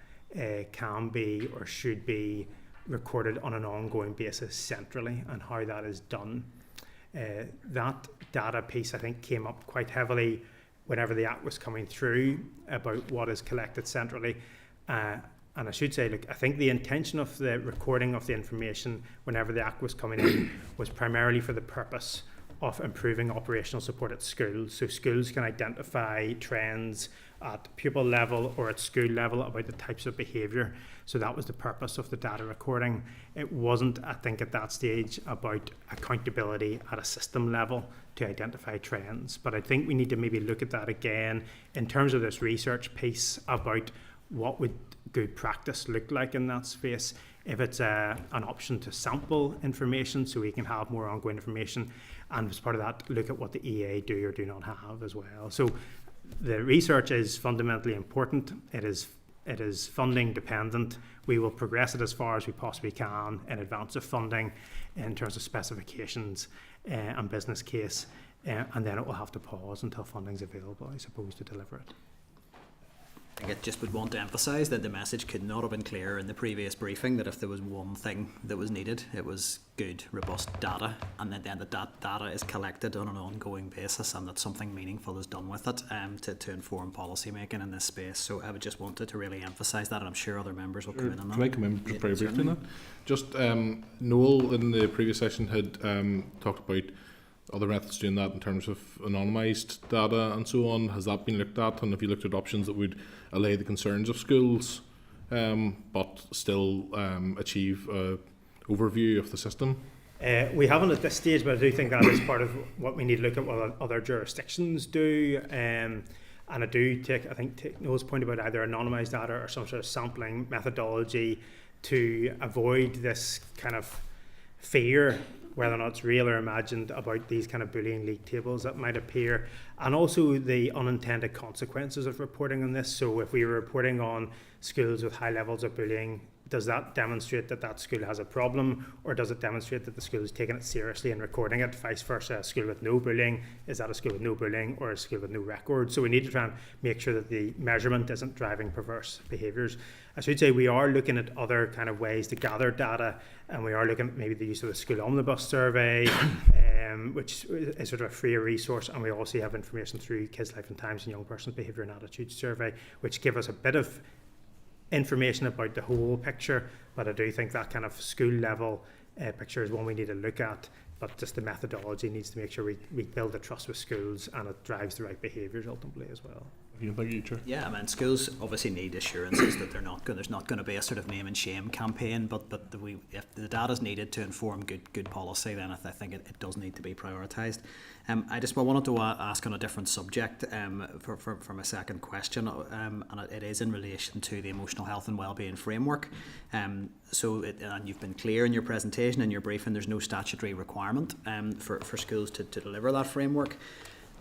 can be or should be recorded on an ongoing basis centrally and how that is done. That data piece, I think, came up quite heavily whenever the Act was coming through about what is collected centrally. And I should say, look, I think the intention of the recording of the information whenever the Act was coming in was primarily for the purpose of improving operational support at schools, so schools can identify trends at pupil level or at school level about the types of behaviour. So that was the purpose of the data recording. It wasn't, I think, at that stage about accountability at a system level to identify trends. But I think we need to maybe look at that again in terms of this research piece about what would good practice look like in that space. If it's an option to sample information so we can have more ongoing information, and as part of that, look at what the EA do or do not have as well. So the research is fundamentally important. It is funding dependent. We will progress it as far as we possibly can in advance of funding in terms of specifications and business case, and then it will have to pause until funding is available, I suppose, to deliver it. I just would want to emphasise that the message could not have been clearer in the previous briefing, that if there was one thing that was needed, it was good, robust data, and then that data is collected on an ongoing basis and that something meaningful is done with it to inform policy making in this space. So I would just wanted to really emphasise that, and I'm sure other members will come in on that. Can I come in very briefly on that? Just Noel in the previous session had talked about other methods doing that in terms of anonymised data and so on. Has that been looked at, and have you looked at options that would allay the concerns of schools but still achieve an overview of the system? We haven't at this stage, but I do think that is part of what we need to look at what other jurisdictions do. And I do take Noel's point about either anonymised data or some sort of sampling methodology to avoid this kind of fear, whether or not it's real or imagined, about these kind of bullying league tables that might appear, and also the unintended consequences of reporting on this. So if we were reporting on schools with high levels of bullying, does that demonstrate that that school has a problem, or does it demonstrate that the school is taking it seriously and recording it? Vice versa, a school with no bullying, is that a school with no bullying or a school with no record? So we need to try and make sure that the measurement isn't driving perverse behaviours. I should say we are looking at other kind of ways to gather data, and we are looking at maybe the use of the school omnibus survey, which is sort of a free resource, and we also have information through Kids Life and Times and Young Person's Behaviour and Attitude Survey, which give us a bit of information about the whole picture. But I do think that kind of school level picture is one we need to look at, but just the methodology needs to make sure we build the trust with schools and it drives the right behaviours ultimately as well. Thank you, Chair. Yeah, I mean, schools obviously need assurances that there's not going to be a sort of name and shame campaign, but if the data is needed to inform good policy, then I think it does need to be prioritised. I wanted to ask on a different subject for my second question, and it is in relation to the emotional health and wellbeing framework. And you've been clear in your presentation and your briefing, there's no statutory requirement for schools to deliver that framework.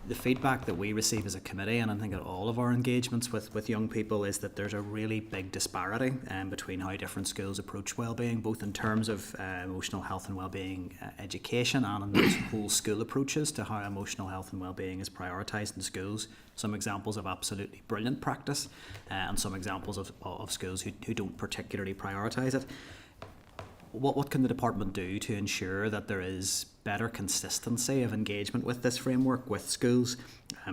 The feedback that we receive as a committee, and I think at all of our engagements with young people, is that there's a really big disparity between how different schools approach wellbeing, both in terms of emotional health and wellbeing education and in those whole school approaches to how emotional health and wellbeing is prioritised in schools. Some examples of absolutely brilliant practice and some examples of schools who don't particularly prioritise it. What can the department do to ensure that there is better consistency of engagement with this framework with schools,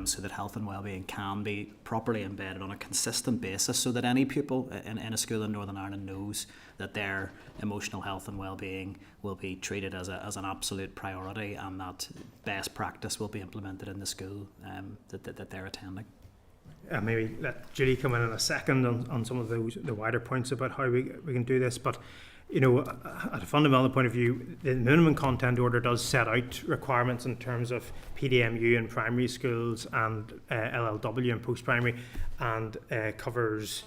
so that health and wellbeing can be properly embedded on a consistent basis, so that any pupil in a school in Northern Ireland knows that their emotional health and wellbeing will be treated as an absolute priority, and that best practice will be implemented in the school that they're attending? Maybe let Julie come in a second on some of the wider points about how we can do this, but you know, at a fundamental point of view, the minimum content order does set out requirements in terms of PDMU in primary schools and LLW in post-primary, and covers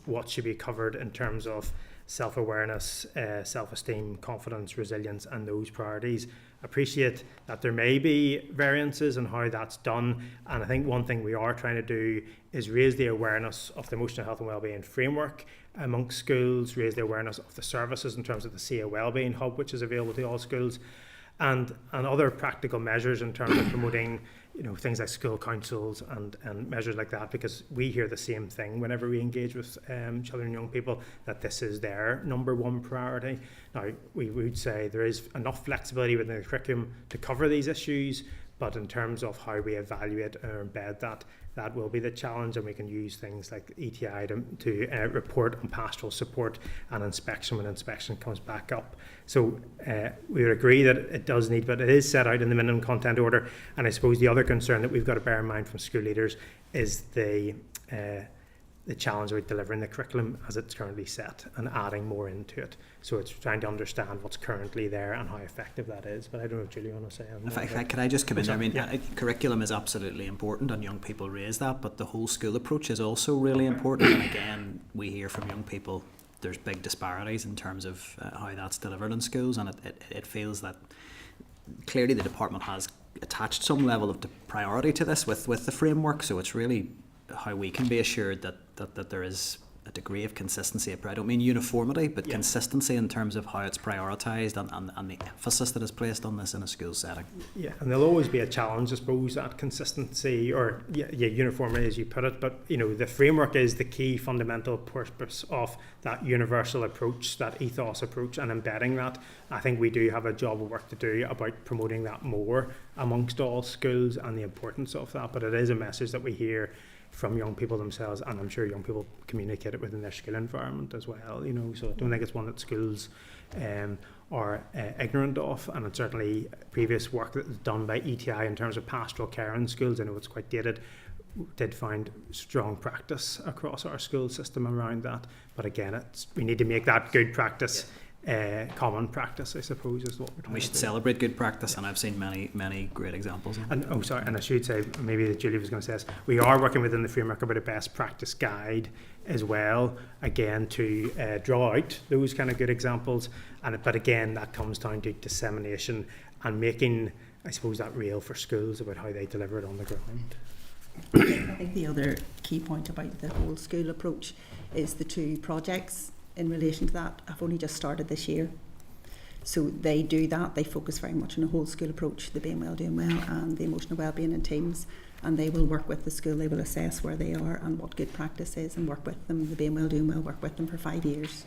what should be covered in terms of self-awareness, self-esteem, confidence, resilience, and those priorities. Appreciate that there may be variances in how that's done, and I think one thing we are trying to do is raise the awareness of the emotional health and wellbeing framework amongst schools, raise the awareness of the services in terms of the CA Wellbeing Hub, which is available to all schools, and other practical measures in terms of promoting, you know, things like school councils and measures like that, because we hear the same thing whenever we engage with children and young people, that this is their number one priority. Now, we would say there is enough flexibility within the curriculum to cover these issues, but in terms of how we evaluate or embed that will be the challenge, and we can use things like ETI to report on pastoral support and inspection when inspection comes back up. So we would agree that it does need, but it is set out in the minimum content order. And I suppose the other concern that we've got to bear in mind from school leaders is the challenge with delivering the curriculum as it's currently set and adding more into it. So it's trying to understand what's currently there and how effective that is. But I don't know if Julie want to say anything. Could I just come in there? I mean, curriculum is absolutely important, and young people raise that, but the whole school approach is also really important. And again, we hear from young people there's big disparities in terms of how that's delivered in schools, and it feels that clearly the department has attached some level of priority to this with the framework. So it's really how we can be assured that there is a degree of consistency. I don't mean uniformity, but consistency in terms of how it's prioritised and the emphasis that is placed on this in a school setting. Yeah, and there'll always be a challenge, I suppose, that consistency or uniformity, as you put it. But you know, the framework is the key fundamental purpose of that universal approach, that ethos approach, and embedding that. I think we do have a job of work to do about promoting that more amongst all schools and the importance of that. But it is a message that we hear from young people themselves, and I'm sure young people communicate it within their school environment as well, you know, so I don't think it's one that schools are ignorant of, and it's certainly previous work that was done by ETI in terms of pastoral care in schools. I know it's quite dated, did find strong practice across our school system around that, but again, we need to make that good practice common practice, I suppose, is what we're trying We to should do. celebrate good practice, and I've seen many great examples of it. And I should say, maybe that Julie was going to say this, we are working within the framework about a best practice guide as well, again, to draw out those kind of good examples. But again, that comes down to dissemination and making, I suppose, that real for schools about how they deliver it on the ground. I think the other key point about the whole school approach is the 2 projects in relation to that have only just started this year. So they do that, they focus very much on a whole school approach, the Being Well, Doing Well and the emotional wellbeing in teams, and they will work with the school, they will assess where they are and what good practice is and work with them. The Being Well, Doing Well work with them for 5 years.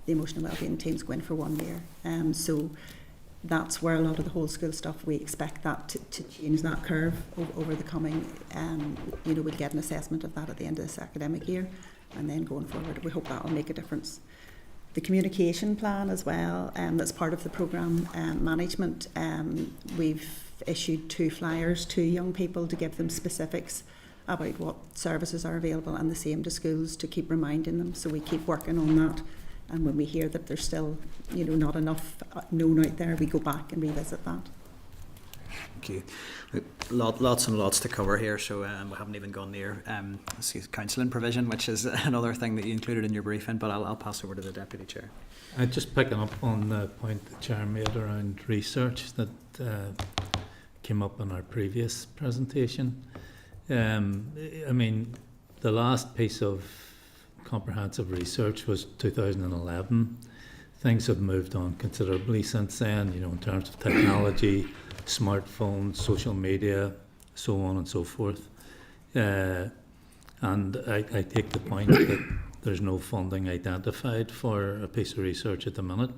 The emotional wellbeing teams go in for 1 year. So that's where a lot of the whole school stuff, we expect that to change that curve over the coming, we'll get an assessment of that at the end of this academic year, and then going forward we hope that will make a difference. The communication plan as well, that's part of the programme management. We've issued 2 flyers to young people to give them specifics about what services are available, and the same to schools to keep reminding them. So we keep working on that, and when we hear that there's still not enough known out there, we go back and revisit that. Thank you. Lots and lots to cover here, so we haven't even gone near counselling provision, which is another thing that you included in your briefing, but I'll pass over to the Deputy Chair. Just picking up on the point the Chair made around research that came up in our previous presentation. The last piece of comprehensive research was 2011. Things have moved on considerably since then, in terms of technology, smartphones, social media, so on and so forth. And I take the point that there's no funding identified for a piece of research at the minute.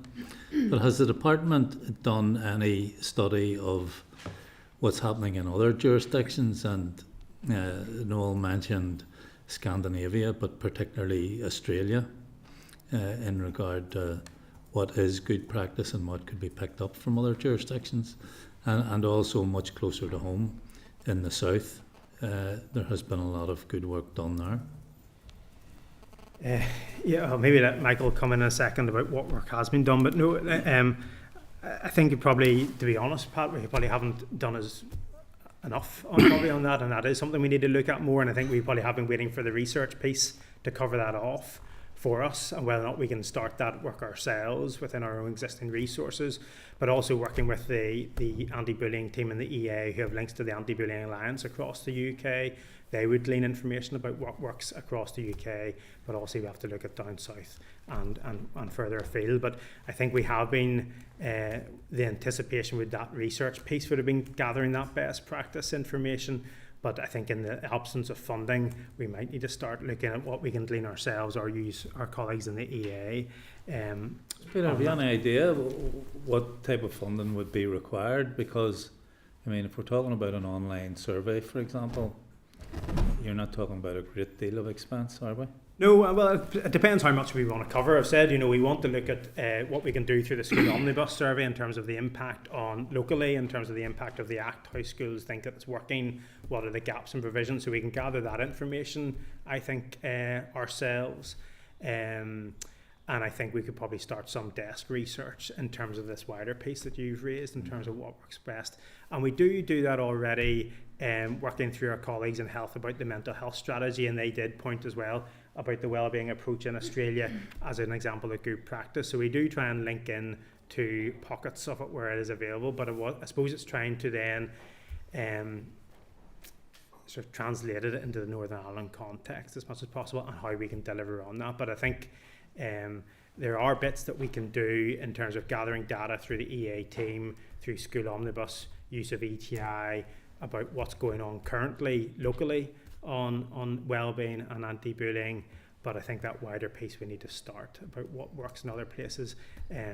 But has the department done any study of what's happening in other jurisdictions? And Noel mentioned Scandinavia, but particularly Australia, in regard to what is good practice and what could be picked up from other jurisdictions. And also much closer to home in the south, there has been a lot of good work done there. Maybe let Michael come in a second about what work has been done, but no, I think you probably, to be honest, Pat, we probably haven't done enough on that, and that is something we need to look at more, and I think we probably have been waiting for the research piece to cover that off for us, and whether or not we can start that work ourselves within our own existing resources, but also working with the anti-bullying team in the EA who have links to the Anti-Bullying Alliance across the UK. They would glean information about what works across the UK, but also we have to look at down south and further afield. But I think we have been, the anticipation with that research piece would have been gathering that best practice information. But I think in the absence of funding, we might need to start looking at what we can glean ourselves or use our colleagues in the EA. Peter, have you any idea what type of funding would be required? Because, if we're talking about an online survey, for example, you're not talking about a great deal of expense, are we? No, well, it depends how much we want to cover. I've said, we want to look at what we can do through the school omnibus survey in terms of the impact on locally, in terms of the impact of the Act, how schools think that it's working, what are the gaps in provision, so we can gather that information, I think, ourselves. And I think we could probably start some desk research in terms of this wider piece that you've raised in terms of what works best. And we do that already, working through our colleagues in health about the mental health strategy, and they did point as well about the wellbeing approach in Australia as an example of good practice. So we do try and link in to pockets of it where it is available, but I suppose it's trying to then sort of translate it into the Northern Ireland context as much as possible and how we can deliver on that. But I think there are bits that we can do in terms of gathering data through the EA team, through School Omnibus, use of ETI, about what's going on currently locally on wellbeing and anti-bullying. But I think that wider piece we need to start about what works in other places,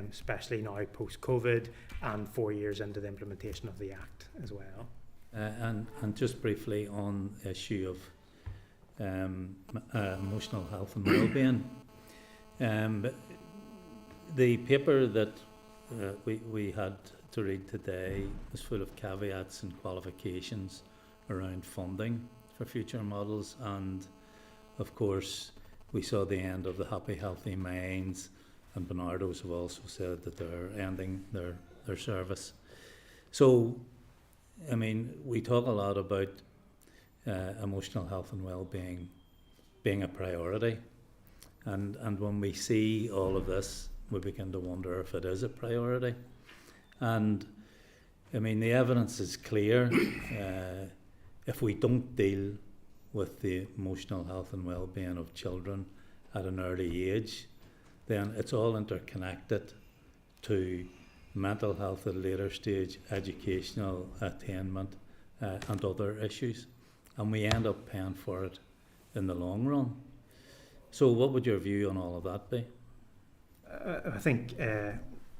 especially now post-COVID and 4 years into the implementation of the Act as well. And just briefly on the issue of emotional health and wellbeing. The paper that we had to read today was full of caveats and qualifications around funding for future models, and of course we saw the end of the Happy Healthy Minds and Bernardo's have also said that they're ending their service. So, I mean, we talk a lot about emotional health and well-being being a priority, and when we see all of this, we begin to wonder if it is a priority. And I mean, the evidence is clear. If we don't deal with the emotional health and well-being of children at an early age, then it's all interconnected to mental health at a later stage, educational attainment, and other issues. And we end up paying for it in the long run. So what would your view on all of that be? I think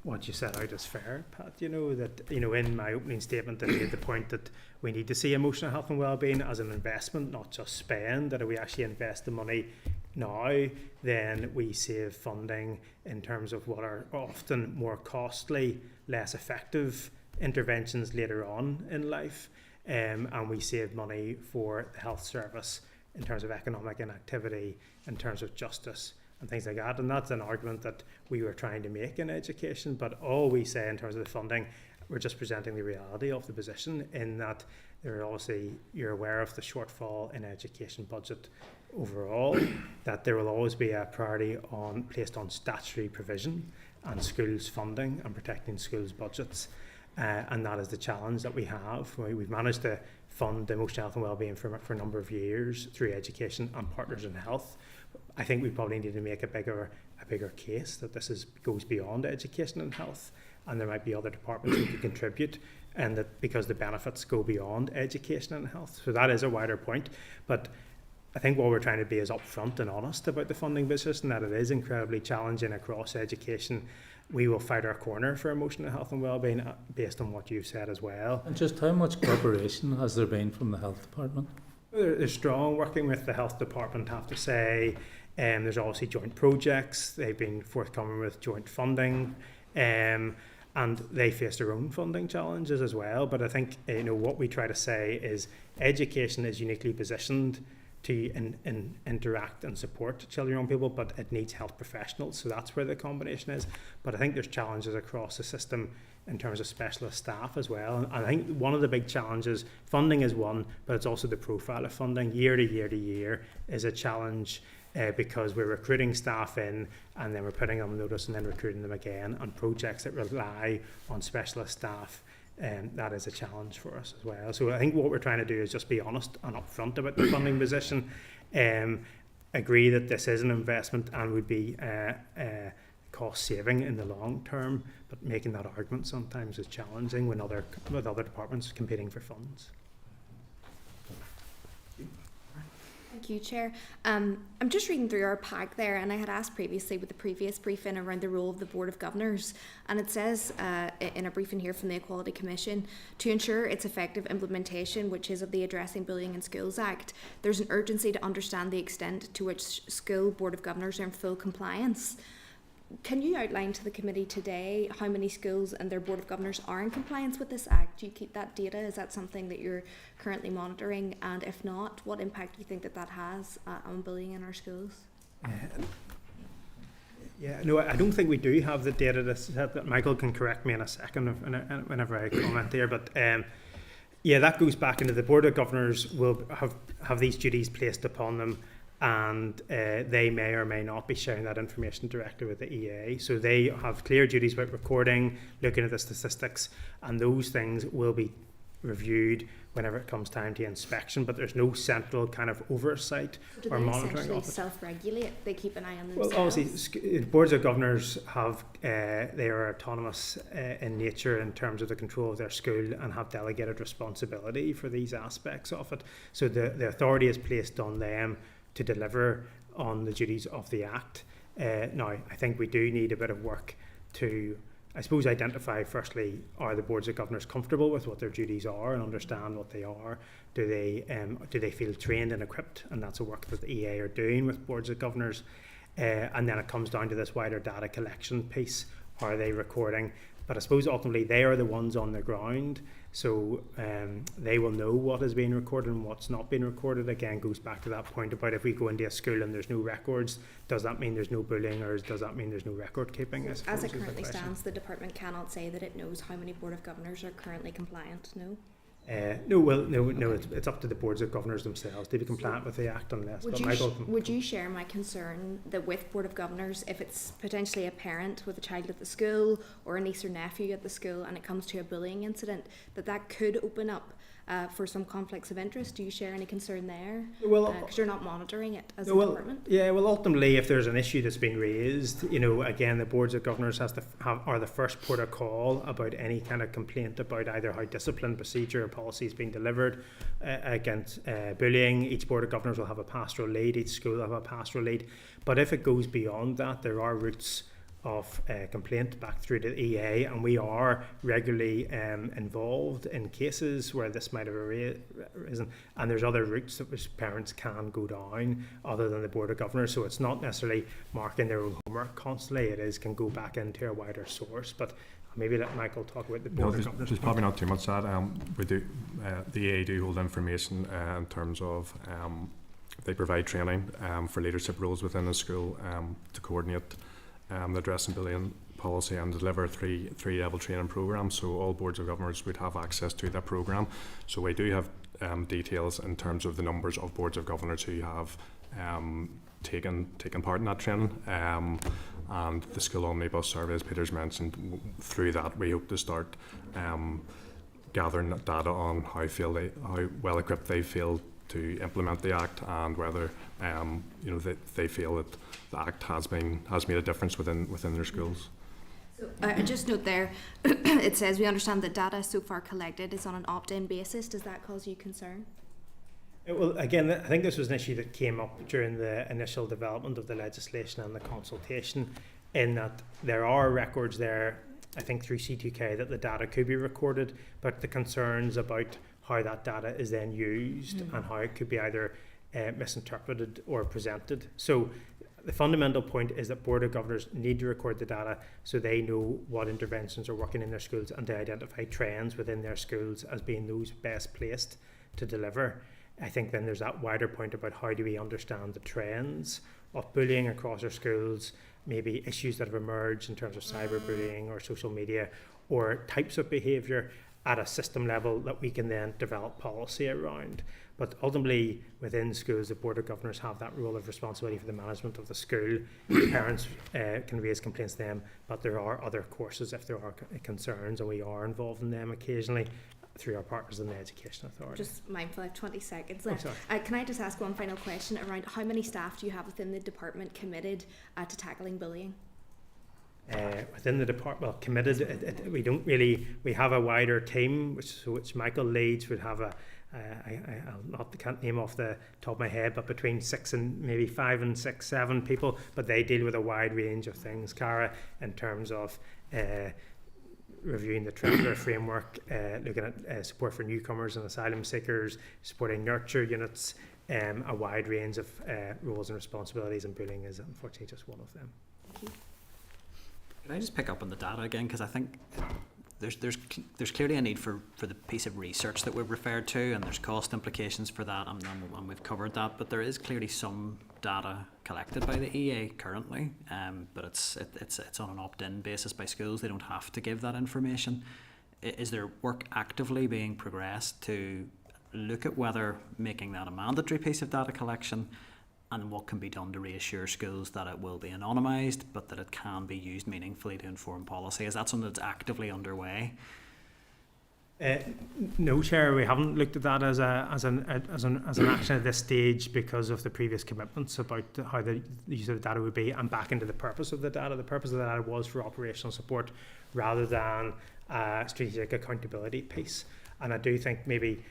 what you set out is fair, Pat. You know, that, you know, in my opening statement I made the point that we need to see emotional health and well-being as an investment, not just spend, that if we actually invest the money now, then we save funding in terms of what are often more costly, less effective interventions later on in life, and we save money for the health service in terms of economic inactivity, in terms of justice and things like that. And that's an argument that we were trying to make in education, but all we say in terms of the funding, we're just presenting the reality of the position, in that there are obviously, you're aware of the shortfall in education budget overall, that there will always be a priority placed on statutory provision and schools funding and protecting schools budgets, and that is the challenge that we have. We've managed to fund emotional health and wellbeing for a number of years through education and Partners in Health. I think we probably need to make a bigger case that this goes beyond education and health, and there might be other departments who can contribute, and that because the benefits go beyond education and health. So that is a wider point, but I think what we're trying to be is upfront and honest about the funding position, that it is incredibly challenging across education. We will fight our corner for emotional health and wellbeing based on what you've said as well. And just how much cooperation has there been from the health department? They're strong working with the health department, I have to say. There's obviously joint projects. They've been forthcoming with joint funding, and they face their own funding challenges as well. But I think, you know, what we try to say is education is uniquely positioned to interact and support children and young people, but it needs health professionals, so that's where the combination is. But I think there's challenges across the system in terms of specialist staff as well. And I think one of the big challenges, funding is one, but it's also the profile of funding. Year to year to year is a challenge, because we're recruiting staff in, and then we're putting them on notice and then recruiting them again, and projects that rely on specialist staff. That is a challenge for us as well. So I think what we're trying to do is just be honest and upfront about the funding position, agree that this is an investment and would be cost saving in the long term, but making that argument sometimes is challenging with other departments competing for funds. Thank you, Chair. I'm just reading through our pack there, and I had asked previously with the previous briefing around the role of the Board of Governors, and it says in a briefing here from the Equality Commission, to ensure its effective implementation, which is of the Addressing Bullying in Schools Act, there's an urgency to understand the extent to which school Board of Governors are in full compliance. Can you outline to the committee today how many schools and their Board of Governors are in compliance with this Act? Do you keep that data? Is that something that you're currently monitoring? And if not, what impact do you think that has on bullying in our schools? No, I don't think we do have the data that Michael can correct me in a second whenever I comment there. But that goes back into the Board of Governors will have these duties placed upon them, and they may or may not be sharing that information directly with the EA. So they have clear duties about recording, looking at the statistics, and those things will be reviewed whenever it comes time to inspection, but there's no central kind of oversight or monitoring of it. Self-regulate? They keep an eye on themselves? Well, obviously, Boards of Governors have they are autonomous in nature in terms of the control of their school, and have delegated responsibility for these aspects of it. So the authority is placed on them to deliver on the duties of the Act. Now, I think we do need a bit of work to, I suppose, identify firstly, are the Boards of Governors comfortable with what their duties are and understand what they are? Do they feel trained and equipped? And that's a work that the EA are doing with Boards of Governors. And then it comes down to this wider data collection piece. Are they recording? But I suppose ultimately they are the ones on the ground, So they will know what is being recorded and what's not being recorded. Again, goes back to that point about if we go into a school and there's no records, does that mean there's no bullying, or does that mean there's no record keeping? As it currently stands, the department cannot say that it knows how many Board of Governors are currently compliant, no? No, it's up to the boards of governors themselves to be compliant with the Act unless. Would you share my concern that with Board of Governors, if it's potentially a parent with a child at the school or a niece or nephew at the school and it comes to a bullying incident, that could open up for some conflicts of interest? Do you share any concern there? Well, because you're not monitoring it as a department. Yeah, well, ultimately, if there's an issue that's been raised, again, the boards of governors are the first port of call about any kind of complaint about either how discipline, procedure, or policy is being delivered against bullying. Each board of governors will have a pastoral lead. Each school will have a pastoral lead. But if it goes beyond that, there are routes of complaint back through to the EA, and we are regularly involved in cases where this might have arisen, and there's other routes that which parents can go down other than the Board of Governors. So it's not necessarily marking their own homework constantly, can go back into a wider source. But maybe let Michael talk about the Board of Governors. There's probably not too much to that. We do, the EA do hold information in terms of they provide training for leadership roles within the school to coordinate the address and bullying policy and deliver three level training programs. So all boards of governors would have access to that program. So we do have details in terms of the numbers of boards of governors who have taken part in that training. And the school omnibus survey, as Peter's mentioned, through that we hope to start gathering data on how well equipped they feel to implement the Act, and whether they feel that the Act has made a difference within their schools. So I just note there, it says we understand that data so far collected is on an opt-in basis. Does that cause you concern? Well, again, I think this was an issue that came up during the initial development of the legislation and the consultation, in that there are records there, I think through C2K, that the data could be recorded, but the concerns about how that data is then used and how it could be either misinterpreted or presented. So the fundamental point is that Board of Governors need to record the data so they know what interventions are working in their schools and to identify trends within their schools as being those best placed to deliver. I think then there's that wider point about how do we understand the trends of bullying across our schools, maybe issues that have emerged in terms of cyberbullying or social media, or types of behaviour at a system level that we can then develop policy around. But ultimately, within schools, the Board of Governors have that role of responsibility for the management of the school. Parents can raise complaints to them, but there are other courses if there are concerns, and we are involved in them occasionally through our partners in the Education Authority. Just mindful, I have 20 seconds left. Can I just ask one final question around how many staff do you have within the department committed to tackling bullying? Within the department, committed, we have a wider team which Michael leads. Would have I can't name off the top of my head, but between 6 and maybe 5 and 6, 7 people, but they deal with a wide range of things, Cara, in terms of reviewing the Trevor framework, looking at support for newcomers and asylum seekers, supporting nurture units. A wide range of roles and responsibilities, and bullying is unfortunately just one of them. Thank you. Can I just pick up on the data again, because I think there's clearly a need for the piece of research that we've referred to, and there's cost implications for that, and we've covered that. But there is clearly some data collected by the EA currently, but it's on an opt-in basis by schools. They don't have to give that information. Is there work actively being progressed to look at whether making that a mandatory piece of data collection, and what can be done to reassure schools that it will be anonymised, but that it can be used meaningfully to inform policy? Is that something that's actively underway? No, Chair, we haven't looked at that as an action at this stage because of the previous commitments about how the use of the data would be, and back into the purpose of the data. The purpose of the data was for operational support rather than a strategic accountability piece. And I do think maybe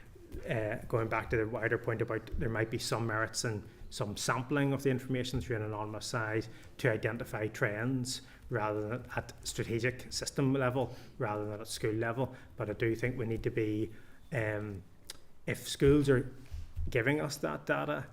going back to the wider point about there might be some merits in some sampling of the information through an anonymous side to identify trends rather than at strategic system level rather than at school level. But I do think we need to be, if schools are giving us that data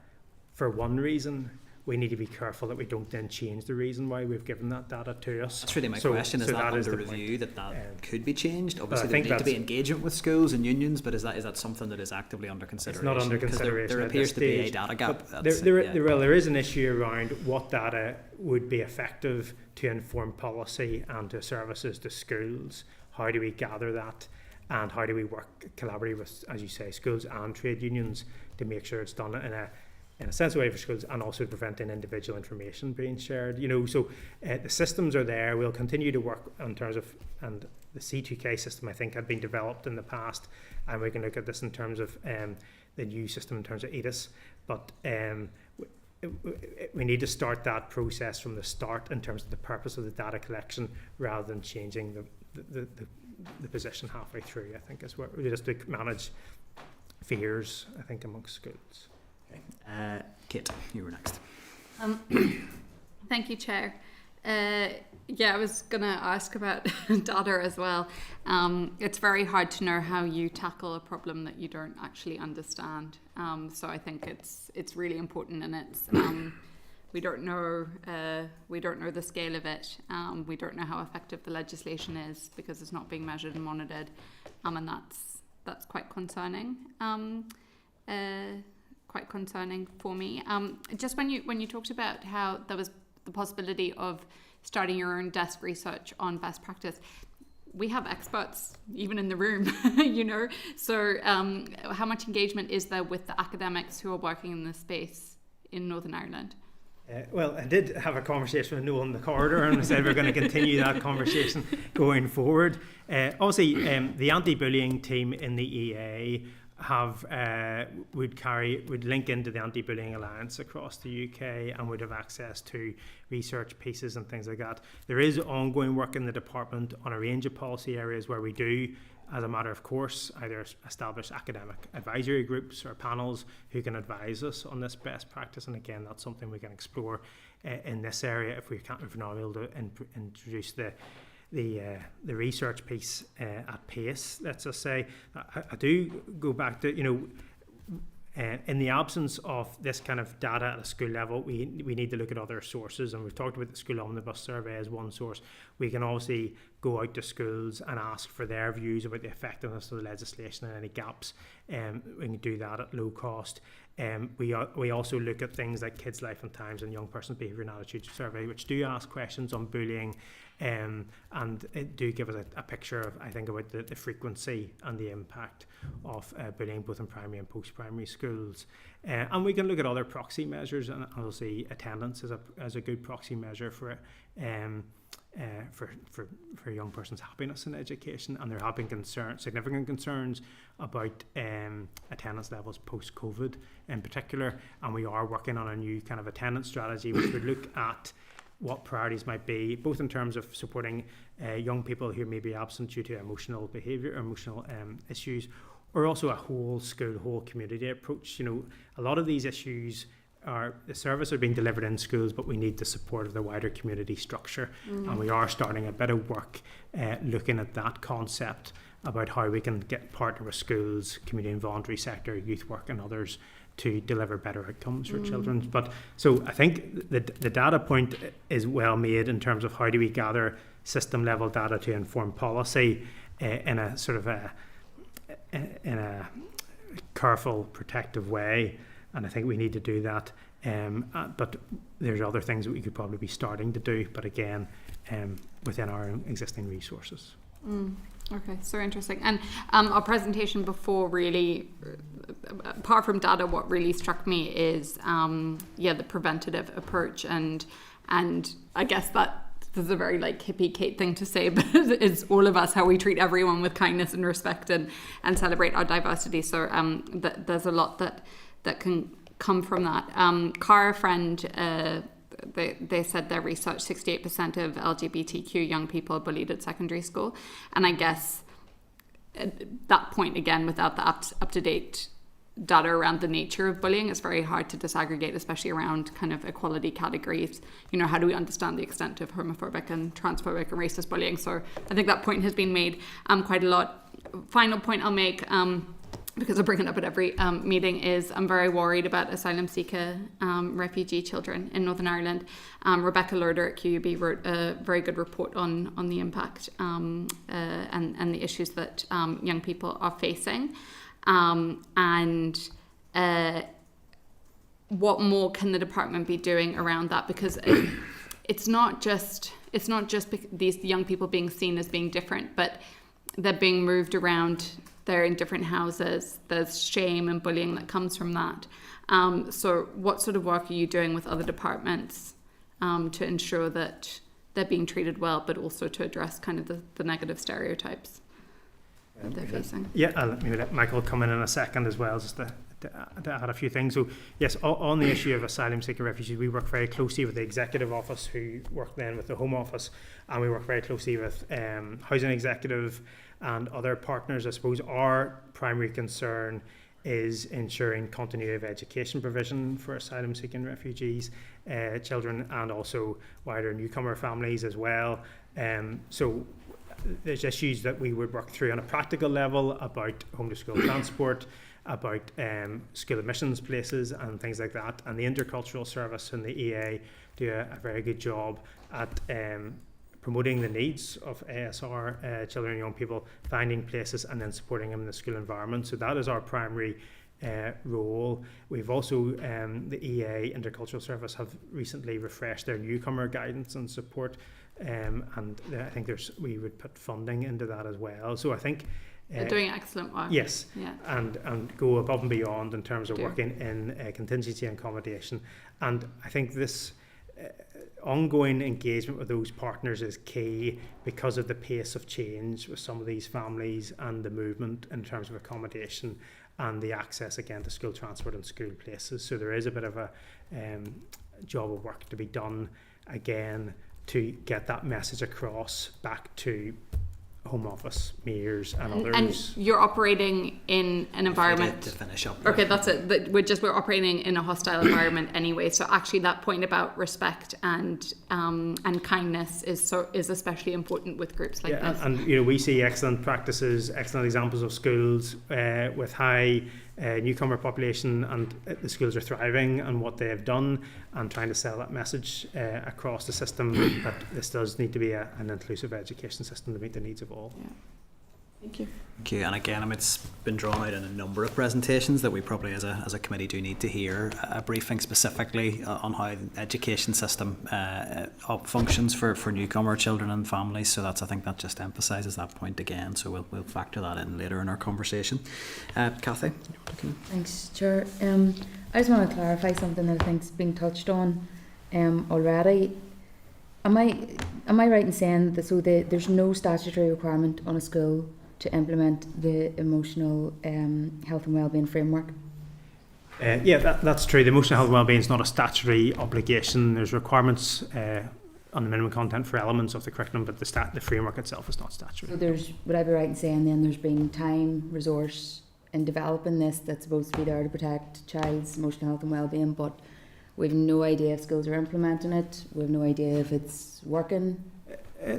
for one reason, we need to be careful that we don't then change the reason why we've given that data to us. That's really my question. Is that under review that could be changed? Obviously, there need to be engagement with schools and unions, but is that something that is actively under consideration? It's not under consideration. There appears to be a data gap. There is an issue around what data would be effective to inform policy and to services to schools. How do we gather that? And how do we work collaboratively with, as you say, schools and trade unions to make sure it's done in a sensible way for schools, and also preventing individual information being shared. So the systems are there. We'll continue to work in terms of, and the C2K system I think had been developed in the past, and we can look at this in terms of the new system in terms of EDIS. But we need to start that process from the start in terms of the purpose of the data collection, rather than changing the position halfway through. I think is where we just to manage fears, I think, amongst schools. Okay. Kate, you were next. Thank you, Chair. I was going to ask about data as well. It's very hard to know how you tackle a problem that you don't actually understand. So I think it's really important, and it's we don't know the scale of it. We don't know how effective the legislation is because it's not being measured and monitored, and that's quite concerning. Quite concerning for me. Just when you talked about how there was the possibility of starting your own desk research on best practice, we have experts even in the room, So how much engagement is there with the academics who are working in this space in Northern Ireland? Well, I did have a conversation with Noel in the corridor, and I said we're going to continue that conversation going forward. Obviously, the anti-bullying team in the EA would link into the Anti-Bullying Alliance across the UK, and would have access to research pieces and things like that. There is ongoing work in the department on a range of policy areas where we do, as a matter of course, either establish academic advisory groups or panels who can advise us on this best practice. And again, that's something we can explore in this area if we're not able to introduce the research piece at pace. Let's just say I do go back to in the absence of this kind of data at a school level, we need to look at other sources, and we've talked about the school omnibus survey as one source. We can obviously go out to schools and ask for their views about the effectiveness of the legislation and any gaps. We can do that at low cost. We also look at things like Kids' Life and Times and Young Person's Behaviour and Attitude Survey, which do ask questions on bullying, and it do give us a picture of, I think, about the frequency and the impact of bullying both in primary and post-primary schools. And we can look at other proxy measures, and obviously attendance as a good proxy measure for young person's happiness in education. And there have been significant concerns about attendance levels post-COVID in particular, and we are working on a new kind of attendance strategy which would look at what priorities might be, both in terms of supporting young people who may be absent due to emotional behaviour, emotional issues, or also a whole school, whole community approach. A lot of these issues the service are being delivered in schools, but we need the support of the wider community structure. And we are starting a bit of work looking at that concept about how we can partner with schools, community and voluntary sector, youth work and others to deliver better outcomes for children. But so I think the data point is well made in terms of how do we gather system level data to inform policy in a sort of in a careful, protective way. And I think we need to do that. But there's other things that we could probably be starting to do, but again, within our own existing resources. Okay, so interesting. And our presentation before, really, apart from data, what really struck me is the preventative approach, and I guess that this is a very hippie Kate thing to say, but it's all of us, how we treat everyone with kindness and respect and celebrate our diversity. So there's a lot that can come from that. Cara Friend, they said their research, 68% of LGBTQ young people are bullied at secondary school. And I guess at that point, again, without the up-to-date data around the nature of bullying, it's very hard to disaggregate, especially around kind of equality categories. How do we understand the extent of homophobic and transphobic and racist bullying? So I think that point has been made quite a lot. Final point I'll make, because I bring it up at every meeting, is I'm very worried about asylum seeker refugee children in Northern Ireland. Rebecca Lurder at QUB wrote a very good report on the impact and the issues that young people are facing. What more can the department be doing around that? Because it's not just these young people being seen as being different, but they're being moved around. They're in different houses. There's shame and bullying that comes from that. So what sort of work are you doing with other departments to ensure that they're being treated well, but also to address kind of the negative stereotypes that they're facing? Yeah, I'll maybe let Michael come in a second as well, just to add a few things. So yes, on the issue of asylum seeker refugees, we work very closely with the Executive Office, who work then with the Home Office, and we work very closely with Housing Executive and other partners. I suppose our primary concern is ensuring continuity of education provision for asylum seeking refugees, children, and also wider newcomer families as well. So there's issues that we would work through on a practical level about home to school transport, about school admissions places and things like that. And the Intercultural Service and the EA do a very good job at promoting the needs of ASR children and young people, finding places and then supporting them in the school environment. So that is our primary role. We've also, the EA Intercultural Service have recently refreshed their newcomer guidance and support, and I think we would put funding into that as well. So I think they're doing excellent work. Yes, yeah. and go above and beyond in terms of working in contingency and accommodation. And I think this ongoing engagement with those partners is key because of the pace of change with some of these families and the movement in terms of accommodation and the access again to school transport and school places. So there is a bit of a job of work to be done again to get that message across back to Home Office, mayors and others. And you're operating in an environment to finish up. Okay, that's it. We're operating in a hostile environment anyway. So actually, that point about respect and kindness is especially important with groups like this. And we see excellent practices, excellent examples of schools with high newcomer population, and the schools are thriving and what they have done, and trying to sell that message across the system that this does need to be an inclusive education system to meet the needs of all. Yeah. Thank you. Thank you. And again, it's been drawn out in a number of presentations that we probably as a committee do need to hear a briefing specifically on how the education system functions for newcomer children and families. So I think that just emphasises that point again. So we'll factor that in later in our conversation. Cathy? Thanks, Chair. I just want to clarify something that I think's been touched on already. Am I right in saying that there's no statutory requirement on a school to implement the emotional health and wellbeing framework? That's true. The emotional health and wellbeing is not a statutory obligation. There's requirements on the minimum content for elements of the curriculum, but the framework itself is not statutory. So would I be right in saying then there's been time, resource in developing this that's supposed to be there to protect child's emotional health and wellbeing, but we've no idea if schools are implementing it, we've no idea if it's working?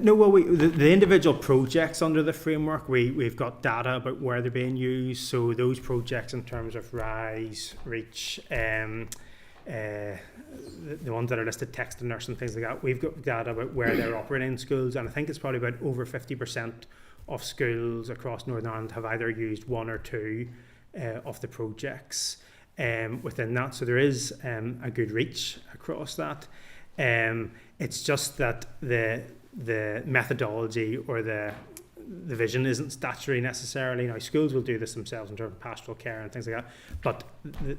No, well, the individual projects under the framework, we've got data about where they're being used. So those projects in terms of RISE, REACH, the ones that are listed, text and nurse and things like that, we've got data about where they're operating in schools. And I think it's probably about over 50% of schools across Northern Ireland have either used one or two of the projects within that. So there is a good reach across that. It's just that the methodology or the vision isn't statutory necessarily. Now, schools will do this themselves in terms of pastoral care and things like that, but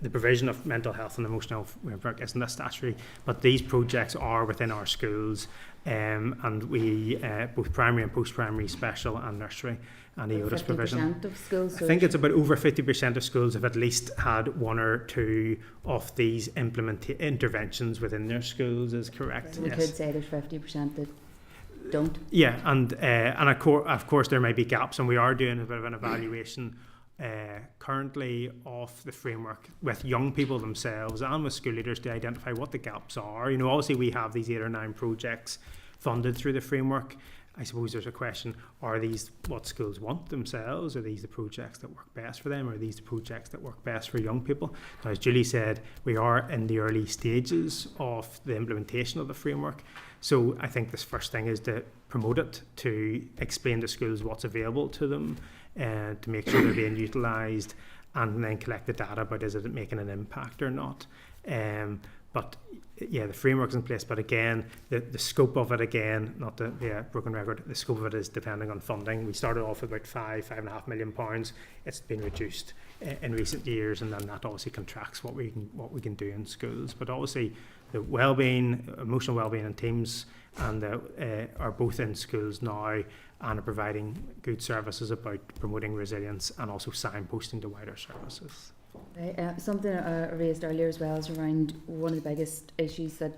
the provision of mental health and emotional work isn't that statutory. But these projects are within our schools, and we both primary and post-primary, special and nursery and EOTIS provision. 50% of schools? I think it's about over 50% of schools have at least had one or two of these interventions within their schools, is correct. So we could say there's 50% that don't. Yeah, and of course there may be gaps, and we are doing a bit of an evaluation currently of the framework with young people themselves and with school leaders to identify what the gaps are. Obviously we have these 8 or 9 projects funded through the framework, I suppose there's a question, are these what schools want themselves? Are these the projects that work best for them? Are these the projects that work best for young people? Now, as Julie said, we are in the early stages of the implementation of the framework. So I think this first thing is to promote it, to explain to schools what's available to them, to make sure they're being utilised, and then collect the data about is it making an impact or not. But yeah, the framework's in place, but again, the scope of it, again, not to be a broken record, the scope of it is depending on funding. We started off with about £5.5 million. It's been reduced in recent years, and then that obviously contracts what we can do in schools. But obviously, the wellbeing, emotional wellbeing, and teams and are both in schools now and are providing good services about promoting resilience and also signposting to wider services. Something I raised earlier as well is around one of the biggest issues that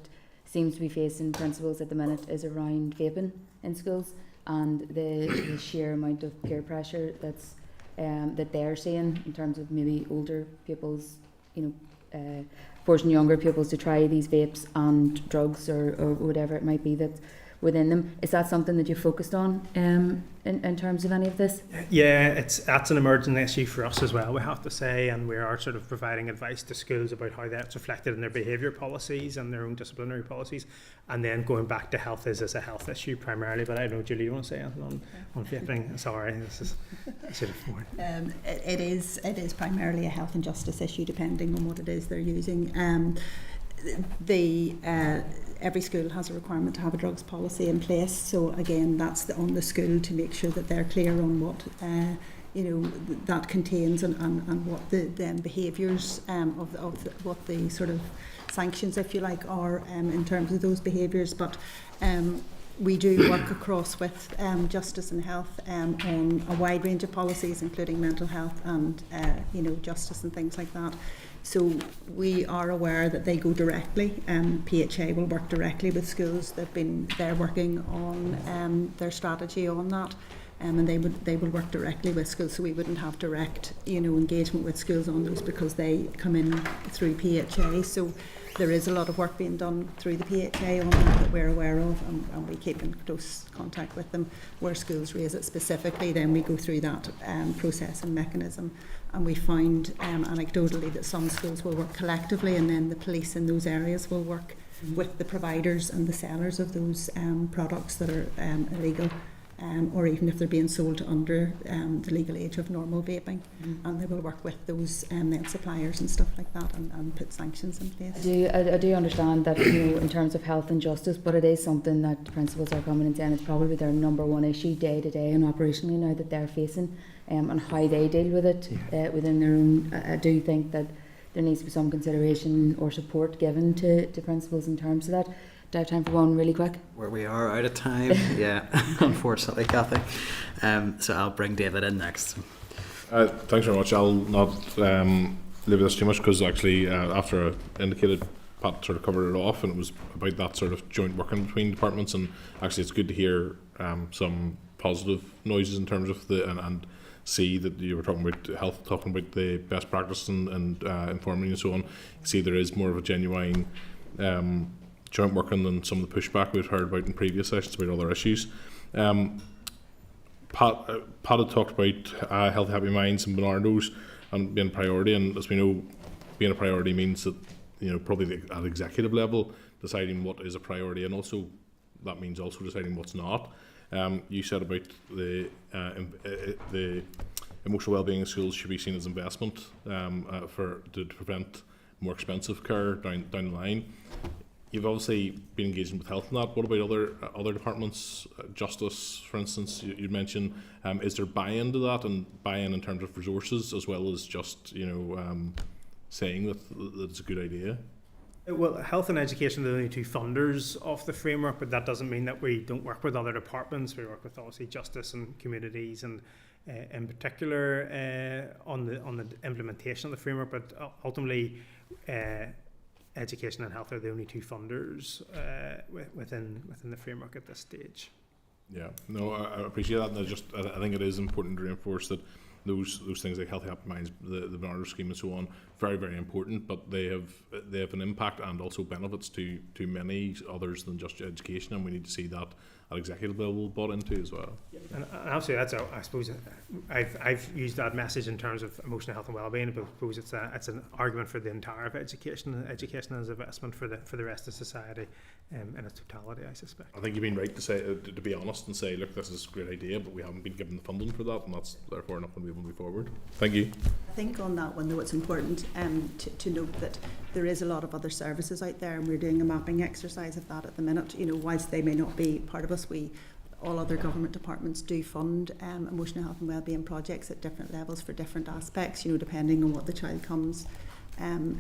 seems to be facing principals at the minute is around vaping in schools, and the sheer amount of peer pressure that's that they're seeing in terms of maybe older pupils, forcing younger pupils to try these vapes and drugs or whatever it might be that's within them. Is that something that you focused on in terms of any of this? Yeah, that's an emerging issue for us as well, we have to say, and we are sort of providing advice to schools about how that's reflected in their behaviour policies and their own disciplinary policies, and then going back to health is as a health issue primarily. But I don't know, Julie, you want to say anything on vaping? Sorry, this is sort of more. It is primarily a health and justice issue, depending on what it is they're using. Every school has a requirement to have a drugs policy in place, so again that's on the school to make sure that they're clear on what that contains and what the behaviours of what the sort of sanctions, if you like, are in terms of those behaviours. But we do work across with justice and health on a wide range of policies, including mental health and justice and things like that. So we are aware that they go directly. PHA will work directly with schools. They're working on their strategy on that, and they will work directly with schools. So we wouldn't have direct engagement with schools on those because they come in through PHA. So there is a lot of work being done through the PHA on that we're aware of, and we keep in close contact with them. Where schools raise it specifically, then we go through that process and mechanism. And we find anecdotally that some schools will work collectively, and then the police in those areas will work with the providers and the sellers of those products that are illegal, or even if they're being sold under the legal age of normal vaping. And they will work with those then suppliers and stuff like that, and put sanctions in place. I do understand that in terms of health and justice, but it is something that principals are coming and saying it's probably their number one issue day to day and operationally now that they're facing. And how they deal with it within their own. I do think that there needs to be some consideration or support given to principals in terms of that. Do I have time for one really quick? Where we are out of time, yeah, unfortunately, Kathy. So I'll bring David in next. Thanks very much. I'll not leave this too much because actually after I indicated, Pat sort of covered it off, and it was about that sort of joint working between departments, and actually it's good to hear some positive noises in terms of and see that you were talking about health, talking about the best practice and informing and so on. You see there is more of a genuine joint working than some of the pushback we've heard about in previous sessions about other issues. Pat had talked about Healthy Happy Minds and Bernardo's and being a priority, and as we know, being a priority means that probably at executive level deciding what is a priority, and also that means also deciding what's not. You said about the emotional wellbeing in schools should be seen as investment to prevent more expensive care down the line. You've obviously been engaging with health in that. What about other departments, justice, for instance? You mentioned is there buy-in to that, and buy-in in terms of resources as well as just saying that it's a good idea? Well, health and education are the only two funders of the framework, but that doesn't mean that we don't work with other departments. We work with obviously justice and communities, and in particular on the implementation of the framework. But ultimately, education and health are the only two funders within the framework at this stage. Yeah, no, I appreciate that, and I think it is important to reinforce that those things like Healthy Happy Minds, the Bernardo scheme and so on, very, very important, but they have an impact and also benefits to many others than just education, and we need to see that that executive level bought into as well. And obviously, that's I suppose I've used that message in terms of emotional health and well-being. But I suppose it's an argument for the entire of education. Education as an investment for the rest of society, in its totality, I suspect. I think you've been right to say to be honest and say, look, this is a great idea, but we haven't been given the funding for that, and that's therefore not going to be able to move forward. Thank you. I think on that one, though, it's important to note that there is a lot of other services out there, and we're doing a mapping exercise of that at the minute. You know, whilst they may not be part of us, all other government departments do fund emotional health and wellbeing projects at different levels for different aspects, you know, depending on what the child comes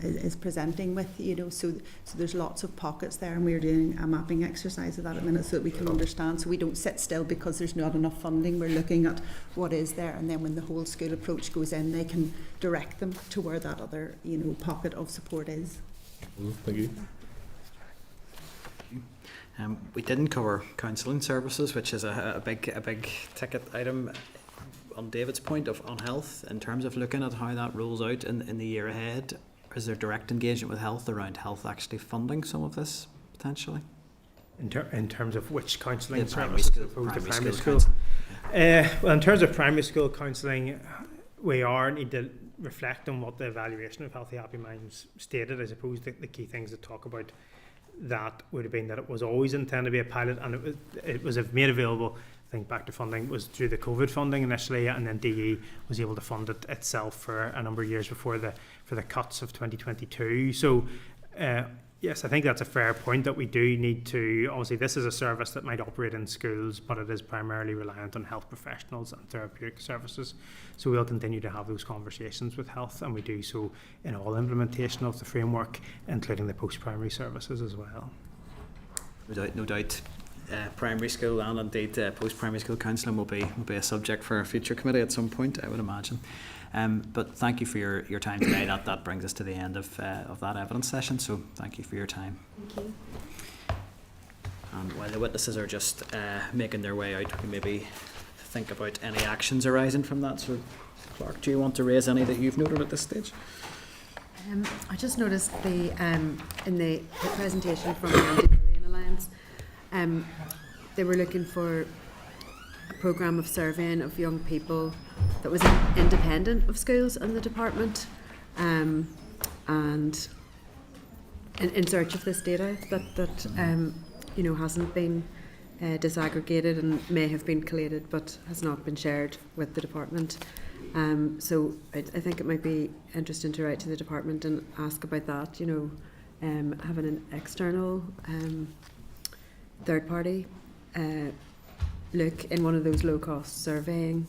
is presenting with, you know, so there's lots of pockets there, and we're doing a mapping exercise of that at the minute so that we can understand, so we don't sit still because there's not enough funding. We're looking at what is there, and then when the whole school approach goes in, they can direct them to where that other, you know, pocket of support is. Thank you. We didn't cover counselling services, which is a big ticket item. On David's point on health, in terms of looking at how that rolls out in the year ahead, is there direct engagement with health around health actually funding some of this potentially? In terms of which counselling primary services, school, primary school. Well, in terms of primary school counselling, we need to reflect on what the evaluation of Healthy Happy Minds stated. I suppose the key things to talk about that would have been that it was always intended to be a pilot, and it was made available. I think back to funding was through the COVID funding initially, and then DE was able to fund it itself for a number of years before for the cuts of 2022. So yes, I think that's a fair point, that we do need to, obviously this is a service that might operate in schools, but it is primarily reliant on health professionals and therapeutic services. So we'll continue to have those conversations with health, and we do so in all implementation of the framework, including the post-primary services as well. No doubt. Primary school and indeed post-primary school counselling will be a subject for a future committee at some point, I would imagine. But thank you for your time today. That brings us to the end of that evidence session, so thank you for your time. Thank you. And while the witnesses are just making their way out, we maybe think about any actions arising from that. So Clark, do you want to raise any that you've noted at this stage? I just noticed in the presentation from the Anti-Bullying Alliance, they were looking for a programme of surveying of young people that was independent of schools and the department, and in search of this data that you know, hasn't been disaggregated and may have been collated but has not been shared with the department. So I think it might be interesting to write to the department and ask about that, you know, having an external third party look in one of those low cost surveying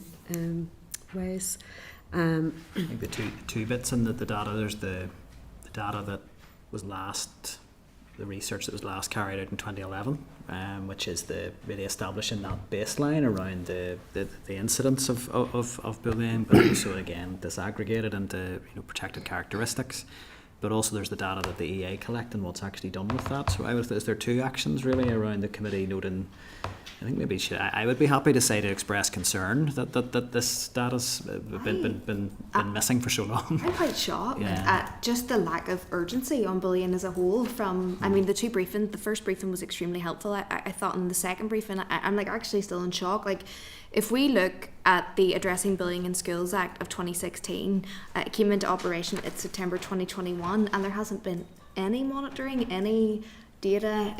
ways. I think the two bits in the data, there's the data that was the research that was last carried out in 2011, which is really establishing that baseline around the incidence of bullying, but also again disaggregated into, you know, protected characteristics. But also there's the data that the EA collect and what's actually done with that. So is there two actions really around the committee noting? I think maybe I would be happy to say to express concern that this data's been missing for so long. I'm quite shocked at just the lack of urgency on bullying as a whole. I mean, the two briefings, the first briefing was extremely helpful. I thought in the second briefing, I'm like actually still in shock. Like, if we look at the Addressing Bullying in Schools Act of 2016, it came into operation in September 2021, and there hasn't been any monitoring, any data,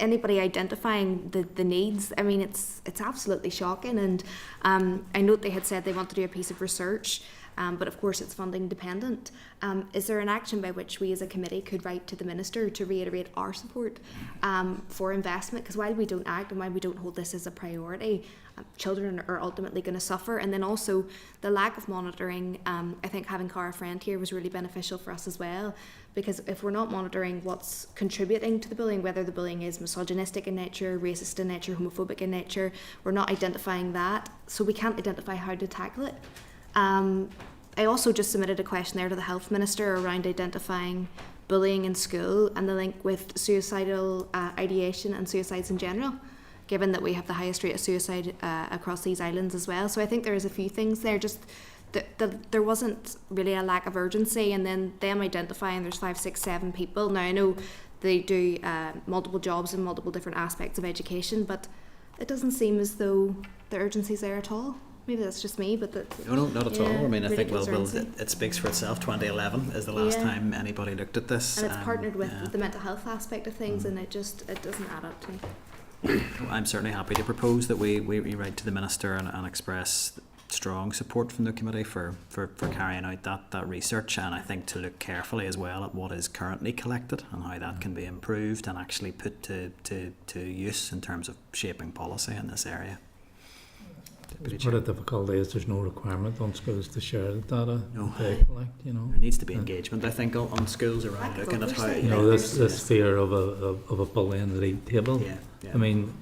anybody identifying the needs. I mean, it's absolutely shocking. And I note they had said they want to do a piece of research, but of course it's funding dependent. Is there an action by which we as a committee could write to the Minister to reiterate our support for investment? Because while we don't act and while we don't hold this as a priority, children are ultimately going to suffer. And then also the lack of monitoring, I think having Cara Friend here was really beneficial for us as well, because if we're not monitoring what's contributing to the bullying, whether the bullying is misogynistic in nature, racist in nature, homophobic in nature, we're not identifying that, so we can't identify how to tackle it. I also just submitted a question there to the Health Minister around identifying bullying in school and the link with suicidal ideation and suicides in general, given that we have the highest rate of suicide across these islands as well. So I think there is a few things there, just there wasn't really a lack of urgency, and then them identifying there's 5, 6, 7 people. Now I know they do multiple jobs in multiple different aspects of education, but it doesn't seem as though the urgency's there at all. Maybe that's just me, but No, not at all. I mean, I think ridiculous it speaks for itself. 2011 is the last time anybody looked at this, and it's partnered with the mental health aspect of things, and it doesn't add up to me. I'm certainly happy to propose that we write to the Minister and express strong support from the committee for carrying out that research, and I think to look carefully as well at what is currently collected and how that can be improved and actually put to use in terms of shaping policy in this area. Part of the difficulty is there's no requirement on schools to share the data they collect. There needs to be engagement, I think, on schools around looking at how this fear of a bullying league table. I mean,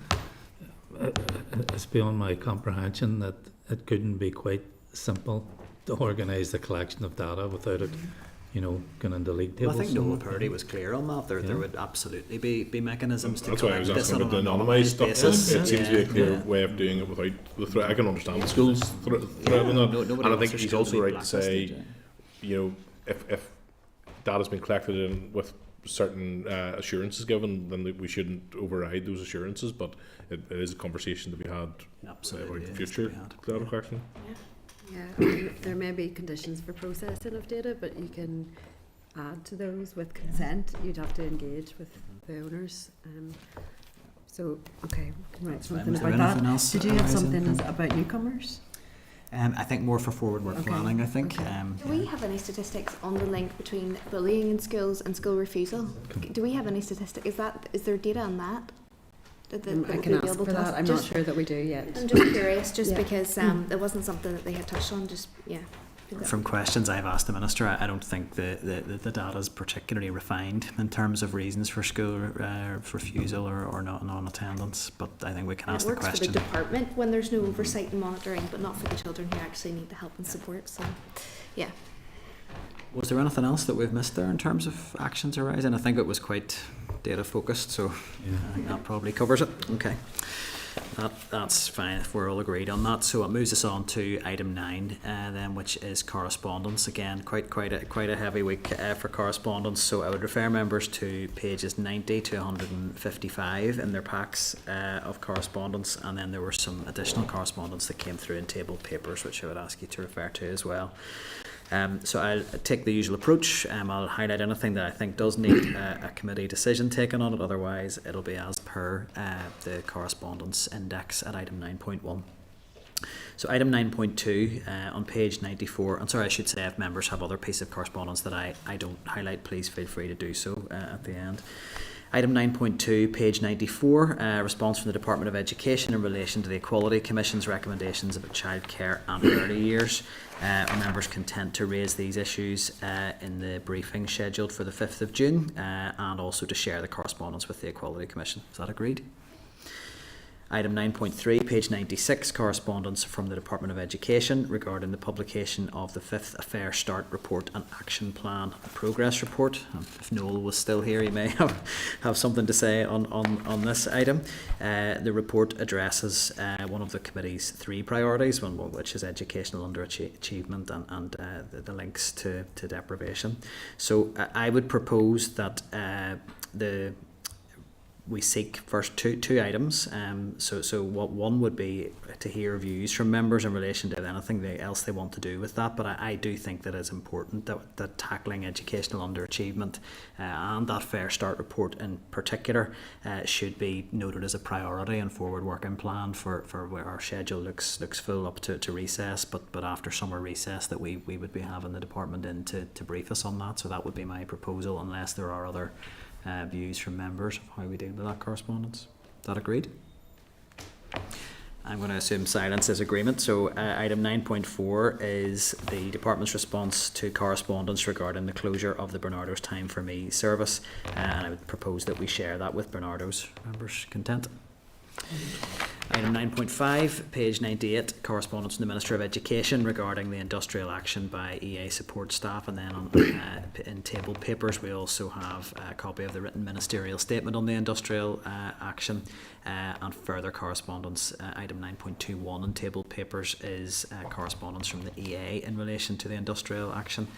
it's beyond my comprehension that it couldn't be quite simple to organise the collection of data without it, going into league tables. Well, I think Noel Purdy was clear on that. There would absolutely be mechanisms to collect this. That's why I was asking about the anonymised stuff. It seems to be a clear way of doing it without the threat. I can understand the schools threatening that, and I think he's also right to say, if data's been collected in with certain assurances given, then we shouldn't override those assurances. But it is a conversation to be had about the future data collection. Yeah, there may be conditions for processing of data, but you can add to those with consent. You'd have to engage with the owners. So, okay, we can write something about that. Did you have something about newcomers? I think more for forward work planning, I think. Do we have any statistics on the link between bullying in schools and school refusal? Do we have any statistics? Is there data on that? I can ask for that. I'm not sure that we do yet. I'm just curious, because it wasn't something that they had touched on. From questions I've asked the Minister, I don't think the data is particularly refined in terms of reasons for school refusal or non-attendance, but I think we can ask the question. It works for the department when there's no oversight and monitoring, but not for the children who actually need the help and support. So, yeah. Was there anything else that we've missed there in terms of actions arising? I think it was quite data focused, so I think that probably covers it. Okay, that's fine if we're all agreed on that. So it moves us on to item 9, then, which is correspondence. Again, quite a heavy week for correspondence. So I would refer members to pages 90 to 155 in their packs of correspondence, and then there were some additional correspondence that came through in tabled papers, which I would ask you to refer to as well. So I'll take the usual approach. I'll highlight anything that I think does need a committee decision taken on it. Otherwise, it'll be as per the correspondence index at item 9.1. So item 9.2 on page 94. I'm sorry, I should say if members have other piece of correspondence that I don't highlight, please feel free to do so at the end. Item 9.2, page 94, response from the Department of Education in relation to the Equality Commission's recommendations about childcare and early years. Are members content to raise these issues in the briefing scheduled for the 5th of June and also to share the correspondence with the Equality Commission? Is that agreed? Item 9.3, page 96, correspondence from the Department of Education regarding the publication of the 5th A Fair Start Report and Action Plan Progress Report. If Noel was still here, he may have something to say on this item. The report addresses one of the committee's 3 priorities, one which is educational underachievement and the links to deprivation. So I would propose that we seek first two items. So what one would be to hear views from members in relation to anything else they want to do with that. But I do think that it's important that tackling educational underachievement and that Fair Start report in particular should be noted as a priority and forward working plan for where our schedule looks full up to recess. But after summer recess that we would be having the department in to brief us on that. So that would be my proposal, unless there are other views from members of how we deal with that correspondence. Is that agreed? I'm going to assume silence is agreement. So item 9.4 is the department's response to correspondence regarding the closure of the Bernardo's Time for Me service, and I would propose that we share that with Bernardo's. Members content? Item 9.5, page 98, correspondence from the Minister of Education regarding the industrial action by EA support staff, and then in tabled papers we also have a copy of the written ministerial statement on the industrial action, and further correspondence. Item 9.21 in tabled papers is correspondence from the EA in relation to the industrial action.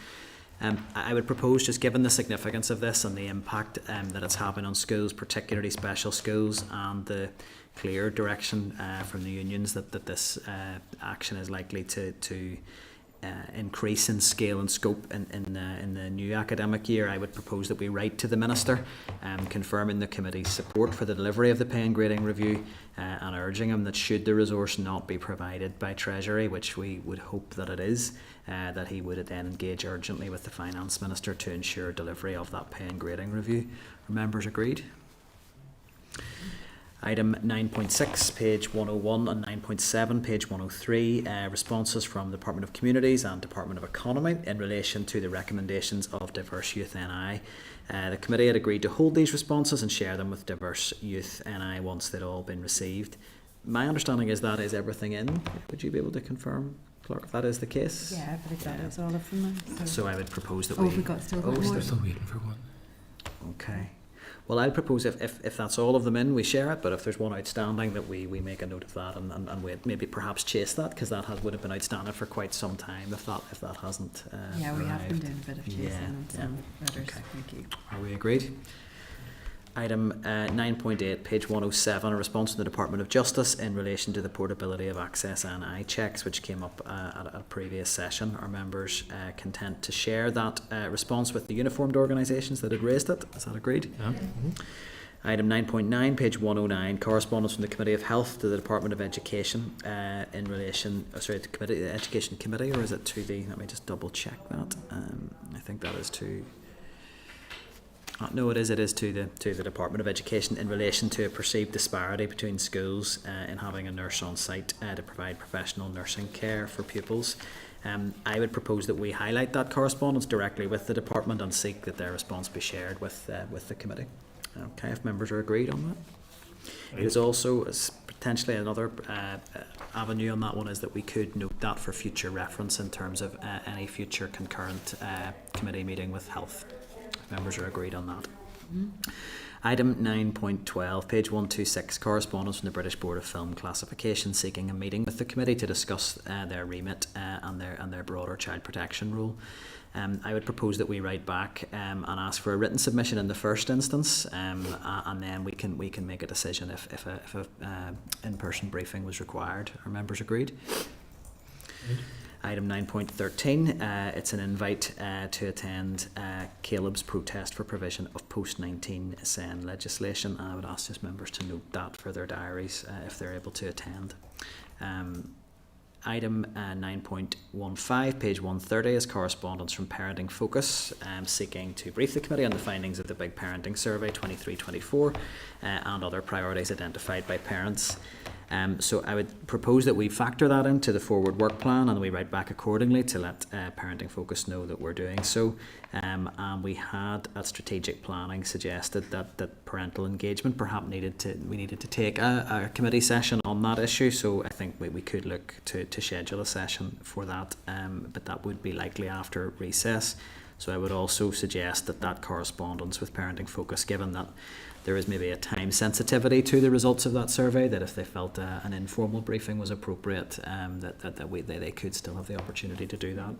I would propose, just given the significance of this and the impact that it's having on schools, particularly special schools, and the clear direction from the unions that this action is likely to increase in scale and scope in the new academic year, I would propose that we write to the Minister confirming the committee's support for the delivery of the pay and grading review and urging him that should the resource not be provided by Treasury, which we would hope that it is, that he would then engage urgently with the Finance Minister to ensure delivery of that pay and grading review. Are members agreed? Item 9.6, page 101, and 9.7, page 103, responses from the Department of Communities and Department of Economy in relation to the recommendations of Diverse Youth NI. The committee had agreed to hold these responses and share them with Diverse Youth NI once they'd all been received. My understanding is that is everything in. Would you be able to confirm, Clerk, if that is the case? Yeah, I believe that is all of them. So I would propose that we got still got more. Still waiting for one. Okay. Well, I'd propose if that's all of them in, we share it, but if there's one outstanding, that we make a note of that and we maybe perhaps chase that, because that would have been outstanding for quite some time if that hasn't yeah, we arrived. have been doing a bit of chasing on some letters. Okay. Thank you. Are we agreed? Item 9.8, page 107, a response from the Department of Justice in relation to the portability of access NI checks, which came up at a previous session. Are members content to share that response with the uniformed organisations that had raised it? Is that agreed? Yeah. Mm-hmm. Item 9.9, page 109, correspondence from the Committee of Health to the Department of Education in relation, to the Education Committee, or is it to the, let me just double check that. I think that is to... No, it is to the Department of Education in relation to a perceived disparity between schools in having a nurse on site to provide professional nursing care for pupils. I would propose that we highlight that correspondence directly with the department and seek that their response be shared with the committee. Okay, if members are agreed on that. It is also potentially another avenue on that one is that we could note that for future reference in terms of any future concurrent committee meeting with health. Members are agreed on that. Item 9.12, page 126, correspondence from the British Board of Film Classification seeking a meeting with the committee to discuss their remit and their broader child protection rule. I would propose that we write back and ask for a written submission in the first instance, and then we can make a decision if a in-person briefing was required. Are members agreed? Good. Item 9.13, it's an invite to attend Caleb's protest for provision of post-19 SEN legislation. I would ask just members to note that for their diaries if they're able to attend. Item 9.15, page 130, is correspondence from Parenting Focus seeking to brief the committee on the findings of the Big Parenting Survey 23-24 and other priorities identified by parents. So I would propose that we factor that into the forward work plan and we write back accordingly to let Parenting Focus know that we're doing so. And we had at strategic planning suggested that parental engagement perhaps we needed to take a committee session on that issue. So I think we could look to schedule a session for that, but that would be likely after recess. So I would also suggest that correspondence with Parenting Focus, given that there is maybe a time sensitivity to the results of that survey, that if they felt an informal briefing was appropriate, they could still have the opportunity to do that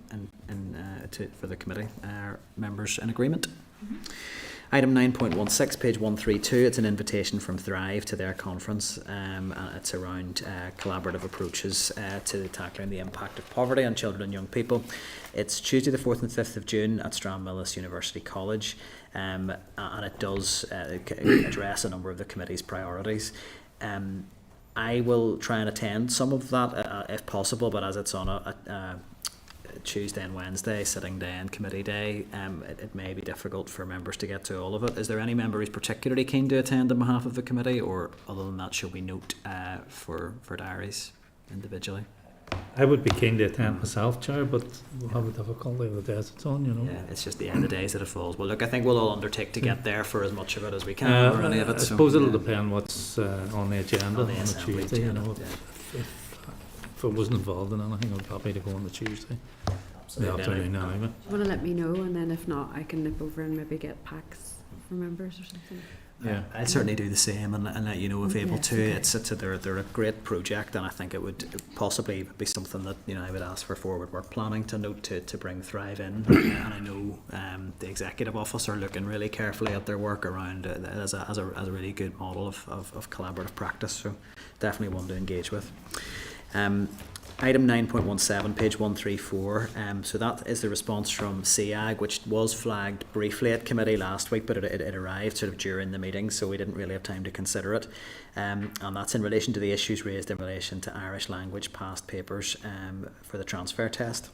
for the committee. Members in agreement? Mm-hmm. Item 9.16, page 132, it's an invitation from Thrive to their conference. It's around collaborative approaches to tackling the impact of poverty on children and young people. It's Tuesday the 4th and 5th of June at Stranmillis University College, and it does address a number of the committee's priorities. I will try and attend some of that if possible, but as it's on a Tuesday and Wednesday, sitting day and committee day, it may be difficult for members to get to all of it. Is there any member who's particularly keen to attend on behalf of the committee, or other than that, should we note for diaries individually? I would be keen to attend myself, Chair, but we'll have a difficulty with the days it's on, you know. Yeah, it's just the days that it falls. Well, look, I think we'll all undertake to get there for as much of it as we can, or any of it. I suppose it'll depend what's on the agenda on the Tuesday, you know. If I wasn't involved in anything, I'd be happy to go on the Tuesday. The afternoon anyway. Do you want to let me know, and then if not, I can nip over and maybe get packs for members or something? Yeah. I'd certainly do the same and let you know if able Yes, to. okay. They're a great project, and I think it would possibly be something that I would ask for forward work planning to note to bring Thrive in. And I know the executive office are looking really carefully at their work around it as a really good model of collaborative practice. So definitely one to engage with. Item 9.17, page 134. So that is the response from CAG, which was flagged briefly at committee last week, but it arrived sort of during the meeting, so we didn't really have time to consider it. And that's in relation to the issues raised in relation to Irish language past papers for the transfer test.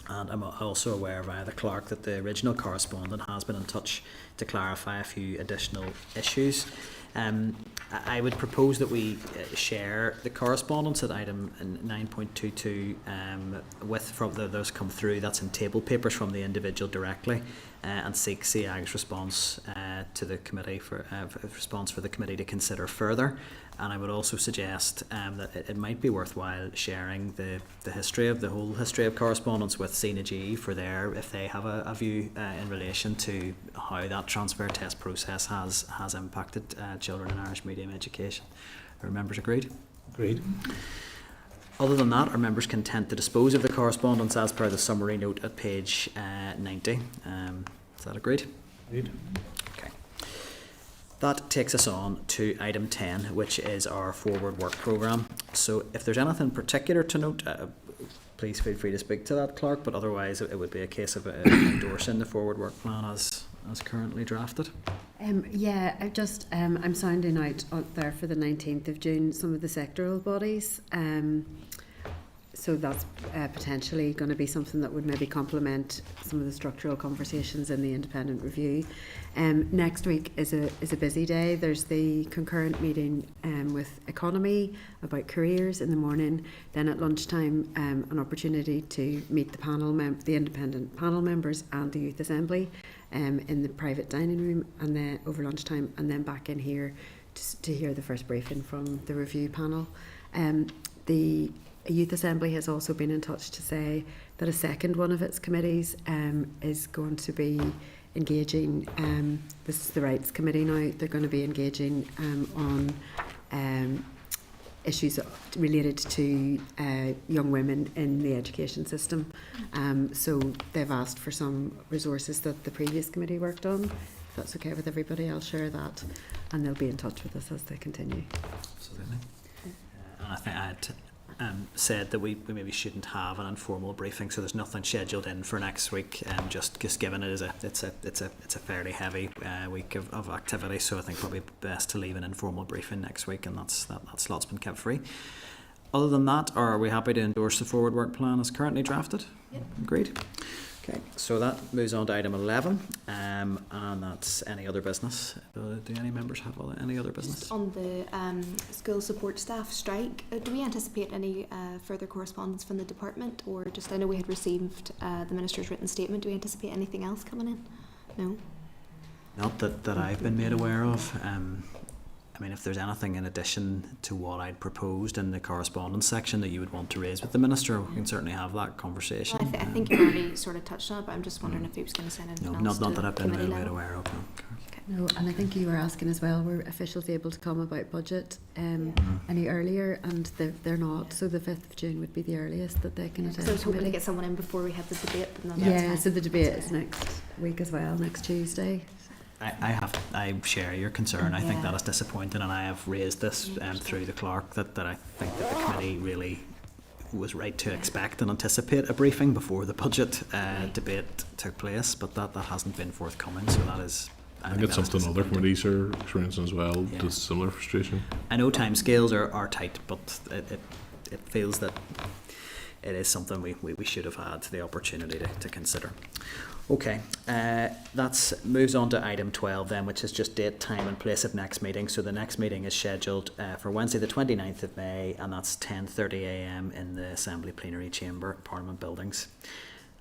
And I'm also aware via the clerk that the original correspondent has been in touch to clarify a few additional issues. I would propose that we share the correspondence at item 9.22 from those come through. That's in table papers from the individual directly, and seek CAG's response to the committee for response for the committee to consider further. And I would also suggest that it might be worthwhile sharing the whole history of correspondence with CNG for if they have a view in relation to how that transfer test process has impacted children in Irish medium education. Are members agreed? Agreed. Other than that, are members content to dispose of the correspondence as per the summary note at page 90? Is that agreed? Agreed. Okay. That takes us on to item 10, which is our forward work programme. So if there's anything particular to note, please feel free to speak to that, Clerk, but otherwise it would be a case of endorsing the forward work plan as currently drafted. Yeah, I'm sounding out there for the 19th of June some of the sectoral bodies. So that's potentially going to be something that would maybe complement some of the structural conversations in the independent review. Next week is a busy day. There's the concurrent meeting with economy about careers in the morning. Then at lunchtime, an opportunity to meet the independent panel members and the youth assembly in the private dining room, and then over lunchtime, and then back in here to hear the first briefing from the review panel. The Youth Assembly has also been in touch to say that a second one of its committees is going to be engaging, this is the Rights Committee now, they're going to be engaging on issues related to young women in the education system. So they've asked for some resources that the previous committee worked on. If that's okay with everybody, I'll share that, and they'll be in touch with us as they continue. Absolutely. And I think I'd said that we maybe shouldn't have an informal briefing, so there's nothing scheduled in for next week. Just given it's a fairly heavy week of activity, so I think probably best to leave an informal briefing next week, and that slot's been kept free. Other than that, are we happy to endorse the forward work plan as currently drafted? Yep. Agreed. Okay, so that moves on to item 11, and that's any other business. Do any members have any other business? Just on the school support staff strike, do we anticipate any further correspondence from the department, or just, I know we had received the Minister's written statement, do we anticipate anything else coming in? No? Not that I've been made aware of. I mean, if there's anything in addition to what I'd proposed in the correspondence section that you would want to raise with the Minister, we can certainly have that conversation. Well, I think you already sort of touched on it, but I'm just wondering if he was going to send anything else. Not that I've been committee made level. aware of. No. No, and I think you were asking as well, were officials able to come about budget any earlier, and they're not, so the 5th of June would be the earliest that they can attend. So I was hoping to committee. get someone in before we have the debate. But Yeah, so the debate is next week as well, next Tuesday. I share your concern. I think that is disappointing, and I have raised this through the clerk that I think that the committee really was right to expect and anticipate a briefing before the budget debate took place, but that hasn't been forthcoming, so that is... I think it's something other committees are experiencing as well, with similar frustration. I know timescales are tight, but it feels that it is something we should have had the opportunity to consider. Okay, that moves on to item 12 then, which is just date, time and place of next meeting. So the next meeting is scheduled for Wednesday the 29th of May, and that's 10:30 a.m. in the Assembly Plenary Chamber, Parliament Buildings.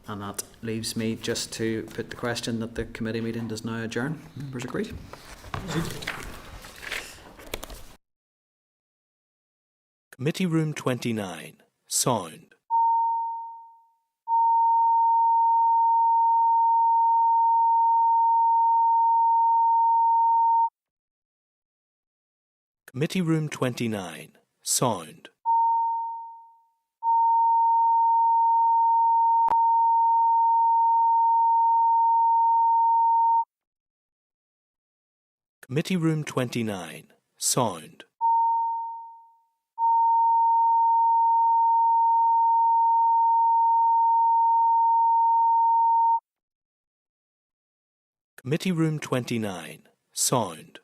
And that leaves me just to put the question that the committee meeting does now adjourn. Members agreed? Committee Room 29, Sound. Committee Room 29, Sound. Committee Room 29, Sound. Committee Room 29, Sound.